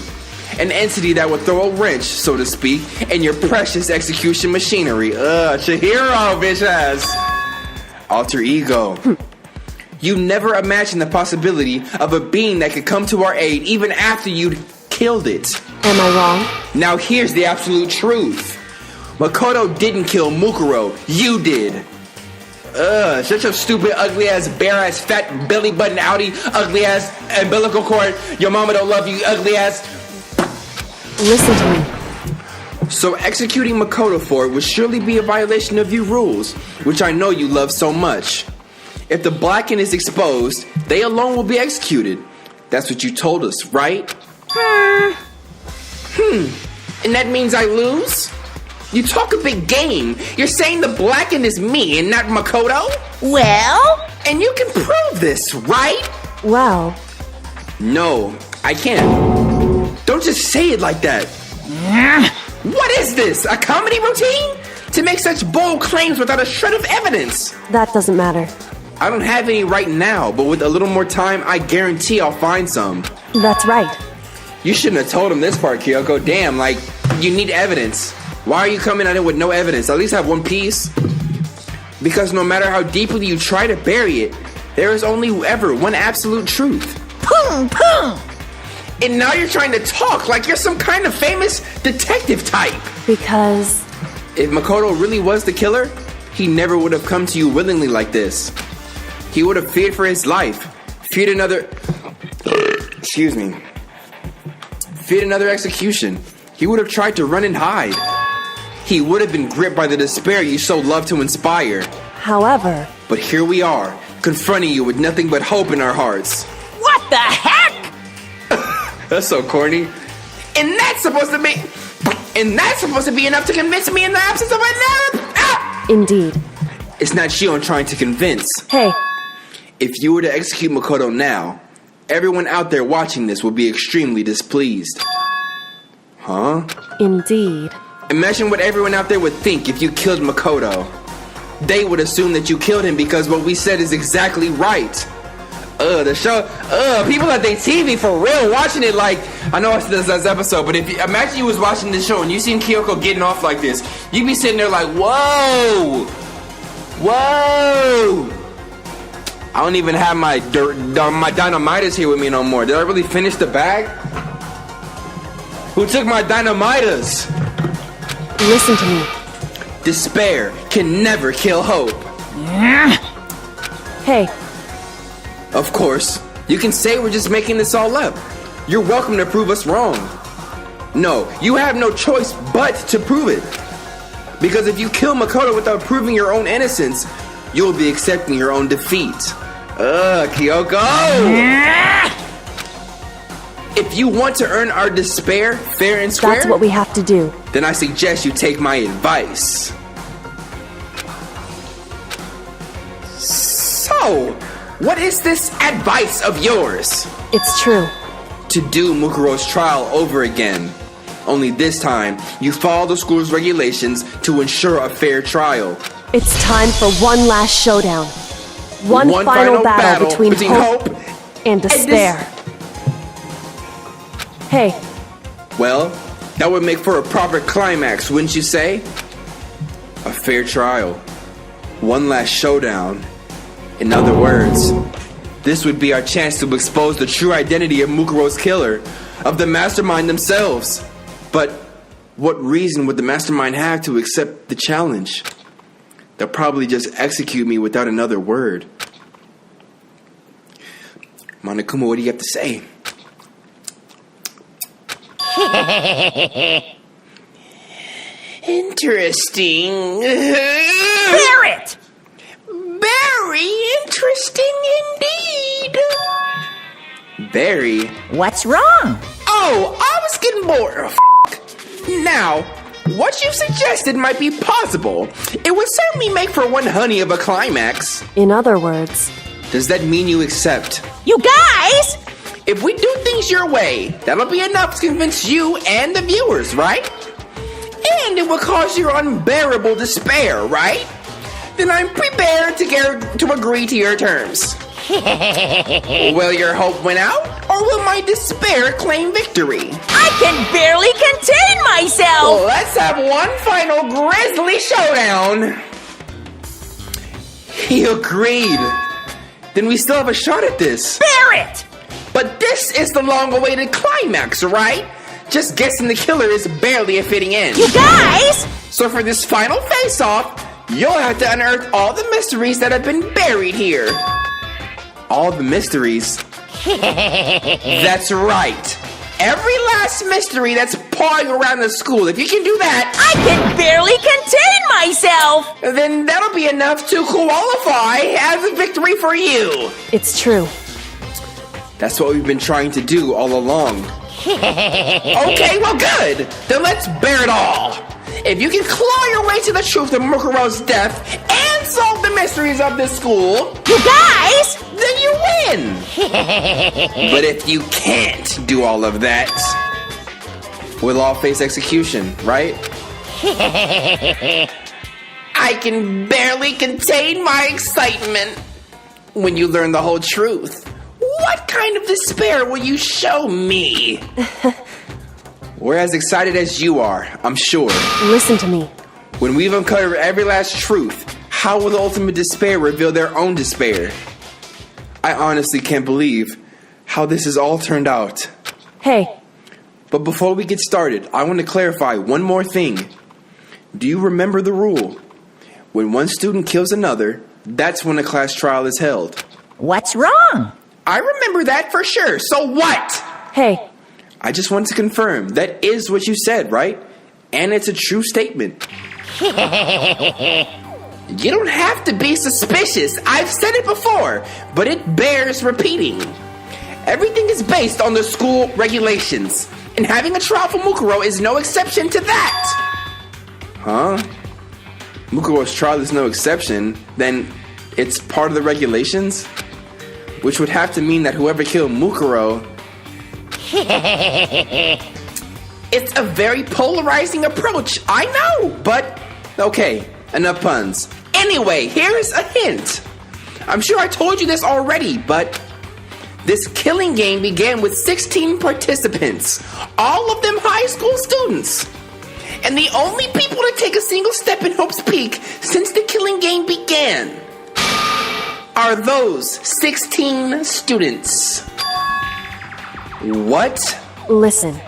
An entity that would throw a wrench, so to speak, in your precious execution machinery. Chihiro, bitch ass. Alter ego. You never imagined the possibility of a being that could come to our aid even after you'd killed it. Am I wrong? Now here's the absolute truth. Makoto didn't kill Mukuro. You did. Such a stupid, ugly ass, bare ass, fat belly button outie, ugly ass umbilical cord. Your mama don't love you, ugly ass. Listen to me. So executing Makoto for it would surely be a violation of your rules, which I know you love so much. If the Blackened is exposed, they alone will be executed. That's what you told us, right? And that means I lose? You talk a big game. You're saying the Blackened is me and not Makoto? Well? And you can prove this, right? Well... No, I can't. Don't just say it like that. What is this? A comedy routine? To make such bold claims without a shred of evidence? That doesn't matter. I don't have any right now, but with a little more time, I guarantee I'll find some. That's right. You shouldn't have told him this part, Kyoko. Damn, like, you need evidence. Why are you coming at it with no evidence? At least have one piece. Because no matter how deeply you try to bury it, there is only ever one absolute truth. Boom, boom! And now you're trying to talk like you're some kind of famous detective type. Because... If Makoto really was the killer, he never would have come to you willingly like this. He would have feared for his life. Feared another... Excuse me. Feared another execution. He would have tried to run and hide. He would have been gripped by the despair you so love to inspire. However... But here we are, confronting you with nothing but hope in our hearts. What the heck? That's so corny. And that's supposed to be... And that's supposed to be enough to convince me in the absence of another... Ah! Indeed. It's not you I'm trying to convince. Hey. If you were to execute Makoto now, everyone out there watching this would be extremely displeased. Huh? Indeed. Imagine what everyone out there would think if you killed Makoto. They would assume that you killed him because what we said is exactly right. The show, people at their TV for real watching it like, I know I said this last episode, but if you, imagine you was watching this show and you seen Kyoko getting off like this, you'd be sitting there like, whoa! I don't even have my dynamitas here with me no more. Did I really finish the bag? Who took my dynamitas? Listen to me. Despair can never kill hope. Hey. Of course, you can say we're just making this all up. You're welcome to prove us wrong. No, you have no choice but to prove it. Because if you kill Makoto without proving your own innocence, you'll be accepting your own defeat. Kyoko! If you want to earn our despair fair and square, That's what we have to do. then I suggest you take my advice. So, what is this advice of yours? It's true. To do Mukuro's trial over again. Only this time, you follow the school's regulations to ensure a fair trial. It's time for one last showdown. One final battle between hope and despair. Hey. Well, that would make for a proper climax, wouldn't you say? A fair trial. One last showdown. In other words, this would be our chance to expose the true identity of Mukuro's killer, of the mastermind themselves. But what reason would the mastermind have to accept the challenge? They'll probably just execute me without another word. Monokuma, what do you have to say? Interesting. Barrett! Very interesting indeed. Very? What's wrong? Oh, I was getting bored. Now, what you suggested might be possible. It would certainly make for one honey of a climax. In other words, does that mean you accept? You guys! If we do things your way, that'll be enough to convince you and the viewers, right? And it will cause your unbearable despair, right? Then I'm prepared to agree to your terms. Will your hope win out, or will my despair claim victory? I can barely contain myself! Let's have one final grisly showdown. He agreed. Then we still have a shot at this. Barrett! But this is the long-awaited climax, right? Just guessing the killer is barely a fitting end. You guys! So for this final face-off, you'll have to unearth all the mysteries that have been buried here. All the mysteries? That's right. Every last mystery that's pawing around the school. If you can do that, I can barely contain myself! Then that'll be enough to qualify as a victory for you. It's true. That's what we've been trying to do all along. Okay, well good. Then let's bear it all. If you can claw your way to the truth of Mukuro's death and solve the mysteries of this school, you guys, then you win. But if you can't do all of that, we'll all face execution, right? I can barely contain my excitement when you learn the whole truth. What kind of despair will you show me? We're as excited as you are, I'm sure. Listen to me. When we've uncovered every last truth, how will the ultimate despair reveal their own despair? I honestly can't believe how this has all turned out. Hey. But before we get started, I want to clarify one more thing. Do you remember the rule? When one student kills another, that's when a class trial is held. What's wrong? I remember that for sure. So what? Hey. I just wanted to confirm. That is what you said, right? And it's a true statement. You don't have to be suspicious. I've said it before, but it bears repeating. Everything is based on the school regulations, and having a trial for Mukuro is no exception to that. Huh? Mukuro's trial is no exception, then it's part of the regulations? Which would have to mean that whoever killed Mukuro... It's a very polarizing approach, I know, but... Okay, enough puns. Anyway, here's a hint. I'm sure I told you this already, but... This killing game began with 16 participants, all of them high school students. And the only people to take a single step in Hope's Peak since the killing game began are those 16 students. What? Listen.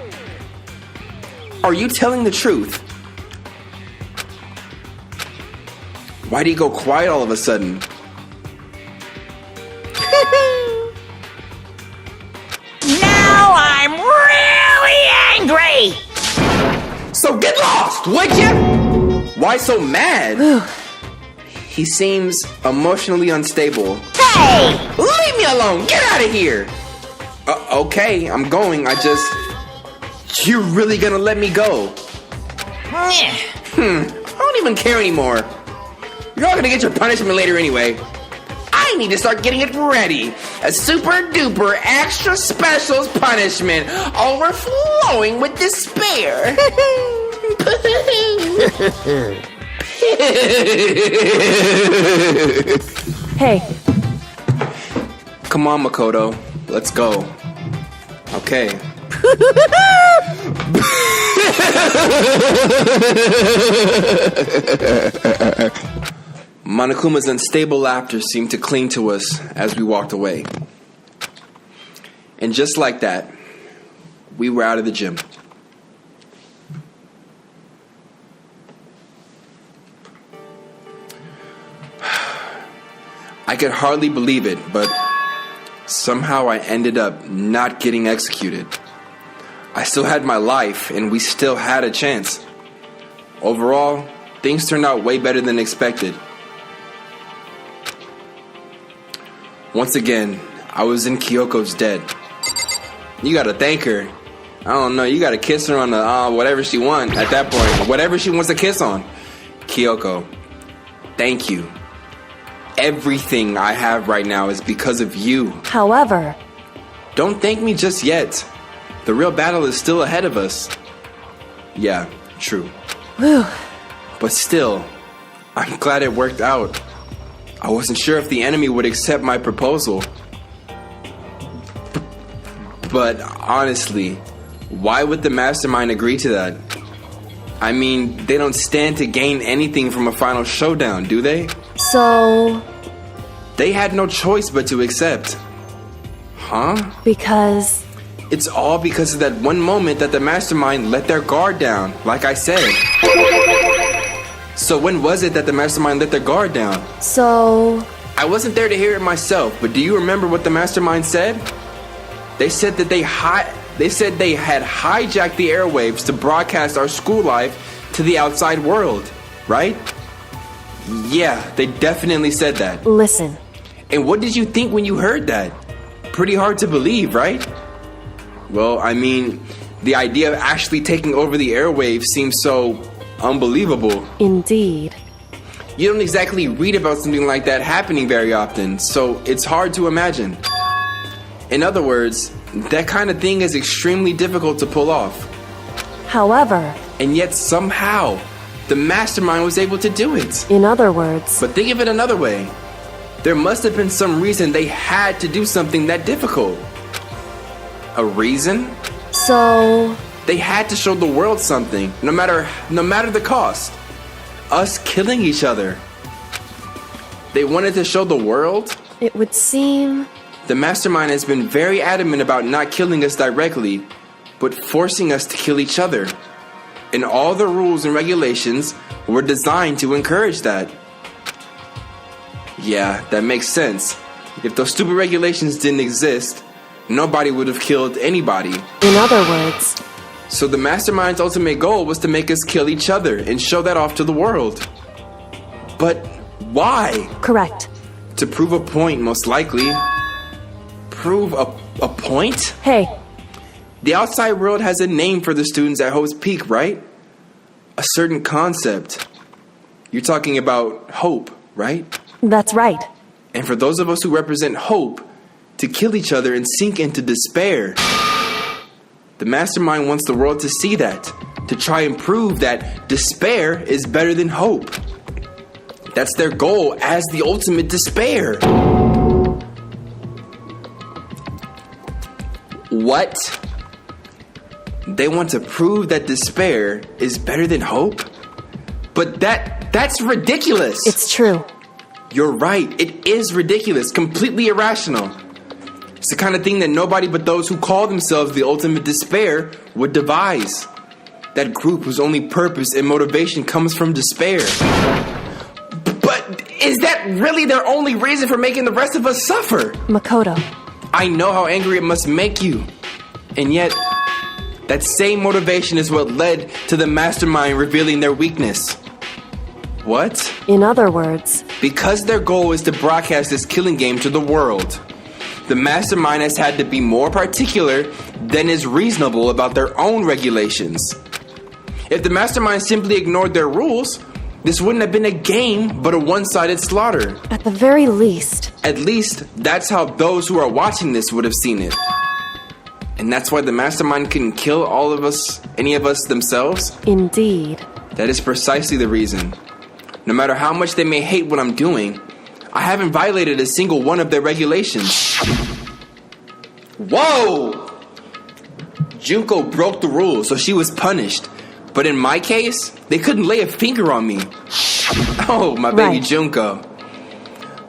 Are you telling the truth? Why do you go quiet all of a sudden? Now I'm really angry! So get lost, would you? Why so mad? He seems emotionally unstable. Hey! Leave me alone! Get out of here! Okay, I'm going. You're really gonna let me go? I don't even care anymore. You're all gonna get your punishment later anyway. I I need to start getting it ready. A super duper extra specials punishment overflowing with despair. Hey, Come on, Makoto. Let's go. Okay. Monokuma's unstable laughter seemed to cling to us as we walked away. And just like that, we were out of the gym. I could hardly believe it, but somehow I ended up not getting executed. I still had my life, and we still had a chance. Overall, things turned out way better than expected. Once again, I was in Kyoko's debt. You gotta thank her. I don't know, you gotta kiss her on the, whatever she wants at that point. Whatever she wants to kiss on. Kyoko, thank you. Everything I have right now is because of you. however, Don't thank me just yet. The real battle is still ahead of us. Yeah, true. whew, But still, I'm glad it worked out. I wasn't sure if the enemy would accept my proposal. But honestly, why would the mastermind agree to that? I mean, they don't stand to gain anything from a final showdown, do they? so, They had no choice but to accept. Huh? because, It's all because of that one moment that the mastermind let their guard down, like I said. So when was it that the mastermind let their guard down? so, I wasn't there to hear it myself, but do you remember what the mastermind said? They said that they had hijacked the airwaves to broadcast our school life to the outside world, right? Yeah, they definitely said that. listen, And what did you think when you heard that? Pretty hard to believe, right? Well, I mean, the idea of actually taking over the airwaves seems so unbelievable. indeed. You don't exactly read about something like that happening very often, so it's hard to imagine. In other words, that kind of thing is extremely difficult to pull off. However, And yet somehow, the mastermind was able to do it. in other words, But think of it another way. There must have been some reason they had to do something that difficult. A reason? so, They had to show the world something, no matter the cost. Us killing each other. They wanted to show the world. it would seem, The mastermind has been very adamant about not killing us directly, but forcing us to kill each other. And all the rules and regulations were designed to encourage that. Yeah, that makes sense. If those stupid regulations didn't exist, nobody would have killed anybody. in other words, So the mastermind's ultimate goal was to make us kill each other and show that off to the world. But why? correct. To prove a point, most likely. Prove a point? Hey, The outside world has a name for the students at Hope's Peak, right? A certain concept. You're talking about hope, right? that's right. And for those of us who represent hope, to kill each other and sink into despair. The mastermind wants the world to see that, to try and prove that despair is better than hope. That's their goal as the ultimate despair. What? They want to prove that despair is better than hope? But that's ridiculous. It's true. You're right. It is ridiculous. Completely irrational. It's the kind of thing that nobody but those who call themselves the ultimate despair would devise. That group whose only purpose and motivation comes from despair. But is that really their only reason for making the rest of us suffer? Makoto, I know how angry it must make you. And yet, that same motivation is what led to the mastermind revealing their weakness. What? in other words, Because their goal is to broadcast this killing game to the world, the mastermind has had to be more particular than is reasonable about their own regulations. If the mastermind simply ignored their rules, this wouldn't have been a game but a one-sided slaughter. at the very least, At least that's how those who are watching this would have seen it. And that's why the mastermind couldn't kill all of us, any of us themselves? Indeed. That is precisely the reason. No matter how much they may hate what I'm doing, I haven't violated a single one of their regulations. Whoa! Junko broke the rules, so she was punished. But in my case, they couldn't lay a finger on me. Oh, my baby Junko.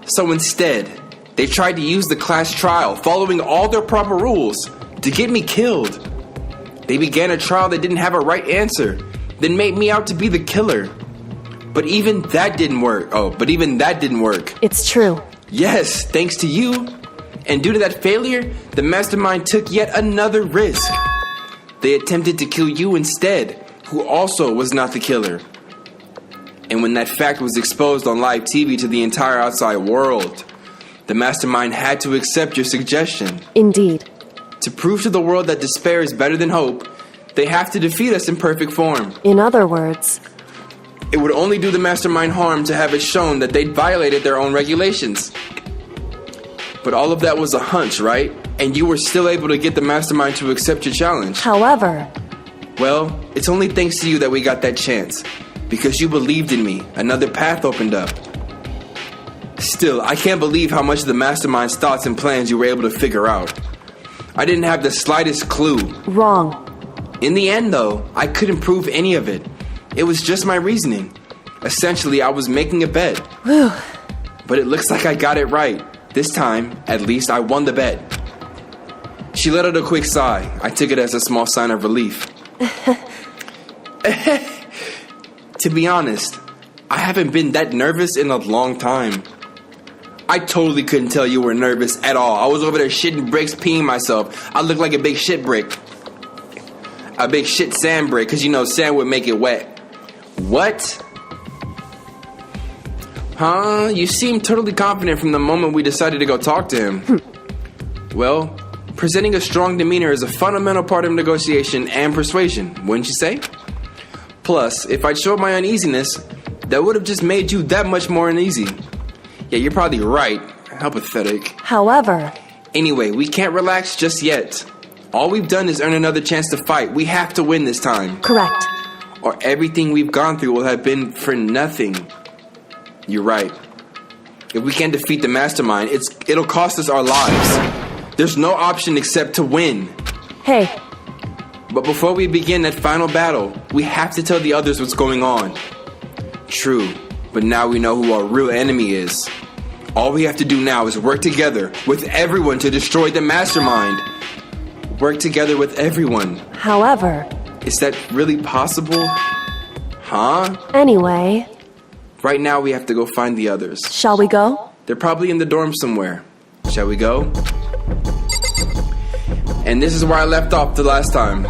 So instead, they tried to use the class trial, following all their proper rules, to get me killed. They began a trial that didn't have a right answer, then made me out to be the killer. But even that didn't work. It's true. Yes, thanks to you. And due to that failure, the mastermind took yet another risk. They attempted to kill you instead, who also was not the killer. And when that fact was exposed on live TV to the entire outside world, the mastermind had to accept your suggestion. Indeed. To prove to the world that despair is better than hope, they have to defeat us in perfect form. In other words, it would only do the mastermind harm to have it shown that they'd violated their own regulations. But all of that was a hunch, right? And you were still able to get the mastermind to accept your challenge. However, well, it's only thanks to you that we got that chance. Because you believed in me, another path opened up. Still, I can't believe how much of the mastermind's thoughts and plans you were able to figure out. I didn't have the slightest clue. Wrong. In the end, though, I couldn't prove any of it. It was just my reasoning. Essentially, I was making a bet. Whew. But it looks like I got it right. This time, at least, I won the bet. She let out a quick sigh. I took it as a small sign of relief. To be honest, I haven't been that nervous in a long time. I totally couldn't tell you were nervous at all. I was over there shitting bricks, peeing myself. I looked like a big shit brick. A big shit sand brick, because you know sand would make it wet. What? Huh? You seem totally confident from the moment we decided to go talk to him. Well, presenting a strong demeanor is a fundamental part of negotiation and persuasion, wouldn't you say? Plus, if I'd showed my uneasiness, that would have just made you that much more uneasy. Yeah, you're probably right. How pathetic. However, anyway, we can't relax just yet. All we've done is earn another chance to fight. We have to win this time. Correct. Or everything we've gone through will have been for nothing. You're right. If we can't defeat the mastermind, it'll cost us our lives. There's no option except to win. Hey. But before we begin that final battle, we have to tell the others what's going on. True, but now we know who our real enemy is. All we have to do now is work together with everyone to destroy the mastermind. Work together with everyone. However, is that really possible? Huh? Anyway. Right now we have to go find the others. Shall we go? They're probably in the dorm somewhere. Shall we go? And this is where I left off the last time.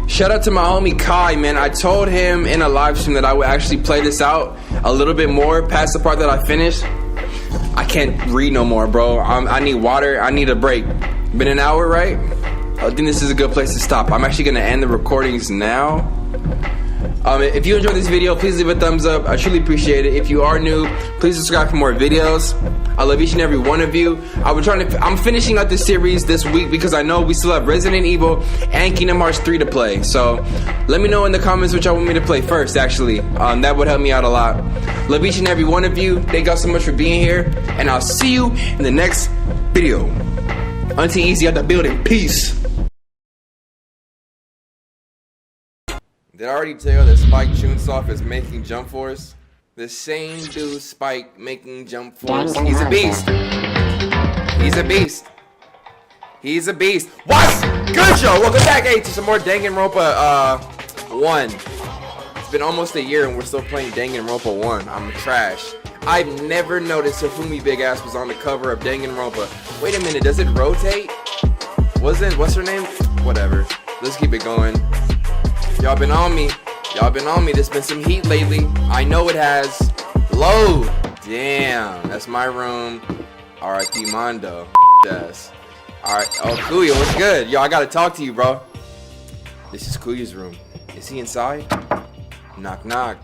Shout out to my homie Kai, man. I told him in a live stream that I would actually play this out a little bit more past the part that I finished. I can't read no more, bro. I need water. I need a break. Been an hour, right? I think this is a good place to stop. I'm actually going to end the recordings now. If you enjoyed this video, please leave a thumbs up. I truly appreciate it. If you are new, please subscribe for more videos. I love each and every one of you. I'm finishing out this series this week because I know we still have Resident Evil and Kingdom Hearts 3 to play. So let me know in the comments which I want me to play first, actually. That would help me out a lot. Love each and every one of you. Thank y'all so much for being here. And I'll see you in the next video. Auntie Easy at the building. Peace. Did I already tell you that Spike Chunsoft is making Jump Force? The same dude Spike making Jump Force. He's a beast. He's a beast. He's a beast. What's good, y'all? Welcome back, to some more Danganronpa 1. It's been almost a year and we're still playing Danganronpa 1. I'm trash. I've never noticed Hifumi Big Ass was on the cover of Danganronpa. Wait a minute, does it rotate? What's her name? Whatever. Let's keep it going. Y'all been on me. Y'all been on me. There's been some heat lately. I know it has. Load. Damn. That's my room. R.I.P. Mondo. Yes. Alright. Oh, Kuya, what's good? Yo, I gotta talk to you, bro. This is Kuya's room. Is he inside? Knock, knock.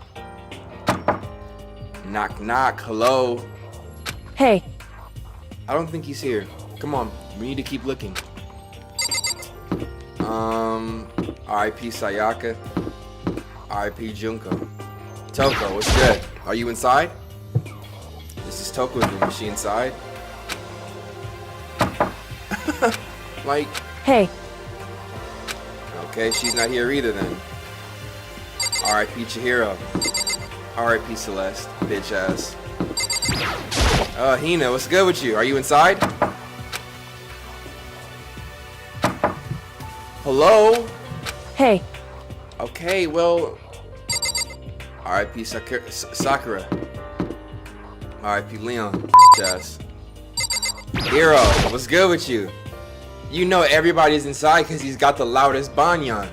Knock, knock. Hello. Hey, I don't think he's here. Come on, we need to keep looking. R.I.P. Sayaka. R.I.P. Junko. Toko, what's good? Are you inside? This is Toko's room. Is she inside? Like... hey. Okay, she's not here either then. R.I.P. Chihiro. R.I.P. Celeste. Bitch ass. Hina, what's good with you? Are you inside? Hello? Hey. Okay, well... R.I.P. Sakura. R.I.P. Leon. Bitch ass. Hero, what's good with you? You know everybody's inside because he's got the loudest banyan.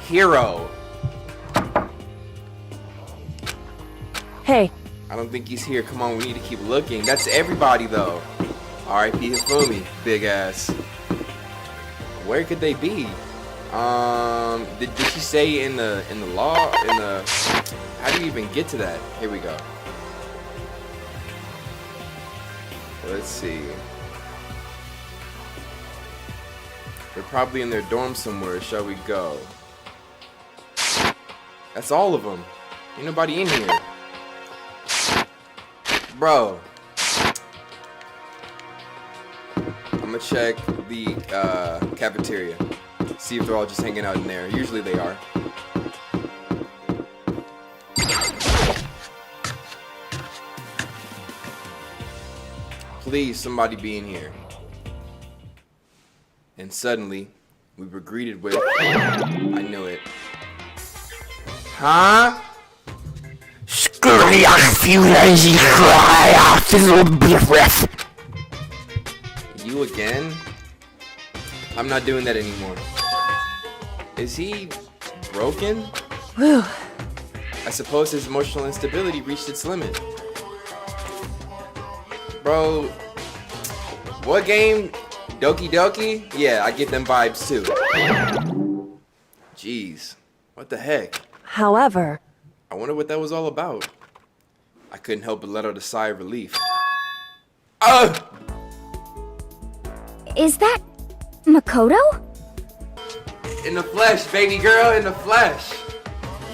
Hero. Hey. I don't think he's here. Come on, we need to keep looking. That's everybody though. R.I.P. Hifumi, big ass. Where could they be? Did she say in the law? How do you even get to that? Here we go. Let's see. They're probably in their dorm somewhere. Shall we go? That's all of them. Ain't nobody in here. Bro. I'm gonna check the cafeteria. See if they're all just hanging out in there. Usually they are. Please, somebody be in here. And suddenly, we were greeted with... I knew it. Huh? You again? I'm not doing that anymore. Is he broken? Whew. I suppose his emotional instability reached its limit. Bro, what game? Doki Doki? Yeah, I get them vibes too. Jeez, what the heck? However, I wonder what that was all about. I couldn't help but let out a sigh of relief. Is that Makoto? In the flesh, baby girl, in the flesh.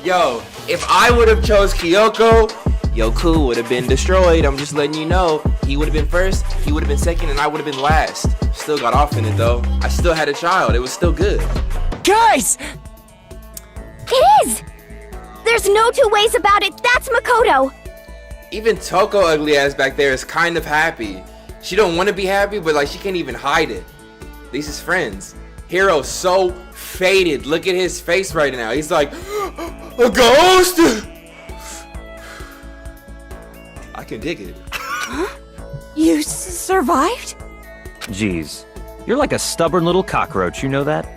Yo, if I would have chose Kyoko, Yoku would have been destroyed. I'm just letting you know. He would have been first, he would have been second, and I would have been last. Still got off in it though. I still had a child. It was still good. Guys! It is! There's no two ways about it. That's Makoto. Even Toko ugly ass back there is kind of happy. She don't want to be happy, but like she can't even hide it. These is friends. Hero's so faded. Look at his face right now. He's like, a ghost? I can dig it. Huh? You survived? Jeez. You're like a stubborn little cockroach, you know that?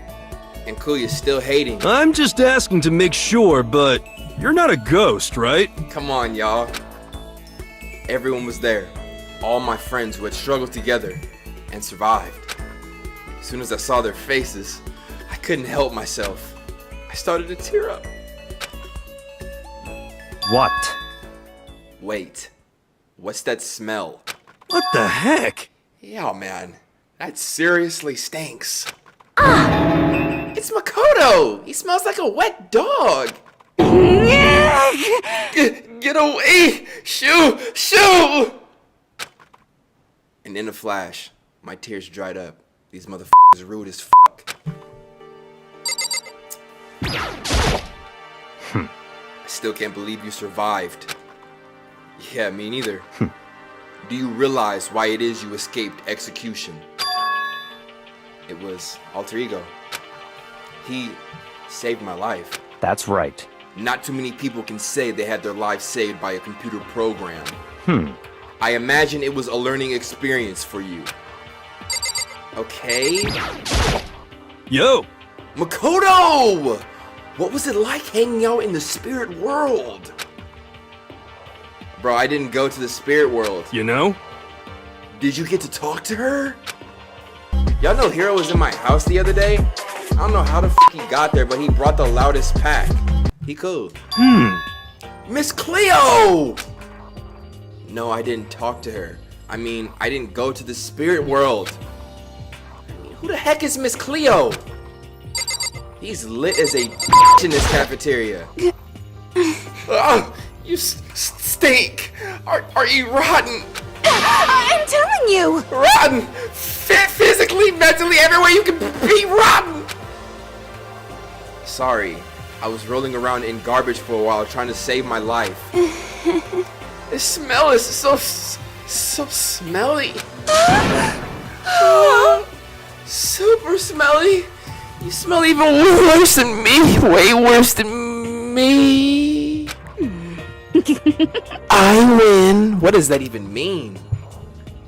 And Kuya's still hating. I'm just asking to make sure, but you're not a ghost, right? Come on, y'all. Everyone was there. All my friends who had struggled together and survived. As soon as I saw their faces, I couldn't help myself. I started to tear up. What? Wait. What's that smell? What the heck? Yeah, man. That seriously stinks. It's Makoto! He smells like a wet dog! Get away! Shoo! Shoo! And in a flash, my tears dried up. These motherfuckers rude as fuck. I still can't believe you survived. Yeah, me neither. Do you realize why it is you escaped execution? It was alter ego. He saved my life. That's right. Not too many people can say they had their lives saved by a computer program. I imagine it was a learning experience for you. Okay? Yo! Makoto! What was it like hanging out in the spirit world? Bro, I didn't go to the spirit world. You know? Did you get to talk to her? Y'all know Hiro was in my house the other day? I don't know how the f he got there, but he brought the loudest pack. He cool. Miss Cleo! No, I didn't talk to her. I mean, I didn't go to the spirit world. I mean, who the heck is Miss Cleo? He's lit as a in this cafeteria. Oh, you stink. Are you rotten? I'm telling you! Rotten! Physically, mentally, everywhere you can be rotten! Sorry, I was rolling around in garbage for a while trying to save my life. The smell is so smelly. Super smelly. You smell even worse than me. Way worse than me. I win. What does that even mean?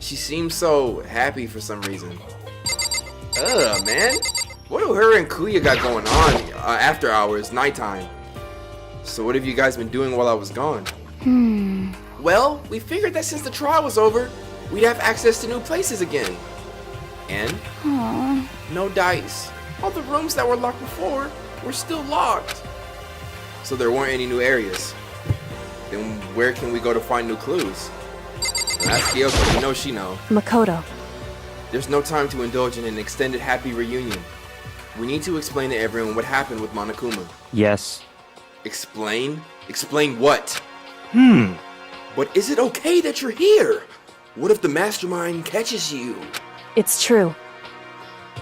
She seems so happy for some reason. Ugh, man. What do her and Kuya got going on after hours, nighttime? So what have you guys been doing while I was gone? Well, we figured that since the trial was over, we'd have access to new places again. And? No dice. All the rooms that were locked before were still locked. So there weren't any new areas. Then where can we go to find new clues? Ask Kyoko, you know she know. Makoto. There's no time to indulge in an extended happy reunion. We need to explain to everyone what happened with Monokuma. Yes. Explain? Explain what? But is it okay that you're here? What if the mastermind catches you? It's true.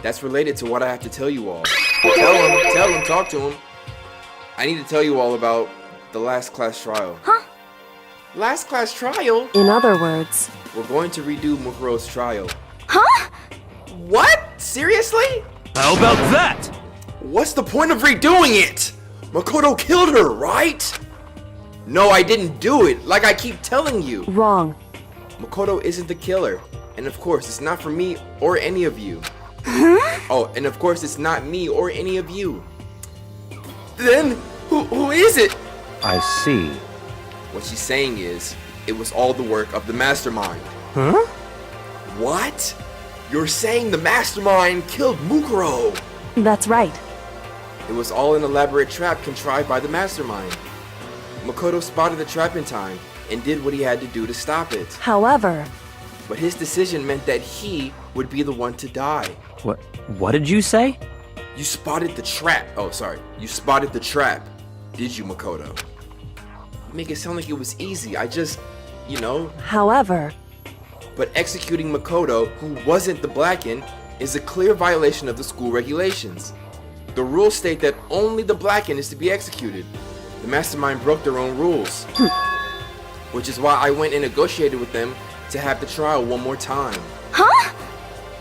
That's related to what I have to tell you all. Tell him, talk to him. I need to tell you all about the last class trial. Last class trial? In other words, We're going to redo Mukuro's trial. Huh? What? Seriously? How about that? What's the point of redoing it? Makoto killed her, right? No, I didn't do it, like I keep telling you. wrong. Makoto isn't the killer. And of course, it's not for me or any of you. Oh, and of course, it's not me or any of you. Then, who is it? I see. What she's saying is, it was all the work of the mastermind. Huh? What? You're saying the mastermind killed Mukuro? That's right. It was all an elaborate trap contrived by the mastermind. Makoto spotted the trap in time and did what he had to do to stop it. However, But his decision meant that he would be the one to die. What did you say? You spotted the trap. Oh, sorry. You spotted the trap. Did you, Makoto? You make it sound like it was easy. I just, you know. however, But executing Makoto, who wasn't the Blacken, is a clear violation of the school regulations. The rules state that only the Blacken is to be executed. The mastermind broke their own rules. Which is why I went and negotiated with them to have the trial one more time. Huh?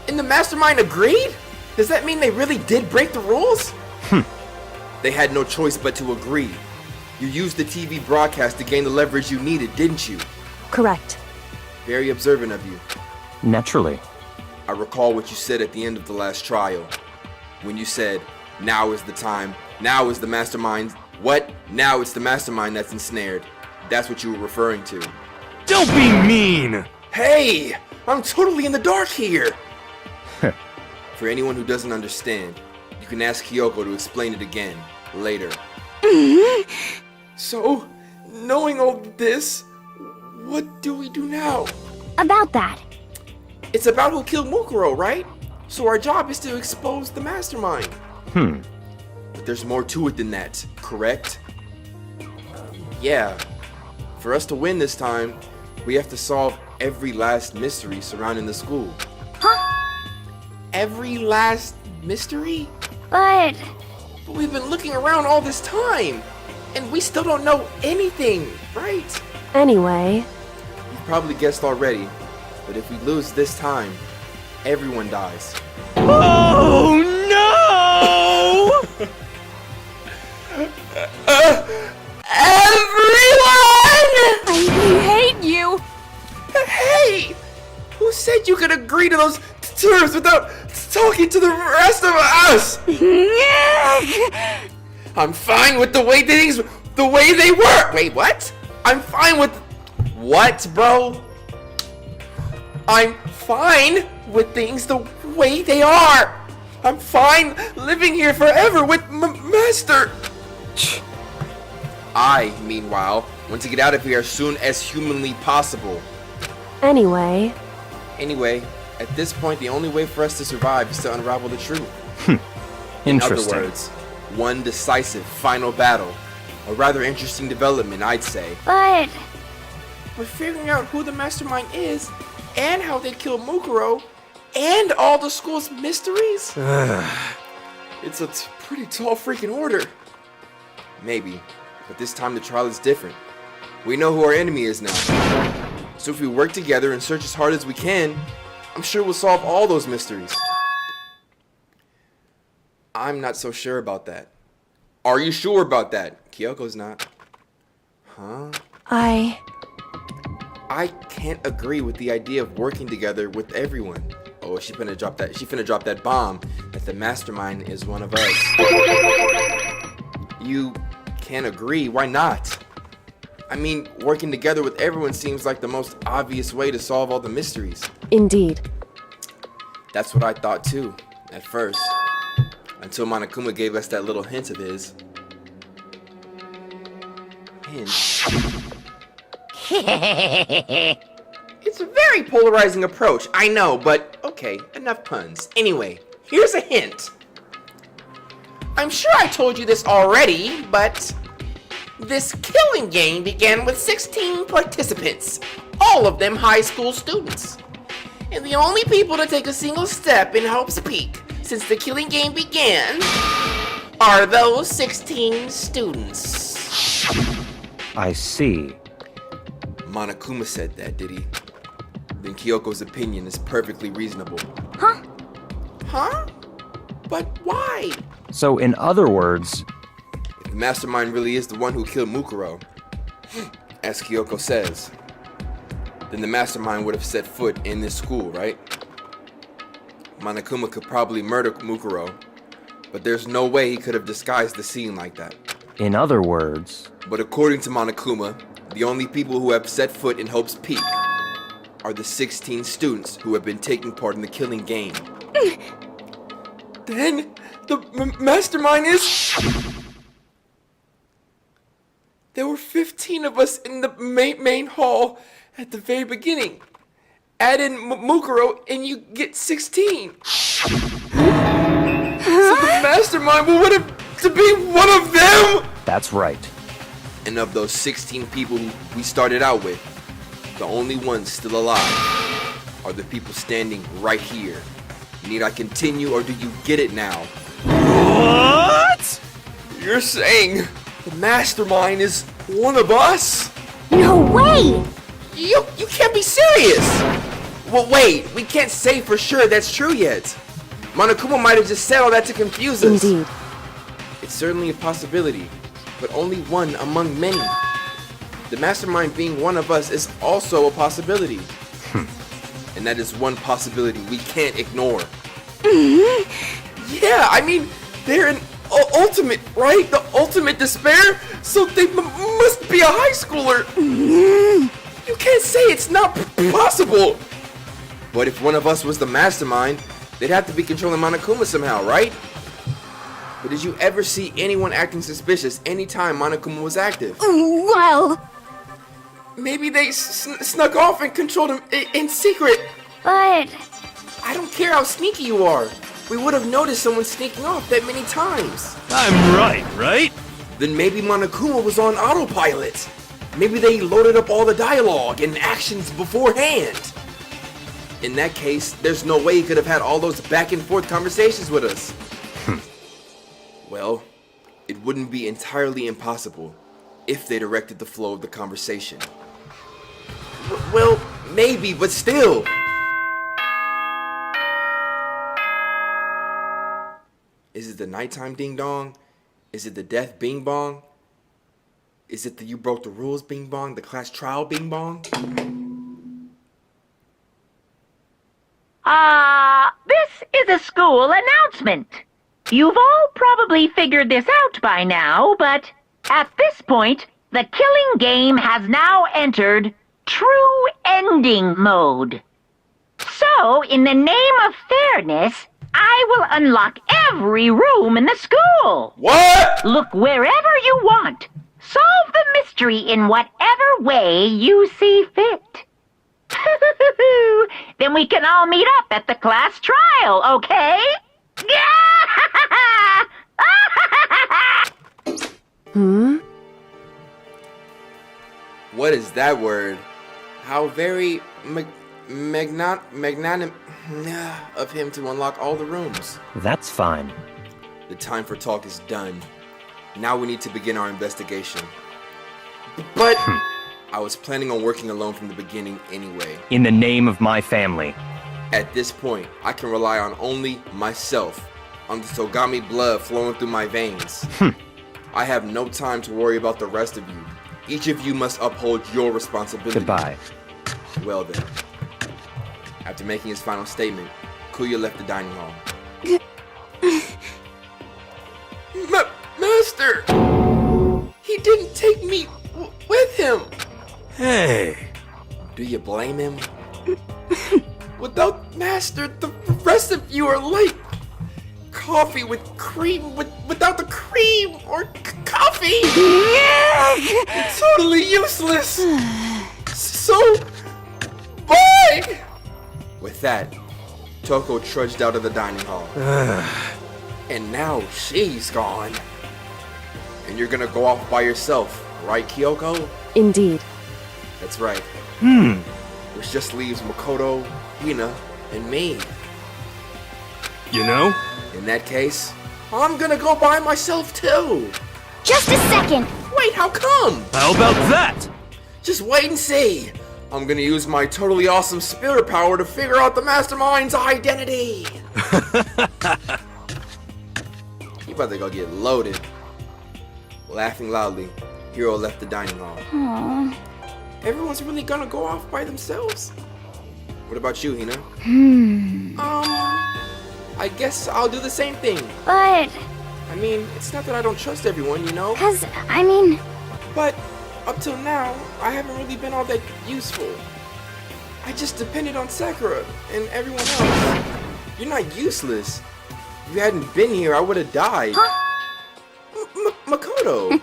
And the mastermind agreed? Does that mean they really did break the rules? They had no choice but to agree. You used the TV broadcast to gain the leverage you needed, didn't you? correct. Very observant of you. Naturally. I recall what you said at the end of the last trial. When you said, now is the time, now is the mastermind. What? Now it's the mastermind that's ensnared. That's what you were referring to. Don't be mean! Hey! I'm totally in the dark here! For anyone who doesn't understand, you can ask Kyoko to explain it again, later. So, knowing all this, what do we do now? About that. It's about who killed Mukuro, right? So our job is to expose the mastermind. But there's more to it than that, correct? Yeah. For us to win this time, we have to solve every last mystery surrounding the school. Huh? Every last mystery? But But we've been looking around all this time, and we still don't know anything, right? Anyway, You've probably guessed already, but if we lose this time, everyone dies. Oh no! Everyone! I hate you! Hey! Who said you could agree to those terms without talking to the rest of us? I'm fine with the way they were. Wait, what? I'm fine with what, bro? I'm fine with things the way they are. I'm fine living here forever with Master. I, meanwhile, want to get out of here as soon as humanly possible. Anyway, at this point, the only way for us to survive is to unravel the truth. In other Interesting. words, one decisive final battle. A rather interesting development, I'd say. But But figuring out who the mastermind is, and how they killed Mukuro, and all the school's mysteries? It's a pretty tall freaking order. Maybe, but this time the trial is different. We know who our enemy is now. So if we work together and search as hard as we can, I'm sure we'll solve all those mysteries. I'm not so sure about that. Are you sure about that? Kyoko's not. Huh? I can't agree with the idea of working together with everyone. Oh, she finna drop that bomb that the mastermind is one of us. You can't agree? Why not? I mean, working together with everyone seems like the most obvious way to solve all the mysteries. Indeed. That's what I thought too, at first. Until Monokuma gave us that little hint of his. Hint? It's a very polarizing approach, I know, but okay, enough puns. Anyway, here's a hint. I'm sure I told you this already, but this killing game began with 16 participants, all of them high school students. And the only people to take a single step in Hope's Peak since the killing game began are those 16 students. I see. Monokuma said that, did he? Then Kyoko's opinion is perfectly reasonable. Huh? Huh? But why? So, in other words, If the mastermind really is the one who killed Mukuro, as Kyoko says, then the mastermind would have set foot in this school, right? Monokuma could probably murder Mukuro, but there's no way he could have disguised the scene like that. in other words, But according to Monokuma, the only people who have set foot in Hope's Peak are the 16 students who have been taking part in the killing game. Then the mastermind is... There were 15 of us in the main hall at the very beginning. Add in Mukuro and you get 16. So the mastermind would have to be one of them? that's right. And of those 16 people we started out with, the only ones still alive are the people standing right here. Need I continue or do you get it now? What? You're saying the mastermind is one of us? No way! You can't be serious! Well, wait, we can't say for sure that's true yet. Monokuma might have just said all that to confuse us. Indeed. It's certainly a possibility, but only one among many. The mastermind being one of us is also a possibility. And that is one possibility we can't ignore. Yeah, I mean, they're an ultimate, right? The ultimate despair? So they must be a high schooler. You can't say it's not possible. But if one of us was the mastermind, they'd have to be controlling Monokuma somehow, right? But did you ever see anyone acting suspicious anytime Monokuma was active? Well, Maybe they snuck off and controlled him in secret. but I don't care how sneaky you are. We would have noticed someone sneaking off that many times. I'm right? Then maybe Monokuma was on autopilot. Maybe they loaded up all the dialogue and actions beforehand. In that case, there's no way he could have had all those back and forth conversations with us. Well, it wouldn't be entirely impossible if they directed the flow of the conversation. Well, maybe, but still. Is it the nighttime ding dong? Is it the death bing bong? Is it the you broke the rules bing bong? The class trial bing bong? This is a school announcement. You've all probably figured this out by now, but at this point, the killing game has now entered true ending mode. So, in the name of fairness, I will unlock every room in the school. What? Look wherever you want. Solve the mystery in whatever way you see fit. Then we can all meet up at the class trial, okay? What is that word? How very magnanimous of him to unlock all the rooms. That's fine. The time for talk is done. Now we need to begin our investigation. But I was planning on working alone from the beginning anyway. In the name of my family. At this point, I can rely on only myself, on the Togami blood flowing through my veins. I have no time to worry about the rest of you. Each of you must uphold your responsibility. Goodbye. Well then. After making his final statement, Kuya left the dining hall. Master! He didn't take me with him! Hey! Do you blame him? Without Master, the rest of you are like coffee with cream, without the cream, or coffee! It's totally useless! So, bye! With that, Toko trudged out of the dining hall. And now she's gone. And you're gonna go off by yourself, right, Kyoko? Indeed. That's right. Which just leaves Makoto, Hina, and me. You know? In that case, I'm gonna go by myself too. Just a second. Wait, how come? How about that? Just wait and see. I'm gonna use my totally awesome spirit power to figure out the mastermind's identity. You about to go get loaded. Laughing loudly, Hiro left the dining hall. Aww. Everyone's really gonna go off by themselves? What about you, Hina? I guess I'll do the same thing. But... I mean, it's not that I don't trust everyone, you know? But up till now, I haven't really been all that useful. I just depended on Sakura and everyone else. You're not useless. If you hadn't been here, I would have died. Huh? Makoto!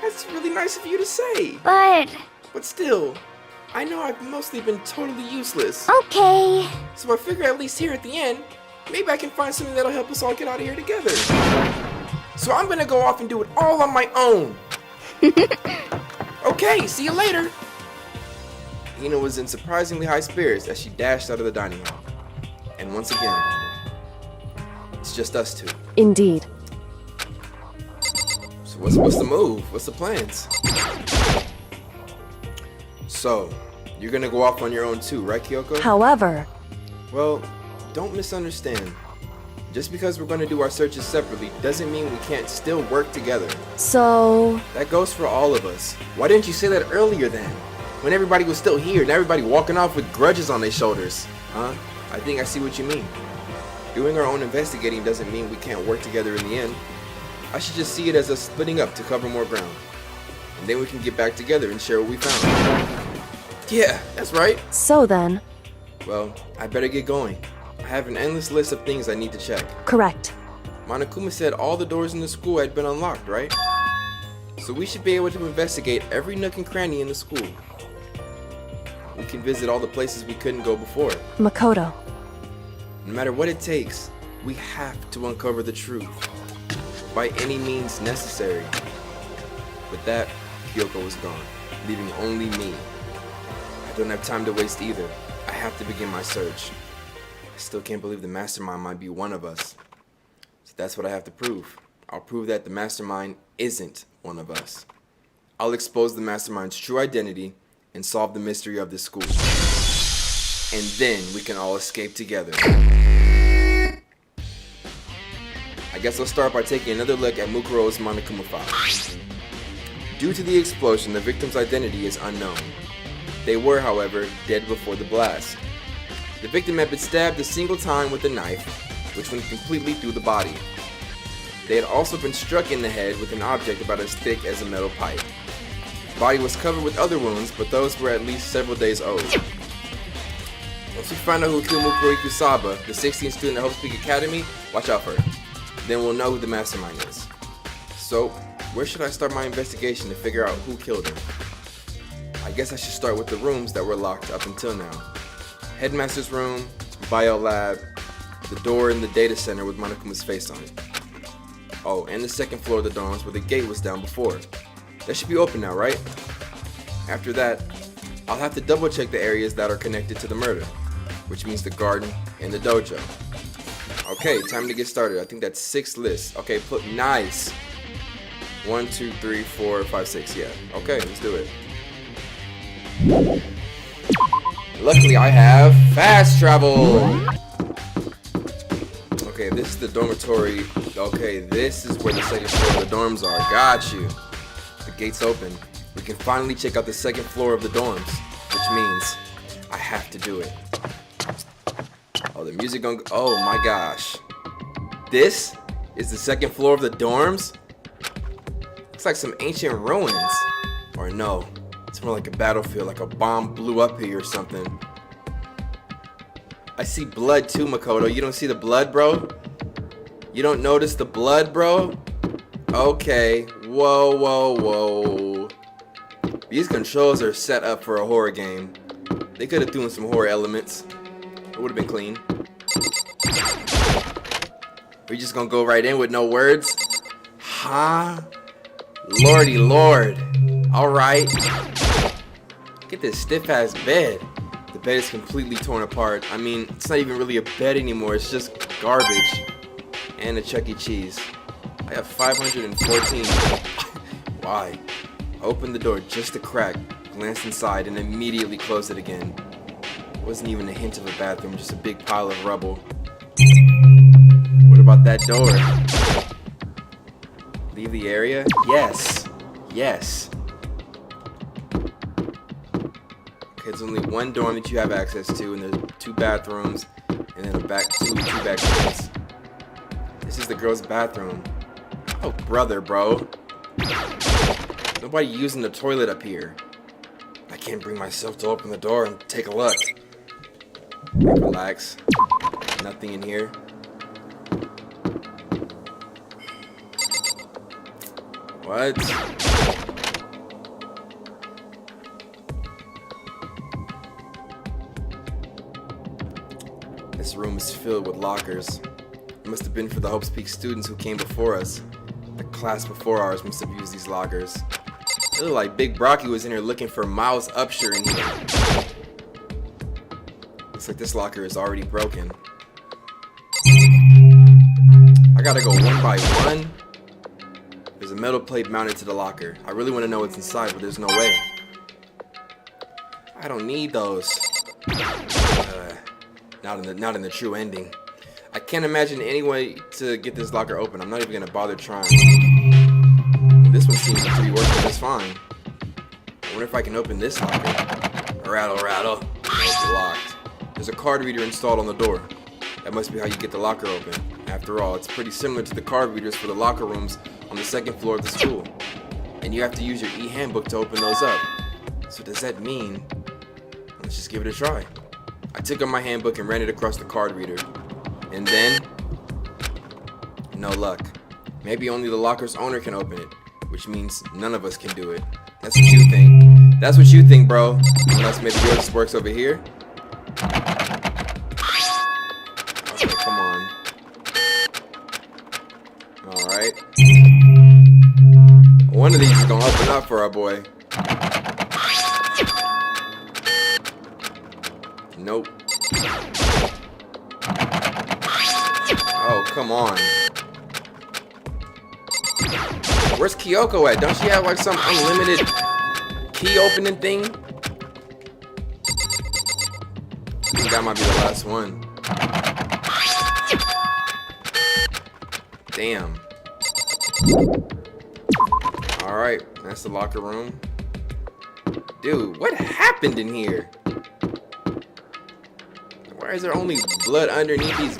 That's really nice of you to say. But still, I know I've mostly been totally useless. Okay. So I figure at least here at the end, maybe I can find something that'll help us all get out of here together. So I'm gonna go off and do it all on my own. Okay, see you later. Hina was in surprisingly high spirits as she dashed out of the dining hall. And once again, it's just us two. Indeed. So what's the move? What's the plans? So, you're gonna go off on your own too, right, Kyoko? However... Well, don't misunderstand. Just because we're gonna do our searches separately doesn't mean we can't still work together. So... That goes for all of us. Why didn't you say that earlier then? When everybody was still here and everybody walking off with grudges on their shoulders. Huh? I think I see what you mean. Doing our own investigating doesn't mean we can't work together in the end. I should just see it as us splitting up to cover more ground. And then we can get back together and share what we found. Yeah, that's right. So then... Well, I better get going. I have an endless list of things I need to check. Correct. Monokuma said all the doors in the school had been unlocked, right? So we should be able to investigate every nook and cranny in the school. We can visit all the places we couldn't go before. Makoto. No matter what it takes, we have to uncover the truth. By any means necessary. With that, Kyoko was gone, leaving only me. I don't have time to waste either. I have to begin my search. I still can't believe the mastermind might be one of us. So that's what I have to prove. I'll prove that the mastermind isn't one of us. I'll expose the mastermind's true identity and solve the mystery of this school. And then we can all escape together. I guess I'll start by taking another look at Mukuro's Monokuma file. Due to the explosion, the victim's identity is unknown. They were, however, dead before the blast. The victim had been stabbed a single time with a knife, which went completely through the body. They had also been struck in the head with an object about as thick as a metal pipe. The body was covered with other wounds, but those were at least several days old. Once we find out who killed Mukuro Ikusaba, the 16th student at Hope Speak Academy, watch out for her. Then we'll know who the mastermind is. So, where should I start my investigation to figure out who killed her? I I guess I should start with the rooms that were locked up until now. Headmaster's room, bio lab, the door in the data center with Monokuma's face on it. Oh, and the second floor of the dorms where the gate was down before. That should be open now, right? After that, I'll have to double check the areas that are connected to the murder, which means the garden and the dojo. Okay, time to get started. I think that's 6 lists. Okay, nice. 1, 2, 3, 4, 5, 6. Yeah. Okay, let's do it. Luckily, I have fast travel. Okay, this is the dormitory. Okay, this is where the second floor of the dorms are. Got you. The gate's open. We can finally check out the second floor of the dorms, which means I have to do it. Oh, the music gonna. Oh my gosh. This is the second floor of the dorms? Looks like some ancient ruins. Or no, it's more like a battlefield, like a bomb blew up here or something. I see blood too, Makoto. You don't see the blood, bro? You don't notice the blood, bro? Okay. Whoa, whoa, whoa. These controls are set up for a horror game. They could have thrown some horror elements. It would have been clean. We're just gonna go right in with no words? Huh? Lordy Lord. Alright. Get this stiff ass bed. The bed is completely torn apart. I mean, it's not even really a bed anymore. It's just garbage. And a Chuck E. Cheese. I have 514. Why? I opened the door just a crack, glanced inside, and immediately closed it again. It wasn't even a hint of a bathroom, just a big pile of rubble. What about that door? Leave the area? Yes. Yes. Okay, there's only one dorm that you have access to, and there's 2 bathrooms, and then two back rooms. This is the girls' bathroom. Oh, brother, bro. Nobody using the toilet up here. I can't bring myself to open the door and take a look. Relax. Nothing in here. What? This room is filled with lockers. It must have been for the Hopes Peak students who came before us. The class before ours must have used these lockers. It looked like Big Brocky was in here looking for Miles Upshur in here. Looks like this locker is already broken. I gotta go one by one. There's a metal plate mounted to the locker. I really want to know what's inside, but there's no way. I don't need those. Not in the true ending. I can't imagine any way to get this locker open. I'm not even gonna bother trying. This one seems to be working just fine. I wonder if I can open this locker. Rattle, rattle. No, it's locked. There's a card reader installed on the door. That must be how you get the locker open. After all, it's pretty similar to the card readers for the locker rooms on the second floor of the school. And you have to use your e-handbook to open those up. So does that mean... Let's just give it a try. I took out my handbook and ran it across the card reader. And then... No luck. Maybe only the locker's owner can open it. Which means none of us can do it. That's what you think. That's what you think, bro. Unless maybe yours works over here. Okay, come on. Alright. One of these is gonna open up for our boy. Nope. Oh, come on. Where's Kyoko at? Don't she have like some unlimited key opening thing? I think that might be the last one. Damn. Alright, that's the locker room. Dude, what happened in here? Why is there only blood underneath these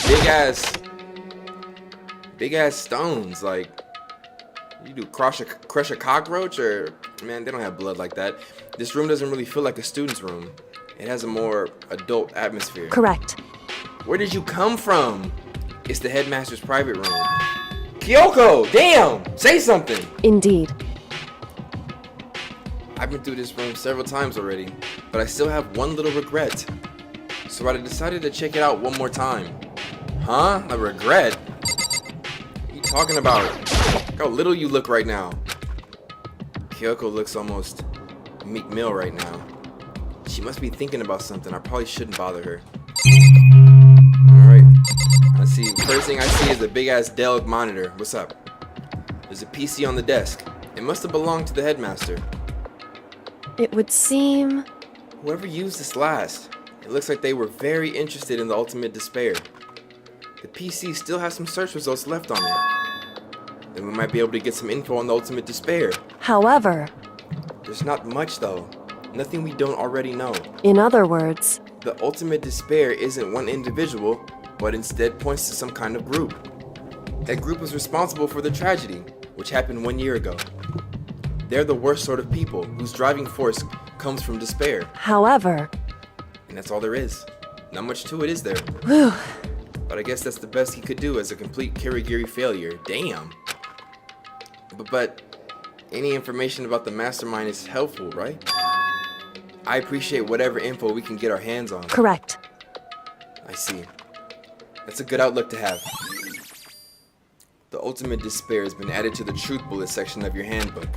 big ass stones? Like, you do crush a cockroach, or man, they don't have blood like that. This room doesn't really feel like a student's room. It has a more adult atmosphere. Correct. Where did you come from? It's the headmaster's private room. Kyoko, damn! Say something! Indeed. I've been through this room several times already, but I still have one little regret. So I decided to check it out one more time. Huh? A regret? What are you talking about? Look how little you look right now. Kyoko looks almost Meek Mill right now. She must be thinking about something. I probably shouldn't bother her. Alright. Let's see. First thing I see is a big ass Dell monitor. What's up? There's a PC on the desk. It must have belonged to the headmaster. It would seem... Whoever used this last, it looks like they were very interested in the ultimate despair. The PC still has some search results left on it. Then we might be able to get some info on the ultimate despair. However... There's not much though. Nothing we don't already know. In other words... The ultimate despair isn't one individual, but instead points to some kind of group. That group was responsible for the tragedy, which happened 1 year ago. They're the worst sort of people, whose driving force comes from despair. However... And that's all there is. Not much to it, is there? Whew. But I guess that's the best he could do as a complete Kirigiri failure. Damn. But any information about the mastermind is helpful, right? I appreciate whatever info we can get our hands on. Correct. I see. That's a good outlook to have. The ultimate despair has been added to the truth bullet section of your handbook.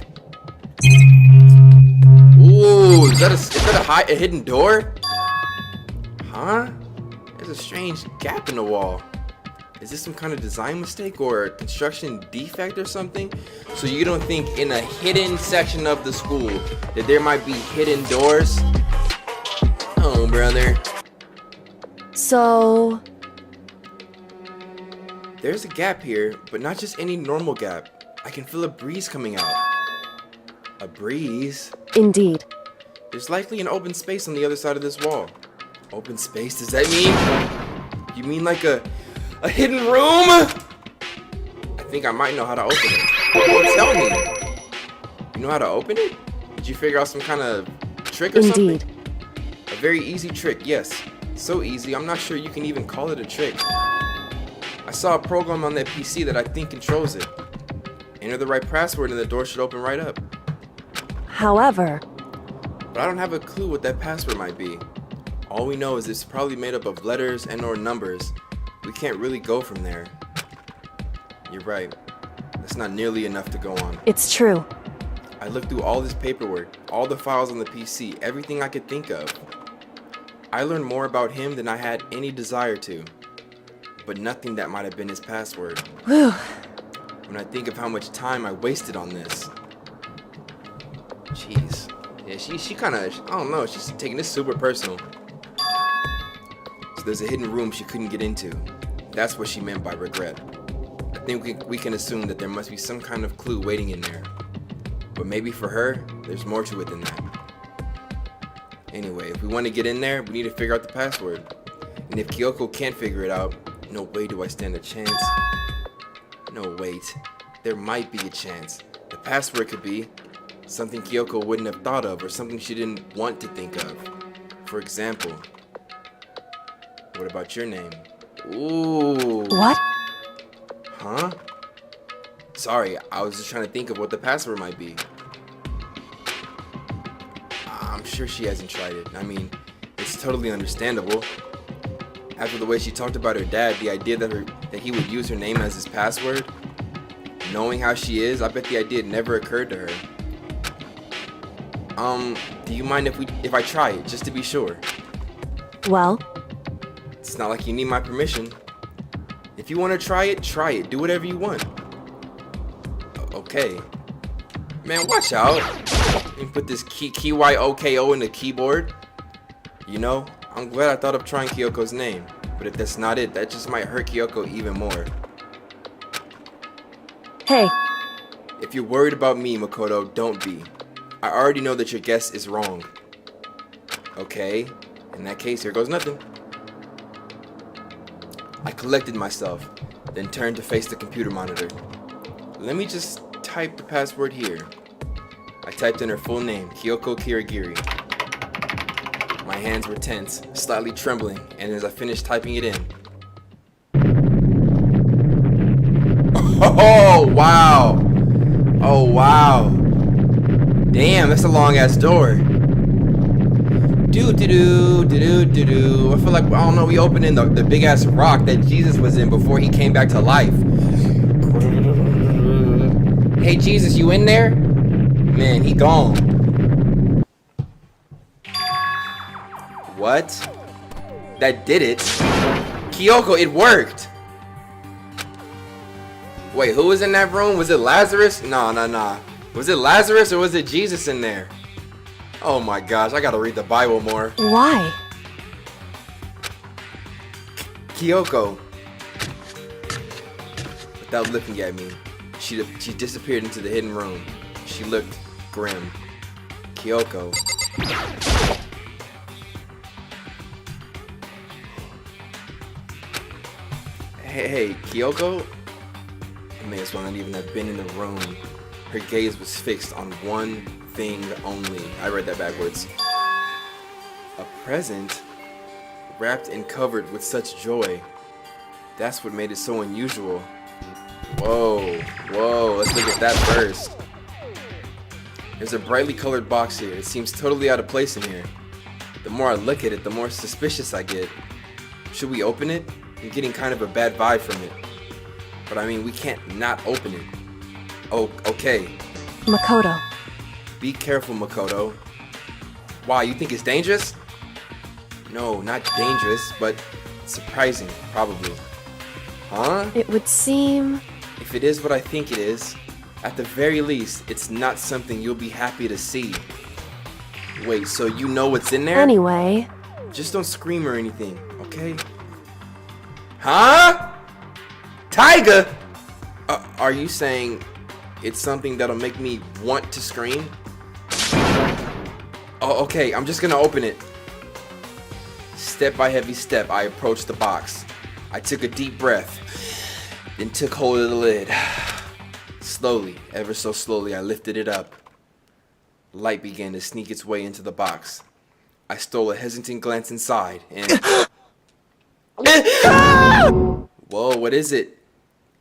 Ooh, is that a hidden door? Huh? There's a strange gap in the wall. Is this some kind of design mistake or a construction defect or something? So you don't think in a hidden section of the school that there might be hidden doors? Oh, brother. So... There's a gap here, but not just any normal gap. I can feel a breeze coming out. A breeze? Indeed. There's likely an open space on the other side of this wall. Open space? Does that mean? You mean like a hidden room? I think I might know how to open it. Well, tell me. You know how to open it? Did you figure out some kind of trick or Indeed. something? A very easy trick, yes. So easy, I'm not sure you can even call it a trick. I saw a program on that PC that I think controls it. Enter the right password and the door should open right up. However... But I don't have a clue what that password might be. All we know is it's probably made up of letters and or numbers. We can't really go from there. You're right. That's not nearly enough to go on. It's true. I looked through all this paperwork, all the files on the PC, everything I could think of. I learned more about him than I had any desire to. But nothing that might have been his password. Whew. When I think of how much time I wasted on this. Jeez. Yeah, she kind of, I don't know, she's taking this super personal. So there's a hidden room she couldn't get into. That's what she meant by regret. I think we can assume that there must be some kind of clue waiting in there. But maybe for her, there's more to it than that. Anyway, if we want to get in there, we need to figure out the password. And if Kyoko can't figure it out, no way do I stand a chance. No, wait. There might be a chance. The password could be something Kyoko wouldn't have thought of or something she didn't want to think of. For example, what about your name? Ooh. What? Huh? Sorry, I was just trying to think of what the password might be. I'm sure she hasn't tried it. I mean, it's totally understandable. After the way she talked about her dad, the idea that he would use her name as his password, knowing how she is, I bet the idea never occurred to her. Do you mind if I try it, just to be sure? Well? It's not like you need my permission. If you want to try it. Do whatever you want. Okay. Man, watch out. You put this KYOKO in the keyboard. You know, I'm glad I thought of trying Kyoko's name. But if that's not it, that just might hurt Kyoko even more. Hey. If you're worried about me, Makoto, don't be. I already know that your guess is wrong. Okay, in that case, here goes nothing. I collected myself, then turned to face the computer monitor. Let me just type the password here. I typed in her full name, Kyoko Kirigiri. My hands were tense, slightly trembling, and as I finished typing it in... Oh, wow! Oh, wow! Damn, that's a long ass door. Do. I feel like, I don't know, we opened in the big ass rock that Jesus was in before he came back to life. Hey Jesus, you in there? Man, he gone. What? That did it. Kyoko, it worked. Wait, who was in that room? Was it Lazarus? Nah. Was it Lazarus or was it Jesus in there? Oh my gosh, I gotta read the Bible more. Why? Kyoko, without looking at me, she disappeared into the hidden room. She looked grim. Kyoko. Hey, Kyoko? I may as well not even have been in the room. Her gaze was fixed on one thing only. I read that backwards. A present wrapped and covered with such joy. That's what made it so unusual. Whoa, let's look at that first. There's a brightly colored box here. It seems totally out of place in here. The more I look at it, the more suspicious I get. Should we open it? I'm getting kind of a bad vibe from it. But I mean, we can't not open it. Oh, okay. Makoto. Be careful, Makoto. Why, you think it's dangerous? No, not dangerous, but surprising, probably. Huh? It would seem... If it is what I think it is, at the very least, it's not something you'll be happy to see. Wait, so you know what's in there? Anyway... Just don't scream or anything, okay? Huh? Tiger? Are you saying it's something that'll make me want to scream? Oh, okay, I'm just gonna open it. Step by heavy step, I approached the box. I took a deep breath, then took hold of the lid. Slowly, ever so slowly, I lifted it up. Light began to sneak its way into the box. I stole a hesitant glance inside, and... Whoa, what is it?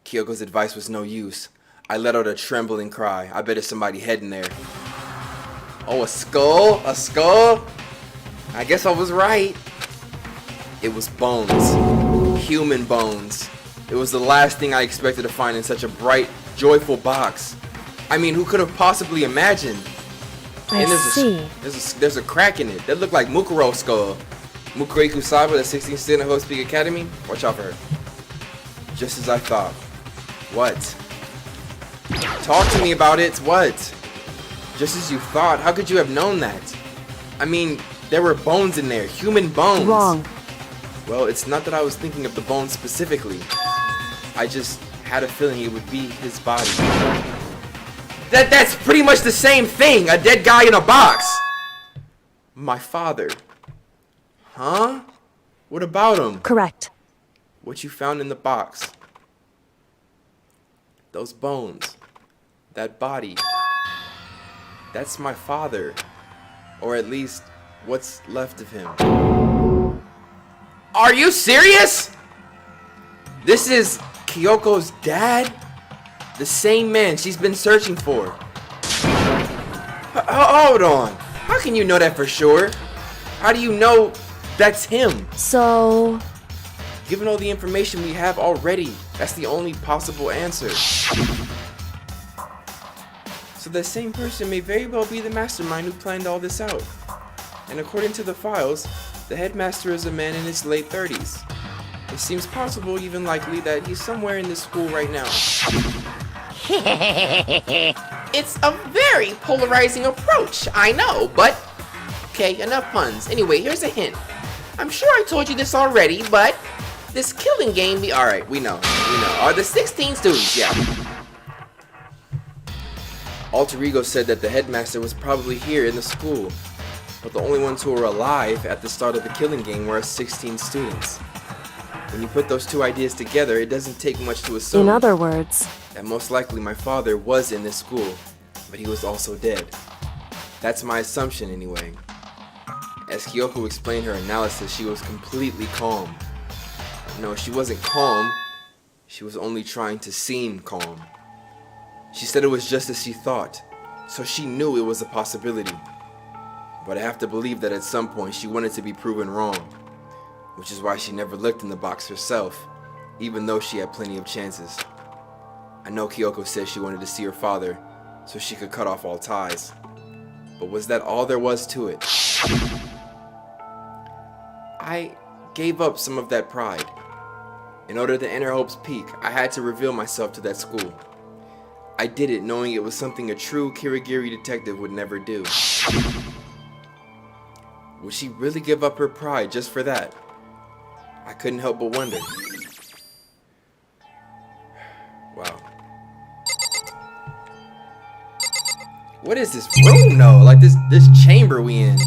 Kyoko's advice was no use. I let out a trembling cry. I bet it's somebody's head in there. Oh, a skull? A skull? I guess I was right. It was bones. Human bones. It was the last thing I expected to find in such a bright, joyful box. I mean, who could have possibly imagined? I see. There's a crack in it. That looked like Mukuro's skull. Mukuro Ikusaba, the 16th student of Hope Speak Academy. Watch out for her. Just as I thought. What? Talk to me about it. What? Just as you thought. How could you have known that? I mean, there were bones in there. Human bones. Wrong. Well, it's not that I was thinking of the bones specifically. I just had a feeling it would be his body. That's pretty much the same thing. A dead guy in a box. My father. Huh? What about him? Correct. What you found in the box. Those bones. That body. That's my father. Or at least, what's left of him. Are you serious? This is Kyoko's dad? The same man she's been searching for. Hold on. How can you know that for sure? How do you know that's him? So... Given all the information we have already, that's the only possible answer. So the same person may very well be the mastermind who planned all this out. And according to the files, the headmaster is a man in his late 30s. It seems possible, even likely, that he's somewhere in this school right now. It's a very polarizing approach, I know, but... Okay, enough puns. Anyway, here's a hint. I'm sure I told you this already, but... This killing game be... Alright, we know. Are the 16 students, yeah. Alter Ego said that the headmaster was probably here in the school. But the only ones who were alive at the start of the killing game were 16 students. When you put those two ideas together, it doesn't take much to assume. In other words... that most likely my father was in this school, but he was also dead. That's my assumption anyway. As Kyoko explained her analysis, she was completely calm. No, she wasn't calm. She was only trying to seem calm. She said it was just as she thought. So she knew it was a possibility. But I have to believe that at some point she wanted to be proven wrong. Which is why she never looked in the box herself, even though she had plenty of chances. I know Kyoko said she wanted to see her father, so she could cut off all ties. But was that all there was to it? I gave up some of that pride. In order to enter Hope's Peak, I had to reveal myself to that school. I did it knowing it was something a true Kirigiri detective would never do. Would she really give up her pride just for that? I couldn't help but wonder. Wow. What is this room though? Like this chamber we in.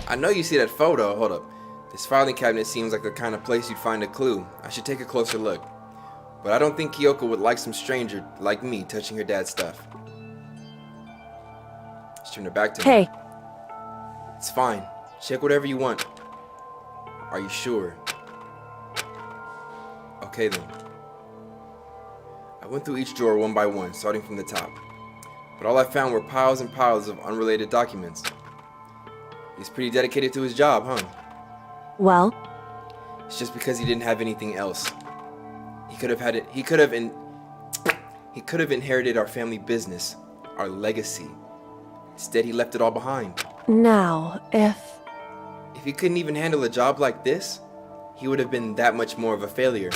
I know you see that photo. Hold up. This filing cabinet seems like the kind of place you'd find a clue. I should take a closer look. But I don't think Kyoko would like some stranger like me touching her dad's stuff. Let's turn her back to me. Hey. It's fine. Check whatever you want. Are you sure? Okay then. I went through each drawer one by one, starting from the top. But all I found were piles and piles of unrelated documents. He's pretty dedicated to his job, huh? Well? It's just because he didn't have anything else. He could have inherited our family business, our legacy. Instead, he left it all behind. Now, if he couldn't even handle a job like this, he would have been that much more of a failure.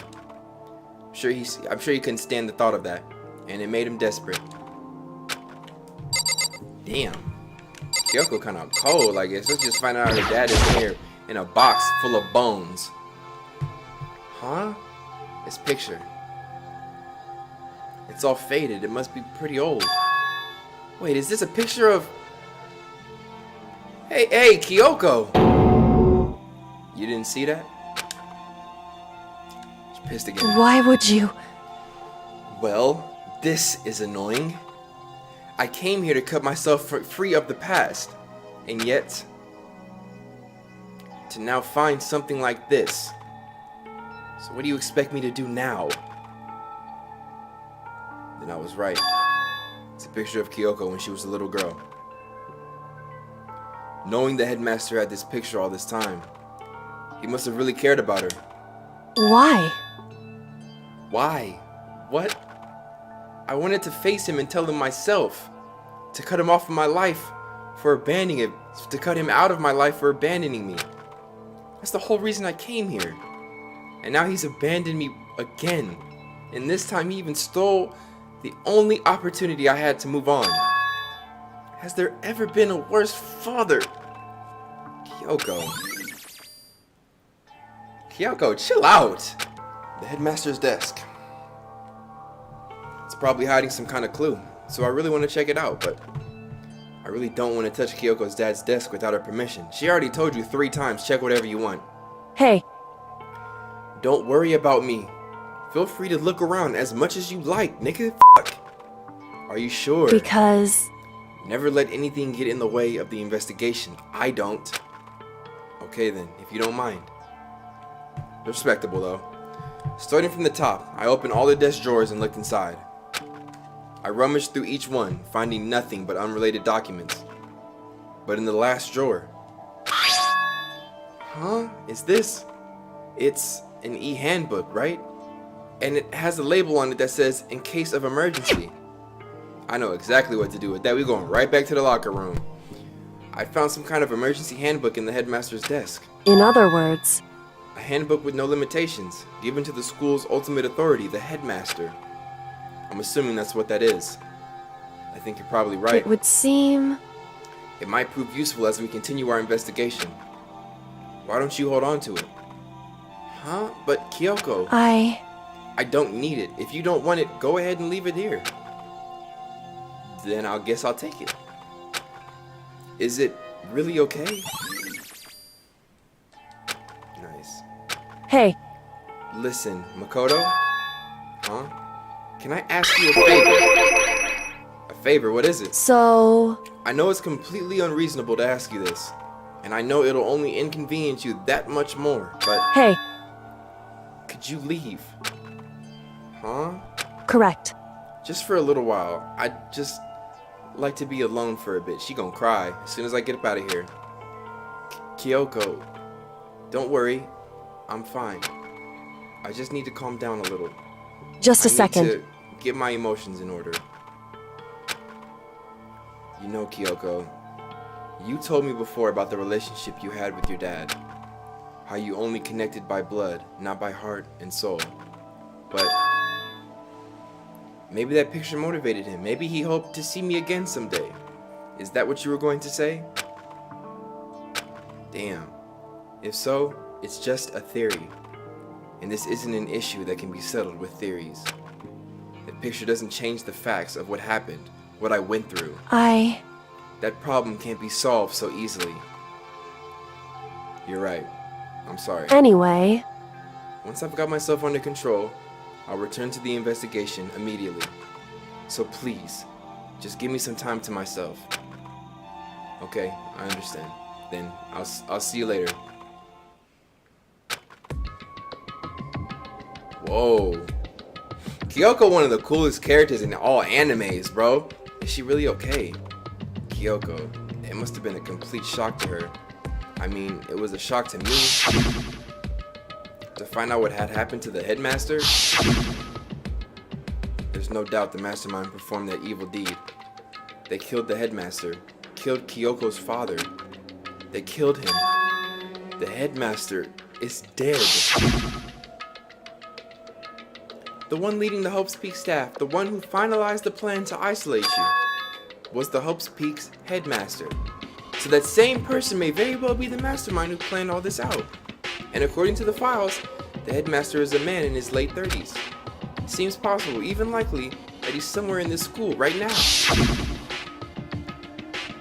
I'm sure he couldn't stand the thought of that, and it made him desperate. Damn. Kyoko kind of cold, I guess. Let's just find out her dad is here in a box full of bones. Huh? This picture. It's all faded. It must be pretty old. Wait, is this a picture of... Hey, Kyoko! You didn't see that? She's pissed again. Why would you? Well, this is annoying. I came here to cut myself free of the past, and yet to now find something like this. So what do you expect me to do now? Then I was right. It's a picture of Kyoko when she was a little girl. Knowing the headmaster had this picture all this time, he must have really cared about her. Why? Why? What? I wanted to face him and tell him myself. To cut him off of my life for abandoning it. To cut him out of my life for abandoning me. That's the whole reason I came here. And now he's abandoned me again. And this time he even stole the only opportunity I had to move on. Has there ever been a worse father? Kyoko. Kyoko, chill out. The headmaster's desk. It's probably hiding some kind of clue. So I really want to check it out, but I really don't want to touch Kyoko's dad's desk without her permission. She already told you 3 times, check whatever you want. Hey. Don't worry about me. Feel free to look around as much as you like, nigga. Fuck. Are you sure? Because... Never let anything get in the way of the investigation. I don't. Okay then, if you don't mind. Respectable though. Starting from the top, I opened all the desk drawers and looked inside. I rummaged through each one, finding nothing but unrelated documents. But in the last drawer... Huh? Is this... It's an e-handbook, right? And it has a label on it that says, in case of emergency. I know exactly what to do with that. We're going right back to the locker room. I found some kind of emergency handbook in the headmaster's desk. In other words... A handbook with no limitations, given to the school's ultimate authority, the headmaster. I'm assuming that's what that is. I think you're probably right. It would seem... It might prove useful as we continue our investigation. Why don't you hold on to it? Huh? But Kyoko... I don't need it. If you don't want it, go ahead and leave it here. Then I guess I'll take it. Is it really okay? Nice. Hey. Listen, Makoto? Huh? Can I ask you a favor? A favor? What is it? So... I know it's completely unreasonable to ask you this. And I know it'll only inconvenience you that much more, but... Hey. Could you leave? Huh? Correct. Just for a little while. like to be alone for a bit. She gonna cry as soon as I get up out of here. Kyoko, don't worry. I'm fine. I just need to calm down a little. Just a second. I need to get my emotions in order. You know, Kyoko, you told me before about the relationship you had with your dad. How you only connected by blood, not by heart and soul. But maybe that picture motivated him. Maybe he hoped to see me again someday. Is that what you were going to say? Damn. If so, it's just a theory. And this isn't an issue that can be settled with theories. The picture doesn't change the facts of what happened, what I went through. That problem can't be solved so easily. You're right. I'm sorry. Anyway. Once I've got myself under control, I'll return to the investigation immediately. So please, just give me some time to myself. Okay, I understand. Then I'll see you later. Whoa. Kyoko, one of the coolest characters in all animes, bro. Is she really okay? Kyoko, it must have been a complete shock to her. I mean, it was a shock to me. To find out what had happened to the headmaster. There's no doubt the mastermind performed that evil deed. They killed the headmaster, killed Kyoko's father. They killed him. The headmaster is dead. The one leading the Hope's Peak staff, the one who finalized the plan to isolate you, was the Hope's Peak's headmaster. So that same person may very well be the mastermind who planned all this out. And according to the files, the headmaster is a man in his late 30s. Seems possible, even likely, that he's somewhere in this school right now.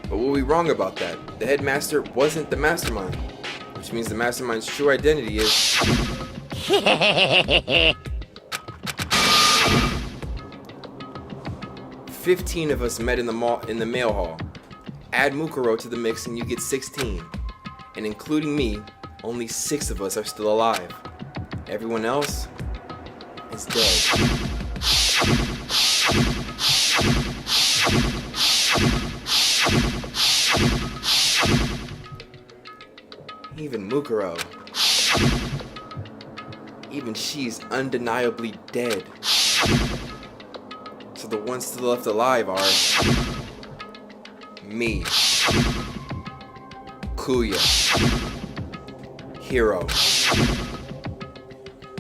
But we'll be wrong about that. The headmaster wasn't the mastermind, which means the mastermind's true identity is... 15 of us met in the mail hall. Add Mukuro to the mix and you get 16. And including me, only 6 of us are still alive. Everyone else is dead. Even Mukuro. Even she's undeniably dead. So the ones still left alive are me, Kuya, Hiro,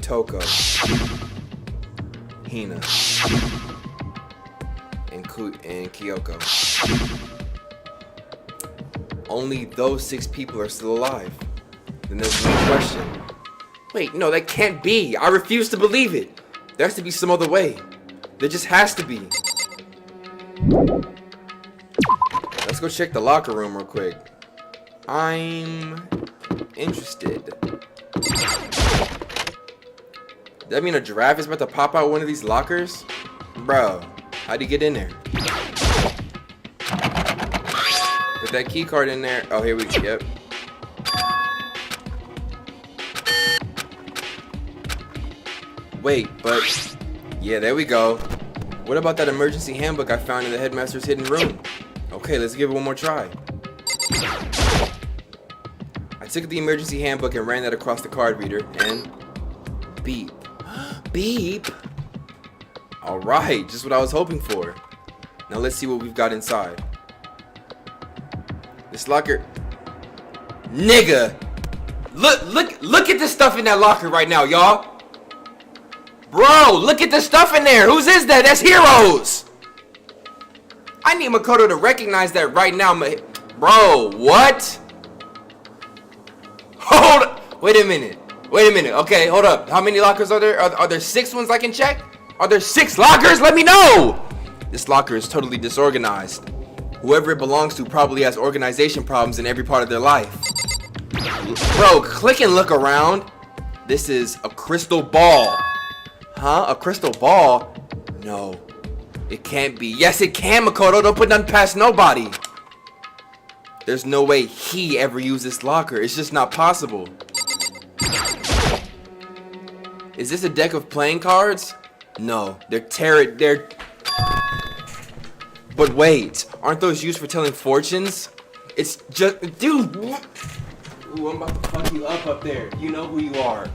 Toko, Hina, and Kyoko. Only those 6 people are still alive. Then there's no question. Wait, no, that can't be. I refuse to believe it. There has to be some other way. There just has to be. Let's go check the locker room real quick. I'm interested. Does that mean a giraffe is about to pop out one of these lockers? Bro, how'd he get in there? Put that key card in there. Oh, here we go. Yep. Wait, but... yeah, there we go. What about that emergency handbook I found in the headmaster's hidden room? Okay, let's give it one more try. I took the emergency handbook and ran that across the card reader, and... beep. Beep! Alright, just what I was hoping for. Now let's see what we've got inside. This locker... nigga! Look at the stuff in that locker right now, y'all! Bro, look at the stuff in there! Whose is that? That's Hiro's! I need Makoto to recognize that right now, bro, what? Hold up! Wait a minute. Okay, hold up. How many lockers are there? Are there 6 ones I can check? Are there 6 lockers? Let me know! This locker is totally disorganized. Whoever it belongs to probably has organization problems in every part of their life. Bro, click and look around. This is a crystal ball. Huh? A crystal ball? No. It can't be. Yes, it can, Makoto. Don't put nothing past nobody. There's no way he ever used this locker. It's just not possible. Is this a deck of playing cards? No. They're But wait, aren't those used for telling fortunes? It's just, dude. Ooh, I'm about to fuck you up there. You know who you are.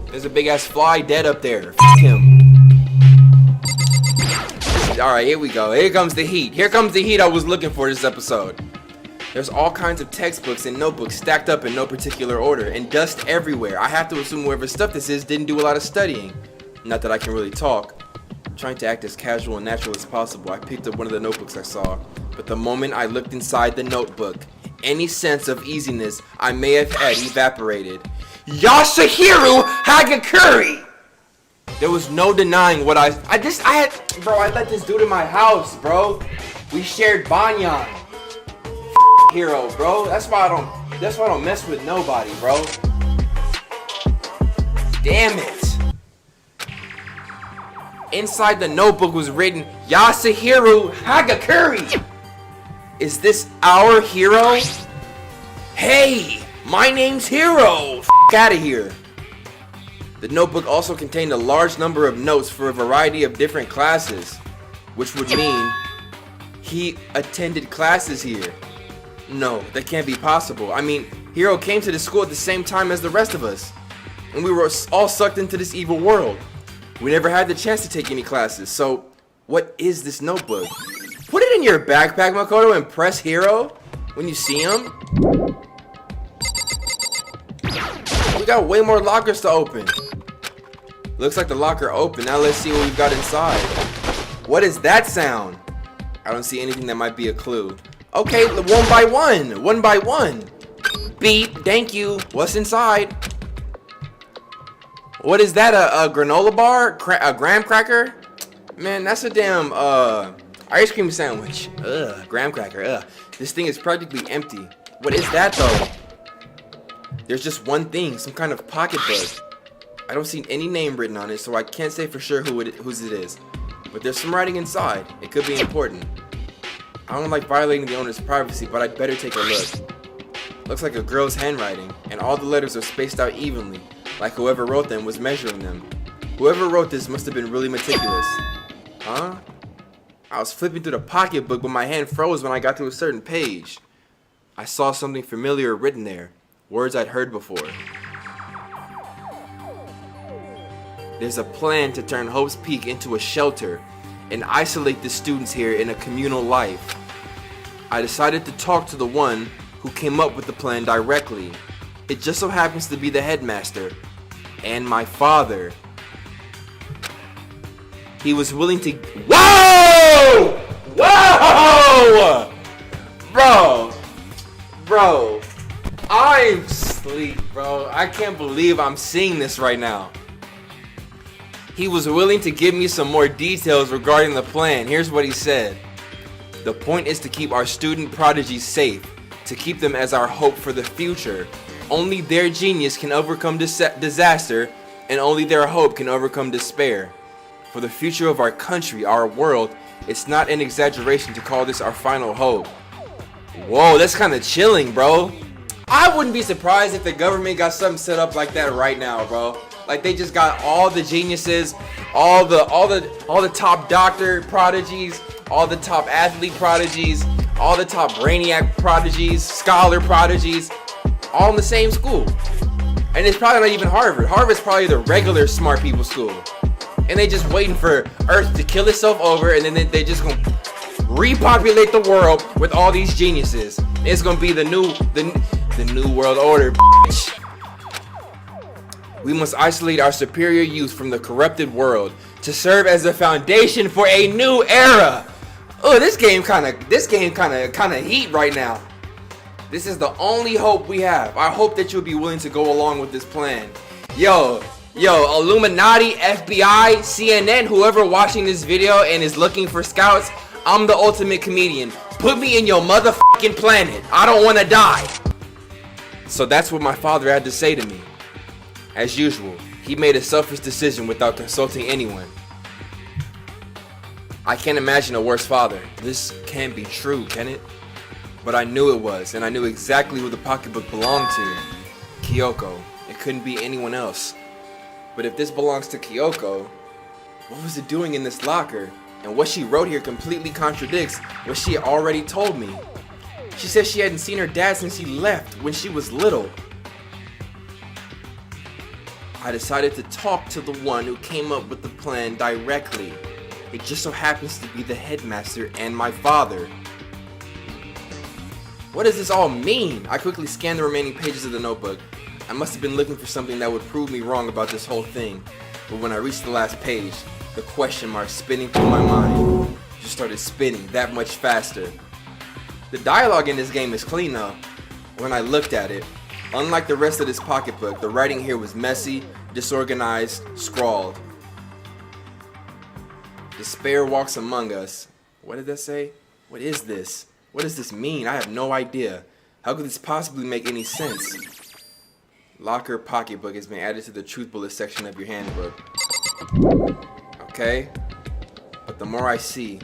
There's a big ass fly dead up there. F him. Alright, here we go. Here comes the heat. Here comes the heat I was looking for this episode. There's all kinds of textbooks and notebooks stacked up in no particular order, and dust everywhere. I have to assume whoever's stuff this is didn't do a lot of studying. Not that I can really talk. I'm trying to act as casual and natural as possible. I picked up one of the notebooks I saw, but the moment I looked inside the notebook, any sense of easiness I may have had evaporated. Yasuhiro Hagakure! There was no denying what I let this dude in my house, bro. We shared banyan. Hero, bro. That's why I don't mess with nobody, bro. Damn it. Inside the notebook was written Yasuhiro Hagakure. Is this our hero? Hey, my name's Hero. F out of here. The notebook also contained a large number of notes for a variety of different classes, which would mean he attended classes here. No, that can't be possible. I mean, Hero came to the school at the same time as the rest of us, and we were all sucked into this evil world. We never had the chance to take any classes, so what is this notebook? Put it in your backpack, Makoto, and press Hero when you see him. We got way more lockers to open. Looks like the locker opened. Now let's see what we've got inside. What is that sound? I don't see anything that might be a clue. Okay, one by one. One by one. Beep. Thank you. What's inside? What is that? A granola bar? A graham cracker? Man, that's a damn ice cream sandwich. Ugh, graham cracker. Ugh. This thing is practically empty. What is that though? There's just one thing, some kind of pocketbook. I don't see any name written on it, so I can't say for sure whose it is. But there's some writing inside. It could be important. I don't like violating the owner's privacy, but I'd better take a look. Looks like a girl's handwriting, and all the letters are spaced out evenly, like whoever wrote them was measuring them. Whoever wrote this must have been really meticulous. Huh? I was flipping through the pocketbook, but my hand froze when I got to a certain page. I saw something familiar written there, words I'd heard before. There's a plan to turn Hope's Peak into a shelter and isolate the students here in a communal life. I decided to talk to the one who came up with the plan directly. It just so happens to be the headmaster and my father. He was willing to... Whoa! Whoa! Bro, I'm asleep, bro. I can't believe I'm seeing this right now. He was willing to give me some more details regarding the plan. Here's what he said. The point is to keep our student prodigies safe, to keep them as our hope for the future. Only their genius can overcome disaster, and only their hope can overcome despair. For the future of our country, our world, it's not an exaggeration to call this our final hope. Whoa, that's kind of chilling, bro. I wouldn't be surprised if the government got something set up like that right now, bro. Like they just got all the geniuses, all the top doctor prodigies, all the top athlete prodigies, all the top brainiac prodigies, scholar prodigies, all in the same school. And it's probably not even Harvard. Harvard's probably the regular smart people school. And they just waiting for Earth to kill itself over, and then they just gonna repopulate the world with all these geniuses. It's gonna be the new world order, bitch. We must isolate our superior youth from the corrupted world to serve as a foundation for a new era. Oh, this game kind of heat right now. This is the only hope we have. I hope that you'll be willing to go along with this plan. Yo, Illuminati, FBI, CNN, whoever watching this video and is looking for scouts, I'm the ultimate comedian. Put me in your motherfucking planet. I don't want to die. So that's what my father had to say to me. As usual, he made a selfish decision without consulting anyone. I can't imagine a worse father. This can't be true, can it? But I knew it was, and I knew exactly who the pocketbook belonged to. Kyoko. It couldn't be anyone else. But if this belongs to Kyoko, what was it doing in this locker? And what she wrote here completely contradicts what she had already told me. She said she hadn't seen her dad since he left when she was little. I decided to talk to the one who came up with the plan directly. It just so happens to be the headmaster and my father. What does this all mean? I quickly scanned the remaining pages of the notebook. I must have been looking for something that would prove me wrong about this whole thing. But when I reached the last page, the question mark spinning through my mind just started spinning that much faster. The dialogue in this game is clean though. When I looked at it, unlike the rest of this pocketbook, the writing here was messy, disorganized, scrawled. Despair walks among us. What did that say? What is this? What does this mean? I have no idea. How could this possibly make any sense? Locker pocketbook has been added to the truth bullet section of your handbook. Okay, but the more I see,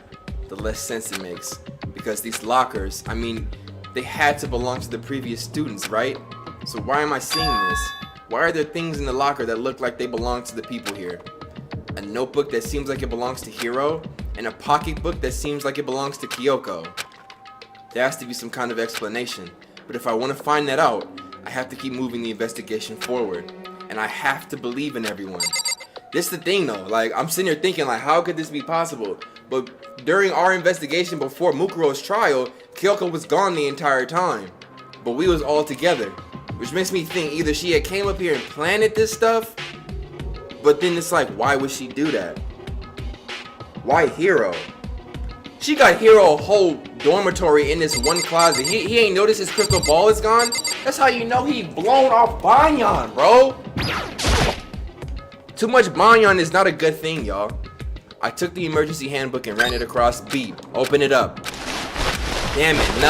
the less sense it makes. Because these lockers, I mean, they had to belong to the previous students, right? So why am I seeing this? Why are there things in the locker that look like they belong to the people here? A notebook that seems like it belongs to Hiro, and a pocketbook that seems like it belongs to Kyoko. There has to be some kind of explanation, but if I want to find that out, I have to keep moving the investigation forward, and I have to believe in everyone. This is the thing though, like I'm sitting here thinking like how could this be possible? But during our investigation before Mukuro's trial, Kyoko was gone the entire time, but we was all together, which makes me think either she had came up here and planted this stuff, but then it's like why would she do that? Why Hiro? She got Hiro a whole dormitory in this one closet. He ain't noticed his crystal ball is gone? That's how you know he blown off Banyan, bro. Too much Banyan is not a good thing, y'all. I took the emergency handbook and ran it across. Beep. Open it up. Damn it.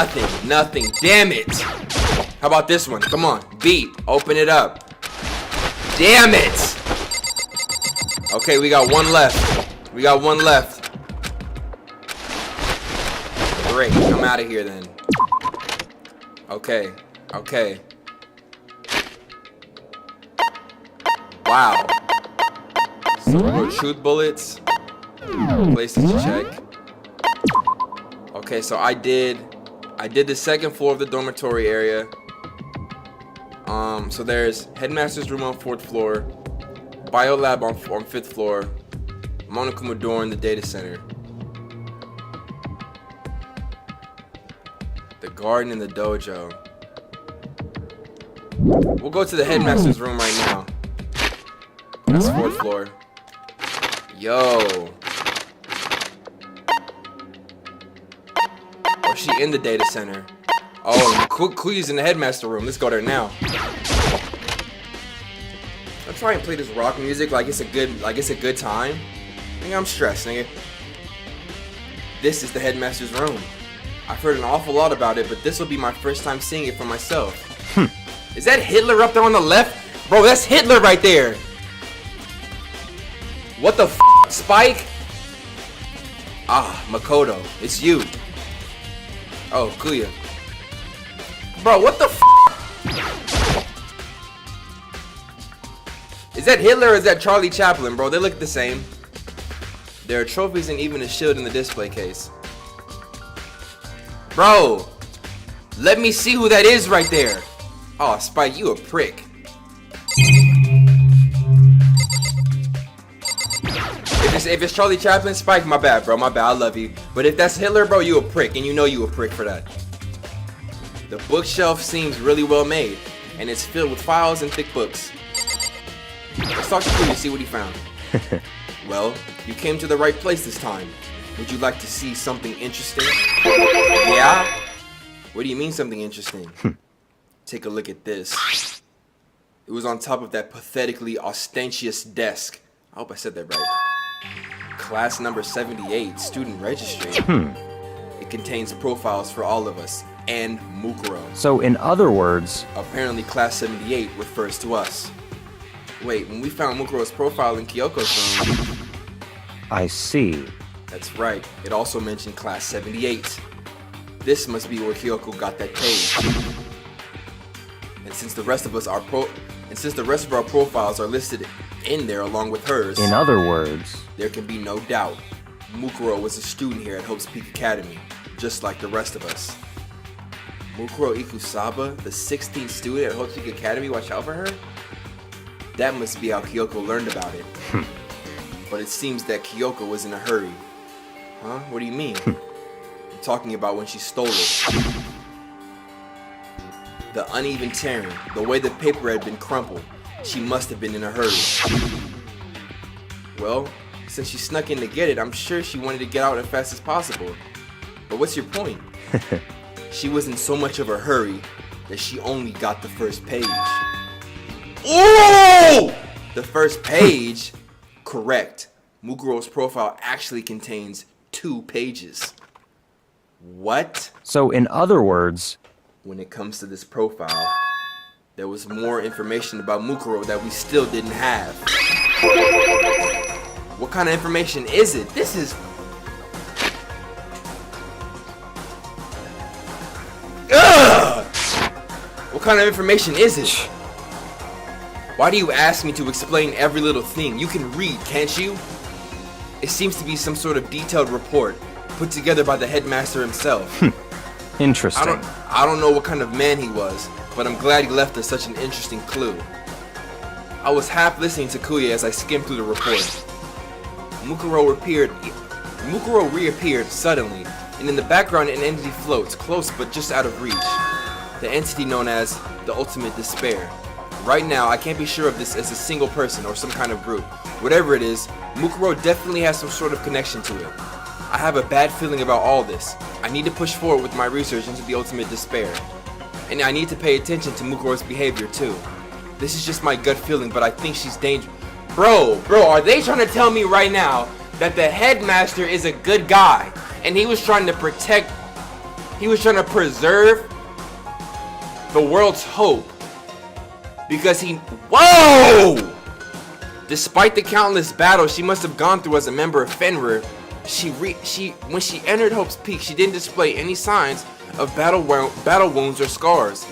Nothing. Damn it. How about this one? Come on. Beep. Open it up. Damn it. Okay, we got one left. Great. I'm out of here then. Okay. Wow. Some more truth bullets. Places to check. Okay, so I did the second floor of the dormitory area. So there's headmaster's room on 4th floor, bio lab on 5th floor, Monokuma door in the data center, the garden and the dojo. We'll go to the headmaster's room right now. That's 4th floor. Yo. Oh, she in the data center. Oh, Kuya's in the headmaster room. Let's go there now. I'm trying to play this rock music like it's a good time. Nigga, I'm stressed, nigga. This is the headmaster's room. I've heard an awful lot about it, but this will be my first time seeing it for myself. Is that Hitler up there on the left? Bro, that's Hitler right there. What the f***, Spike? Ah, Makoto, it's you. Oh, Kuya. Bro, what the f***? Is that Hitler or is that Charlie Chaplin, bro? They look the same. There are trophies and even a shield in the display case. Bro, let me see who that is right there. Oh, Spike, you a prick. If it's Charlie Chaplin, Spike, my bad, bro, my bad, I love you. But if that's Hitler, bro, you a prick, and you know you a prick for that. The bookshelf seems really well made, and it's filled with files and thick books. Let's talk to Kuya, see what he found. Well, you came to the right place this time. Would you like to see something interesting? Yeah? What do you mean something interesting? Take a look at this. It was on top of that pathetically ostentatious desk. I hope I said that right. Class number 78, student registry. It contains profiles for all of us, and Mukuro. So in other words... Apparently class 78 refers to us. Wait, when we found Mukuro's profile in Kyoko's room... I see. That's right, it also mentioned class 78. This must be where Kyoko got that page. And since the rest of our profiles are listed in there along with hers... In other words... There can be no doubt. Mukuro was a student here at Hope's Peak Academy, just like the rest of us. Mukuro Ikusaba, the 16th student at Hope's Peak Academy, watch out for her? That must be how Kyoko learned about it. But it seems that Kyoko was in a hurry. Huh? What do you mean? I'm talking about when she stole it. The uneven tearing, the way the paper had been crumpled, she must have been in a hurry. Well, since she snuck in to get it, I'm sure she wanted to get out as fast as possible. But what's your point? She was in so much of a hurry that she only got the first page. Oh! The first page? Correct. Mukuro's profile actually contains 2 pages. What? So, in other words, when it comes to this profile, there was more information about Mukuro that we still didn't have. What kind of information is it? This is... Ugh! What kind of information is it? Why do you ask me to explain every little thing? You can read, can't you? It seems to be some sort of detailed report put together by the headmaster himself. Interesting. I don't know what kind of man he was, but I'm glad he left us such an interesting clue. I was half listening to Kuya as I skimmed through the report. Mukuro reappeared suddenly, and in the background an entity floats, close but just out of reach. The entity known as the Ultimate Despair. Right now, I can't be sure if this is a single person or some kind of group. Whatever it is, Mukuro definitely has some sort of connection to it. I have a bad feeling about all this. I need to push forward with my research into the Ultimate Despair. And I need to pay attention to Mukuro's behavior too. This is just my gut feeling, but I think she's dangerous. Bro, are they trying to tell me right now that the headmaster is a good guy and he was trying to preserve the world's hope because whoa! Despite the countless battles she must have gone through as a member of Fenrir, when she entered Hope's Peak, she didn't display any signs of battle wounds or scars.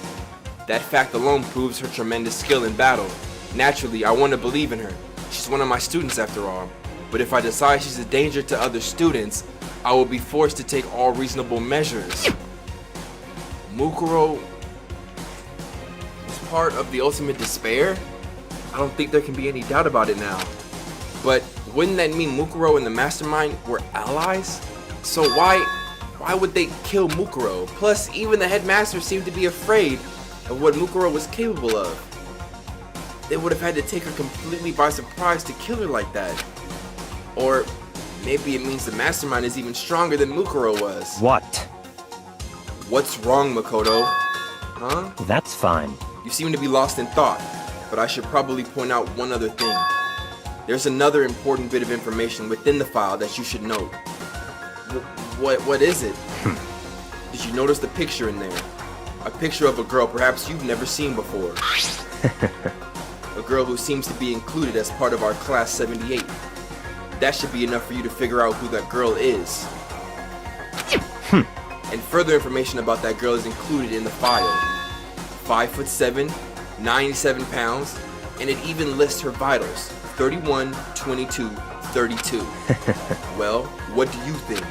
That fact alone proves her tremendous skill in battle. Naturally, I want to believe in her. She's one of my students after all. But if I decide she's a danger to other students, I will be forced to take all reasonable measures. Mukuro is part of the Ultimate Despair? I don't think there can be any doubt about it now. But wouldn't that mean Mukuro and the Mastermind were allies? So why would they kill Mukuro? Plus, even the headmaster seemed to be afraid of what Mukuro was capable of. They would have had to take her completely by surprise to kill her like that. Or maybe it means the Mastermind is even stronger than Mukuro was. What? What's wrong, Makoto? Huh? That's fine. You seem to be lost in thought, but I should probably point out one other thing. There's another important bit of information within the file that you should note. What is it? Did you notice the picture in there? A picture of a girl perhaps you've never seen before. A girl who seems to be included as part of our class 78. That should be enough for you to figure out who that girl is. And further information about that girl is included in the file. 5'7", 97 pounds, and it even lists her vitals. 31, 22, 32. Well, what do you think?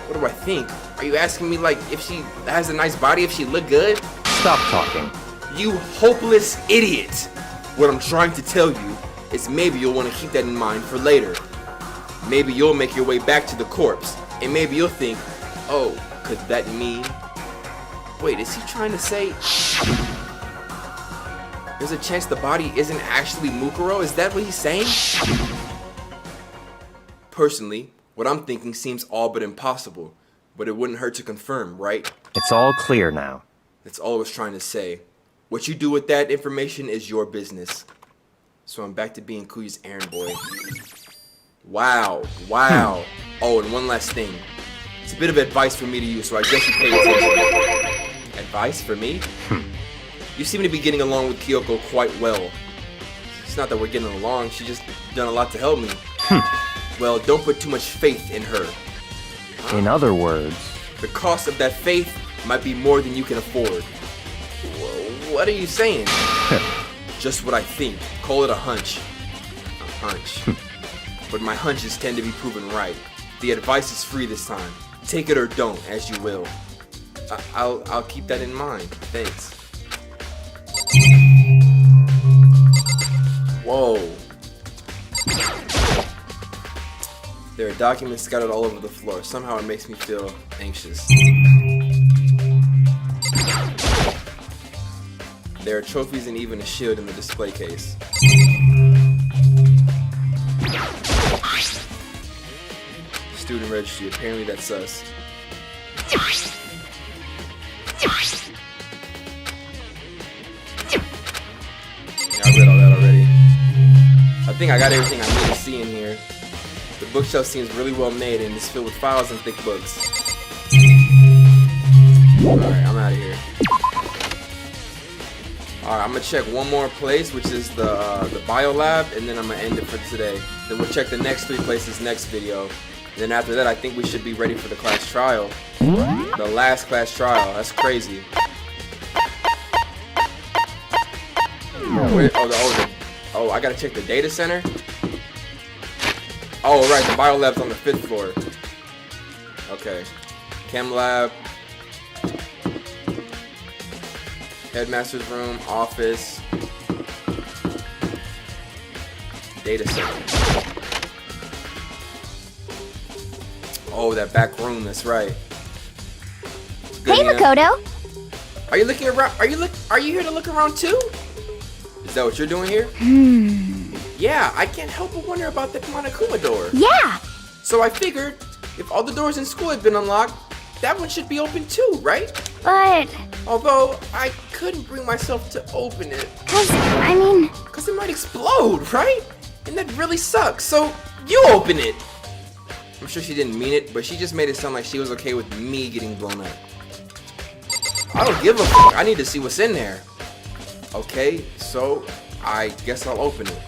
What do I think? Are you asking me like if she has a nice body, if she look good? Stop talking. You hopeless idiot! What I'm trying to tell you is maybe you'll want to keep that in mind for later. Maybe you'll make your way back to the corpse, and maybe you'll think, oh, could that mean? Wait, is he trying to say there's a chance the body isn't actually Mukuro? Is that what he's saying? Personally, what I'm thinking seems all but impossible, but it wouldn't hurt to confirm, right? It's all clear now. That's all I was trying to say. What you do with that information is your business. So I'm back to being Kuya's errand boy. Wow. Oh, and one last thing. It's a bit of advice for me to use, so I guess you pay attention. Advice for me? You seem to be getting along with Kyoko quite well. It's not that we're getting along, she's just done a lot to help me. Well, don't put too much faith in her. In other words, the cost of that faith might be more than you can afford. What are you saying? Just what I think. Call it a hunch. A hunch. But my hunches tend to be proven right. the advice is free this time. Take it or don't, as you will. I'll keep that in mind. Thanks. Whoa. There are documents scattered all over the floor. Somehow it makes me feel anxious. There are trophies and even a shield in the display case. Student registry. Apparently that's us. Yeah, I read all that already. I think I got everything I need to see in here. The bookshelf seems really well made and is filled with files and thick books. Alright, I'm out of here. Alright, I'm gonna check one more place, which is the bio lab, and then I'm gonna end it for today. Then we'll check the next 3 places next video. And then after that, I think we should be ready for the class trial. The last class trial. That's crazy. Wait, oh, I gotta check the data center. Oh, right, the bio lab's on the 5th floor. Okay. Chem lab. Headmaster's room, office. Data center. Oh, that back room, that's right. Good, Hey, Nina. Makoto. Are you looking around? Are you here to look around too? Is that what you're doing here? Yeah, I can't help but wonder about the Monokuma door. Yeah. So I figured, if all the doors in school had been unlocked, that one should be open too, right? But... Although, I couldn't bring myself to open it. Cause it might explode, right? And that really sucks, so you open it! I'm sure she didn't mean it, but she just made it sound like she was okay with me getting blown up. I don't give a f***, I need to see what's in there. Okay, so I guess I'll open it.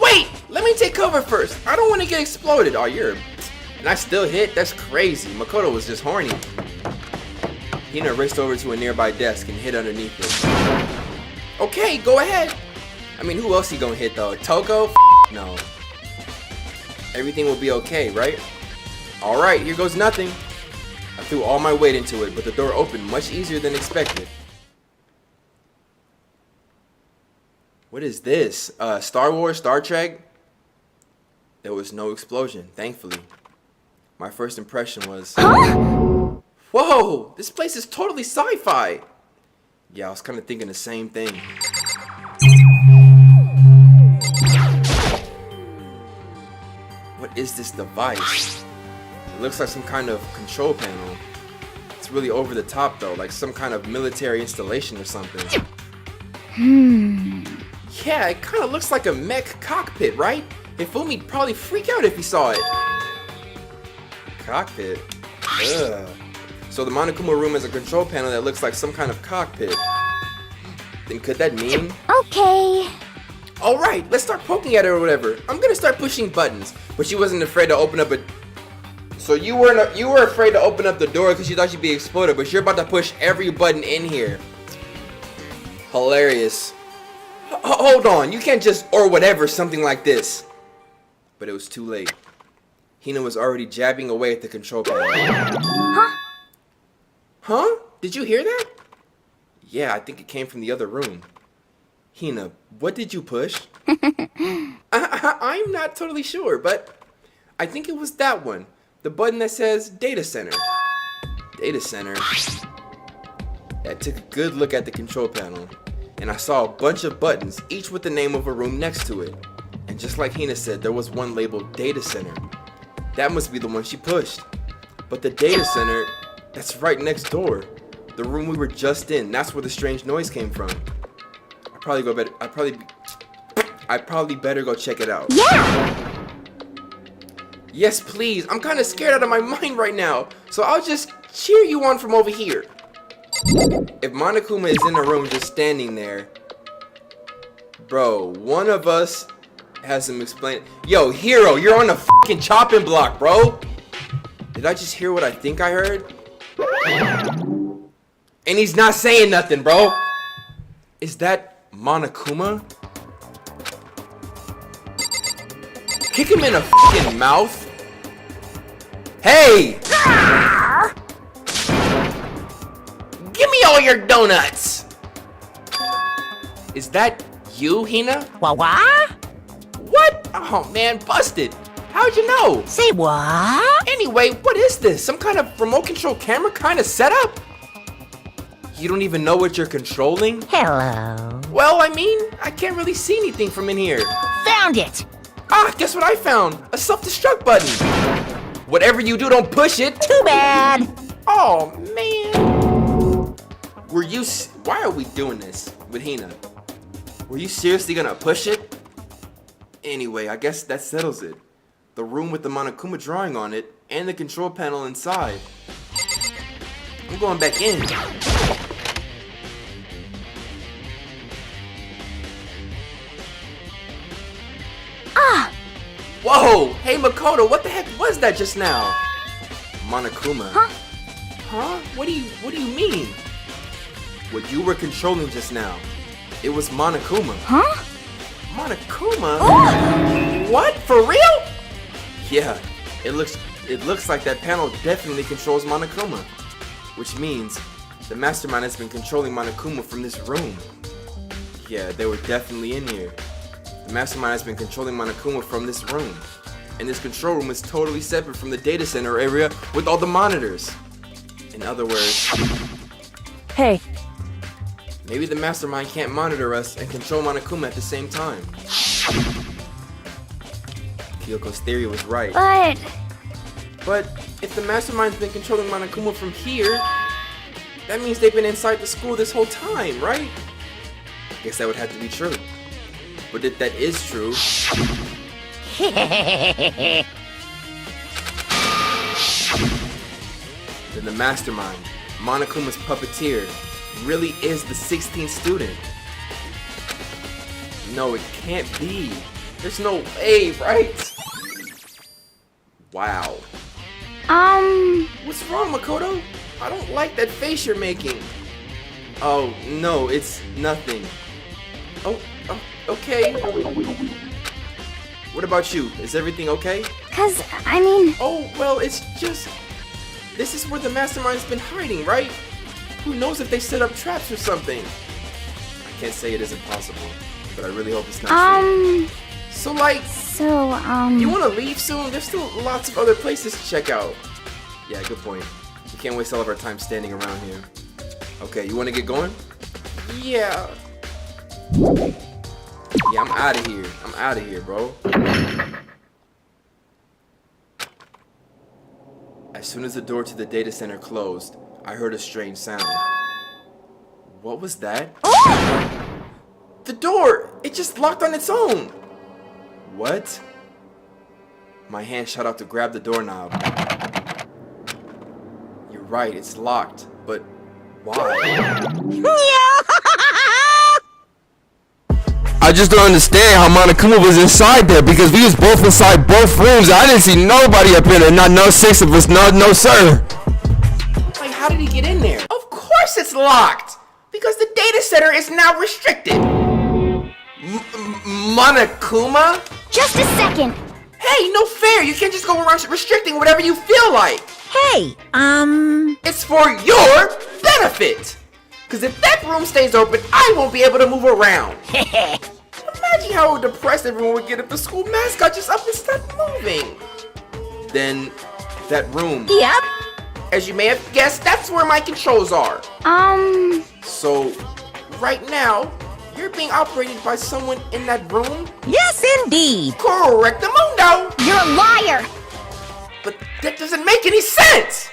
Wait! Let me take cover first. I don't want to get exploded. Oh, and I still hit? That's crazy. Makoto was just horny. Hina raced over to a nearby desk and hid underneath it. Okay, go ahead. I mean, who else he gonna hit though? Toko? No. Everything will be okay, right? Alright, here goes nothing. I threw all my weight into it, but the door opened much easier than expected. What is this? Star Wars? Star Trek? There was no explosion, thankfully. My first impression was... Whoa! This place is totally sci-fi! Yeah, I was kind of thinking the same thing. What is this device? It looks like some kind of control panel. It's really over the top though, like some kind of military installation or something. Yeah, it kind of looks like a mech cockpit, right? Hifumi'd probably freak out if he saw it. Cockpit? Ugh. So the Monokuma room is a control panel that looks like some kind of cockpit. Then could that mean? Okay. Alright, let's start poking at it or whatever. I'm gonna start pushing buttons. But she wasn't afraid to open up a... So you were afraid to open up the door because you thought you'd be exploded, but you're about to push every button in here. Hilarious. Hold on, you can't just or whatever something like this. But it was too late. Hina was already jabbing away at the control panel. Huh? Did you hear that? Yeah, I think it came from the other room. Hina, what did you push? I'm not totally sure, but I think it was that one. The button that says Data Center. Data Center. I took a good look at the control panel, and I saw a bunch of buttons, each with the name of a room next to it. And just like Hina said, there was one labeled Data Center. That must be the one she pushed. But the Data Center, that's right next door. The room we were just in, that's where the strange noise came from. I'd probably better go check it out. Yeah! Yes, please. I'm kind of scared out of my mind right now. So I'll just cheer you on from over here. If Monokuma is in the room just standing there, bro, one of us has him explain. Yo, Hero, you're on the fucking chopping block, bro. Did I just hear what I think I heard? And he's not saying nothing, bro. Is that Monokuma? Kick him in the fucking mouth. Hey! Give me all your donuts! Is that you, Hina? What? What? Oh man, busted. How'd you know? Say what? Anyway, what is this? Some kind of remote control camera kind of setup? You don't even know what you're controlling? Hello. Well, I mean, I can't really see anything from in here. Found it. Ah, guess what I found? A self-destruct button. Whatever you do, don't push it. Too bad. Oh man. Why are we doing this with Hina? Were you seriously gonna push it? Anyway, I guess that settles it. The room with the Monokuma drawing on it, and the control panel inside. I'm going back in. Whoa! Hey Makoto, what the heck was that just now? Monokuma. Huh? What do you mean? What you were controlling just now. It was Monokuma. Huh? Monokuma? What? For real? Yeah, it looks like that panel definitely controls Monokuma. Which means the mastermind has been controlling Monokuma from this room. Yeah, they were definitely in here. The mastermind has been controlling Monokuma from this room. And this control room is totally separate from the data center area with all the monitors. In other words, Hey, maybe the mastermind can't monitor us and control Monokuma at the same time. Kyoko's theory was right. But if the mastermind's been controlling Monokuma from here, that means they've been inside the school this whole time, right? Guess that would have to be true. But if that is true, then the mastermind, Monokuma's puppeteer, really is the 16th student. No, it can't be. There's no way, right? Wow. What's wrong, Makoto? I don't like that face you're making. Oh, no, it's nothing. Oh, okay. What about you? Is everything okay? Oh, well, it's just... This is where the mastermind's been hiding, right? Who knows if they set up traps or something? I can't say it isn't possible, but I really hope it's not true. So, like... You want to leave soon? There's still lots of other places to check out. Yeah, good point. We can't waste all of our time standing around here. Okay, you want to get going? Yeah. Yeah, I'm out of here. I'm out of here, bro. As soon as the door to the data center closed, I heard a strange sound. What was that? The door! It just locked on its own! What? My hand shot out to grab the doorknob. You're right, it's locked, but why? I just don't understand how Monokuma was inside there because we was both inside both rooms. I didn't see nobody up in there, not no six of us, no sir. Like, how did he get in there? Of course it's locked! Because the data center is now restricted! Monokuma? Just a second. Hey, no fair! You can't just go around restricting whatever you feel like! Hey, It's for your benefit! Cause if that room stays open, I won't be able to move around! Imagine how depressed everyone would get if the school mascot just up and stopped moving! Then, that room. Yep. As you may have guessed, that's where my controls are. So, Right now, you're being operated by someone in that room? Yes, indeed. Correctamundo! You're a liar. But that doesn't make any sense!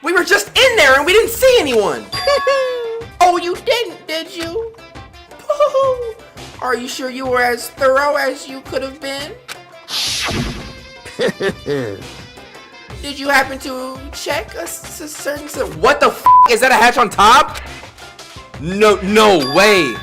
We were just in there and we didn't see anyone! Oh, you didn't, did you? Are you sure you were as thorough as you could have been? Did you happen to check a certain... what the f*** is that a hatch on top? No way.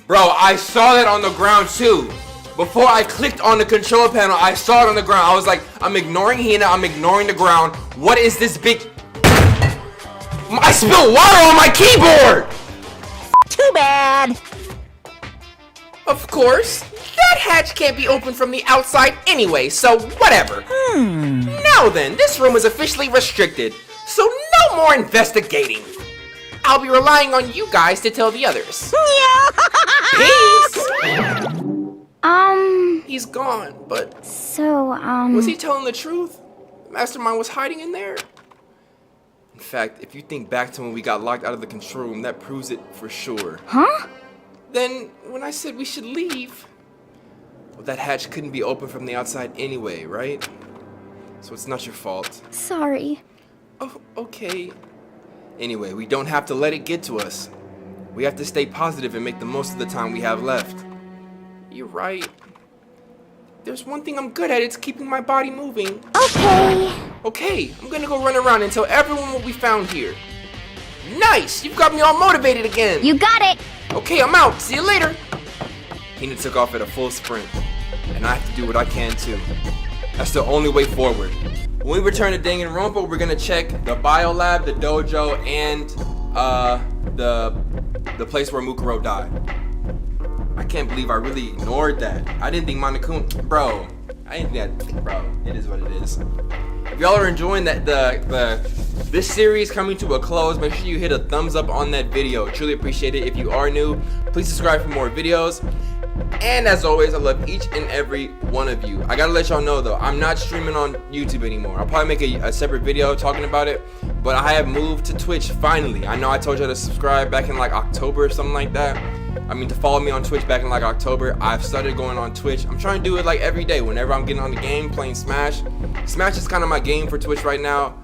Bro, I saw that on the ground too. Before I clicked on the control panel, I saw it on the ground. I was like, I'm ignoring Hina, I'm ignoring the ground. What is this big... I spilled water on my keyboard! Too bad. Of course, that hatch can't be opened from the outside anyway, so whatever. Now then, this room is officially restricted, so no more investigating. I'll be relying on you guys to tell the others. Peace! He's gone, but So, was he telling the truth? Mastermind was hiding in there? In fact, if you think back to when we got locked out of the control room, that proves it for sure. Huh? Then, when I said we should leave, well, that hatch couldn't be open from the outside anyway, right? So it's not your fault. Sorry. Oh, okay. Anyway, we don't have to let it get to us. We have to stay positive and make the most of the time we have left. You're right. There's one thing I'm good at, it's keeping my body moving. Okay. Okay, I'm gonna go run around and tell everyone what we found here. Nice! You've got me all motivated again! You got it! Okay, I'm out. See you later! Hina took off at a full sprint, and I have to do what I can too. That's the only way forward. When we return to Danganronpa, we're gonna check the biolab, the dojo, and the place where Mukuro died. I can't believe I really ignored that. I didn't think Monokuma, bro. I didn't think that, bro. It is what it is. If y'all are enjoying that this series coming to a close, make sure you hit a thumbs up on that video. Truly appreciate it. If you are new, please subscribe for more videos. And as always, I love each and every one of you. I gotta let y'all know though, I'm not streaming on YouTube anymore. I'll probably make a separate video talking about it, but I have moved to Twitch finally. I know I told y'all to subscribe back in like October or something like that. I mean, to follow me on Twitch back in like October. I've started going on Twitch. I'm trying to do it like every day whenever I'm getting on the game playing Smash. Smash is kind of my game for Twitch right now.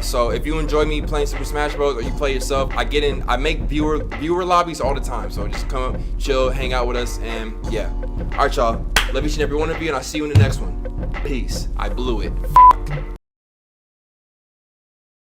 So if you enjoy me playing Super Smash Bros. Or you play yourself, I make viewer lobbies all the time. So just come up, chill, hang out with us, and yeah. Alright y'all, love each and every one of you, and I'll see you in the next one. Peace. I blew it.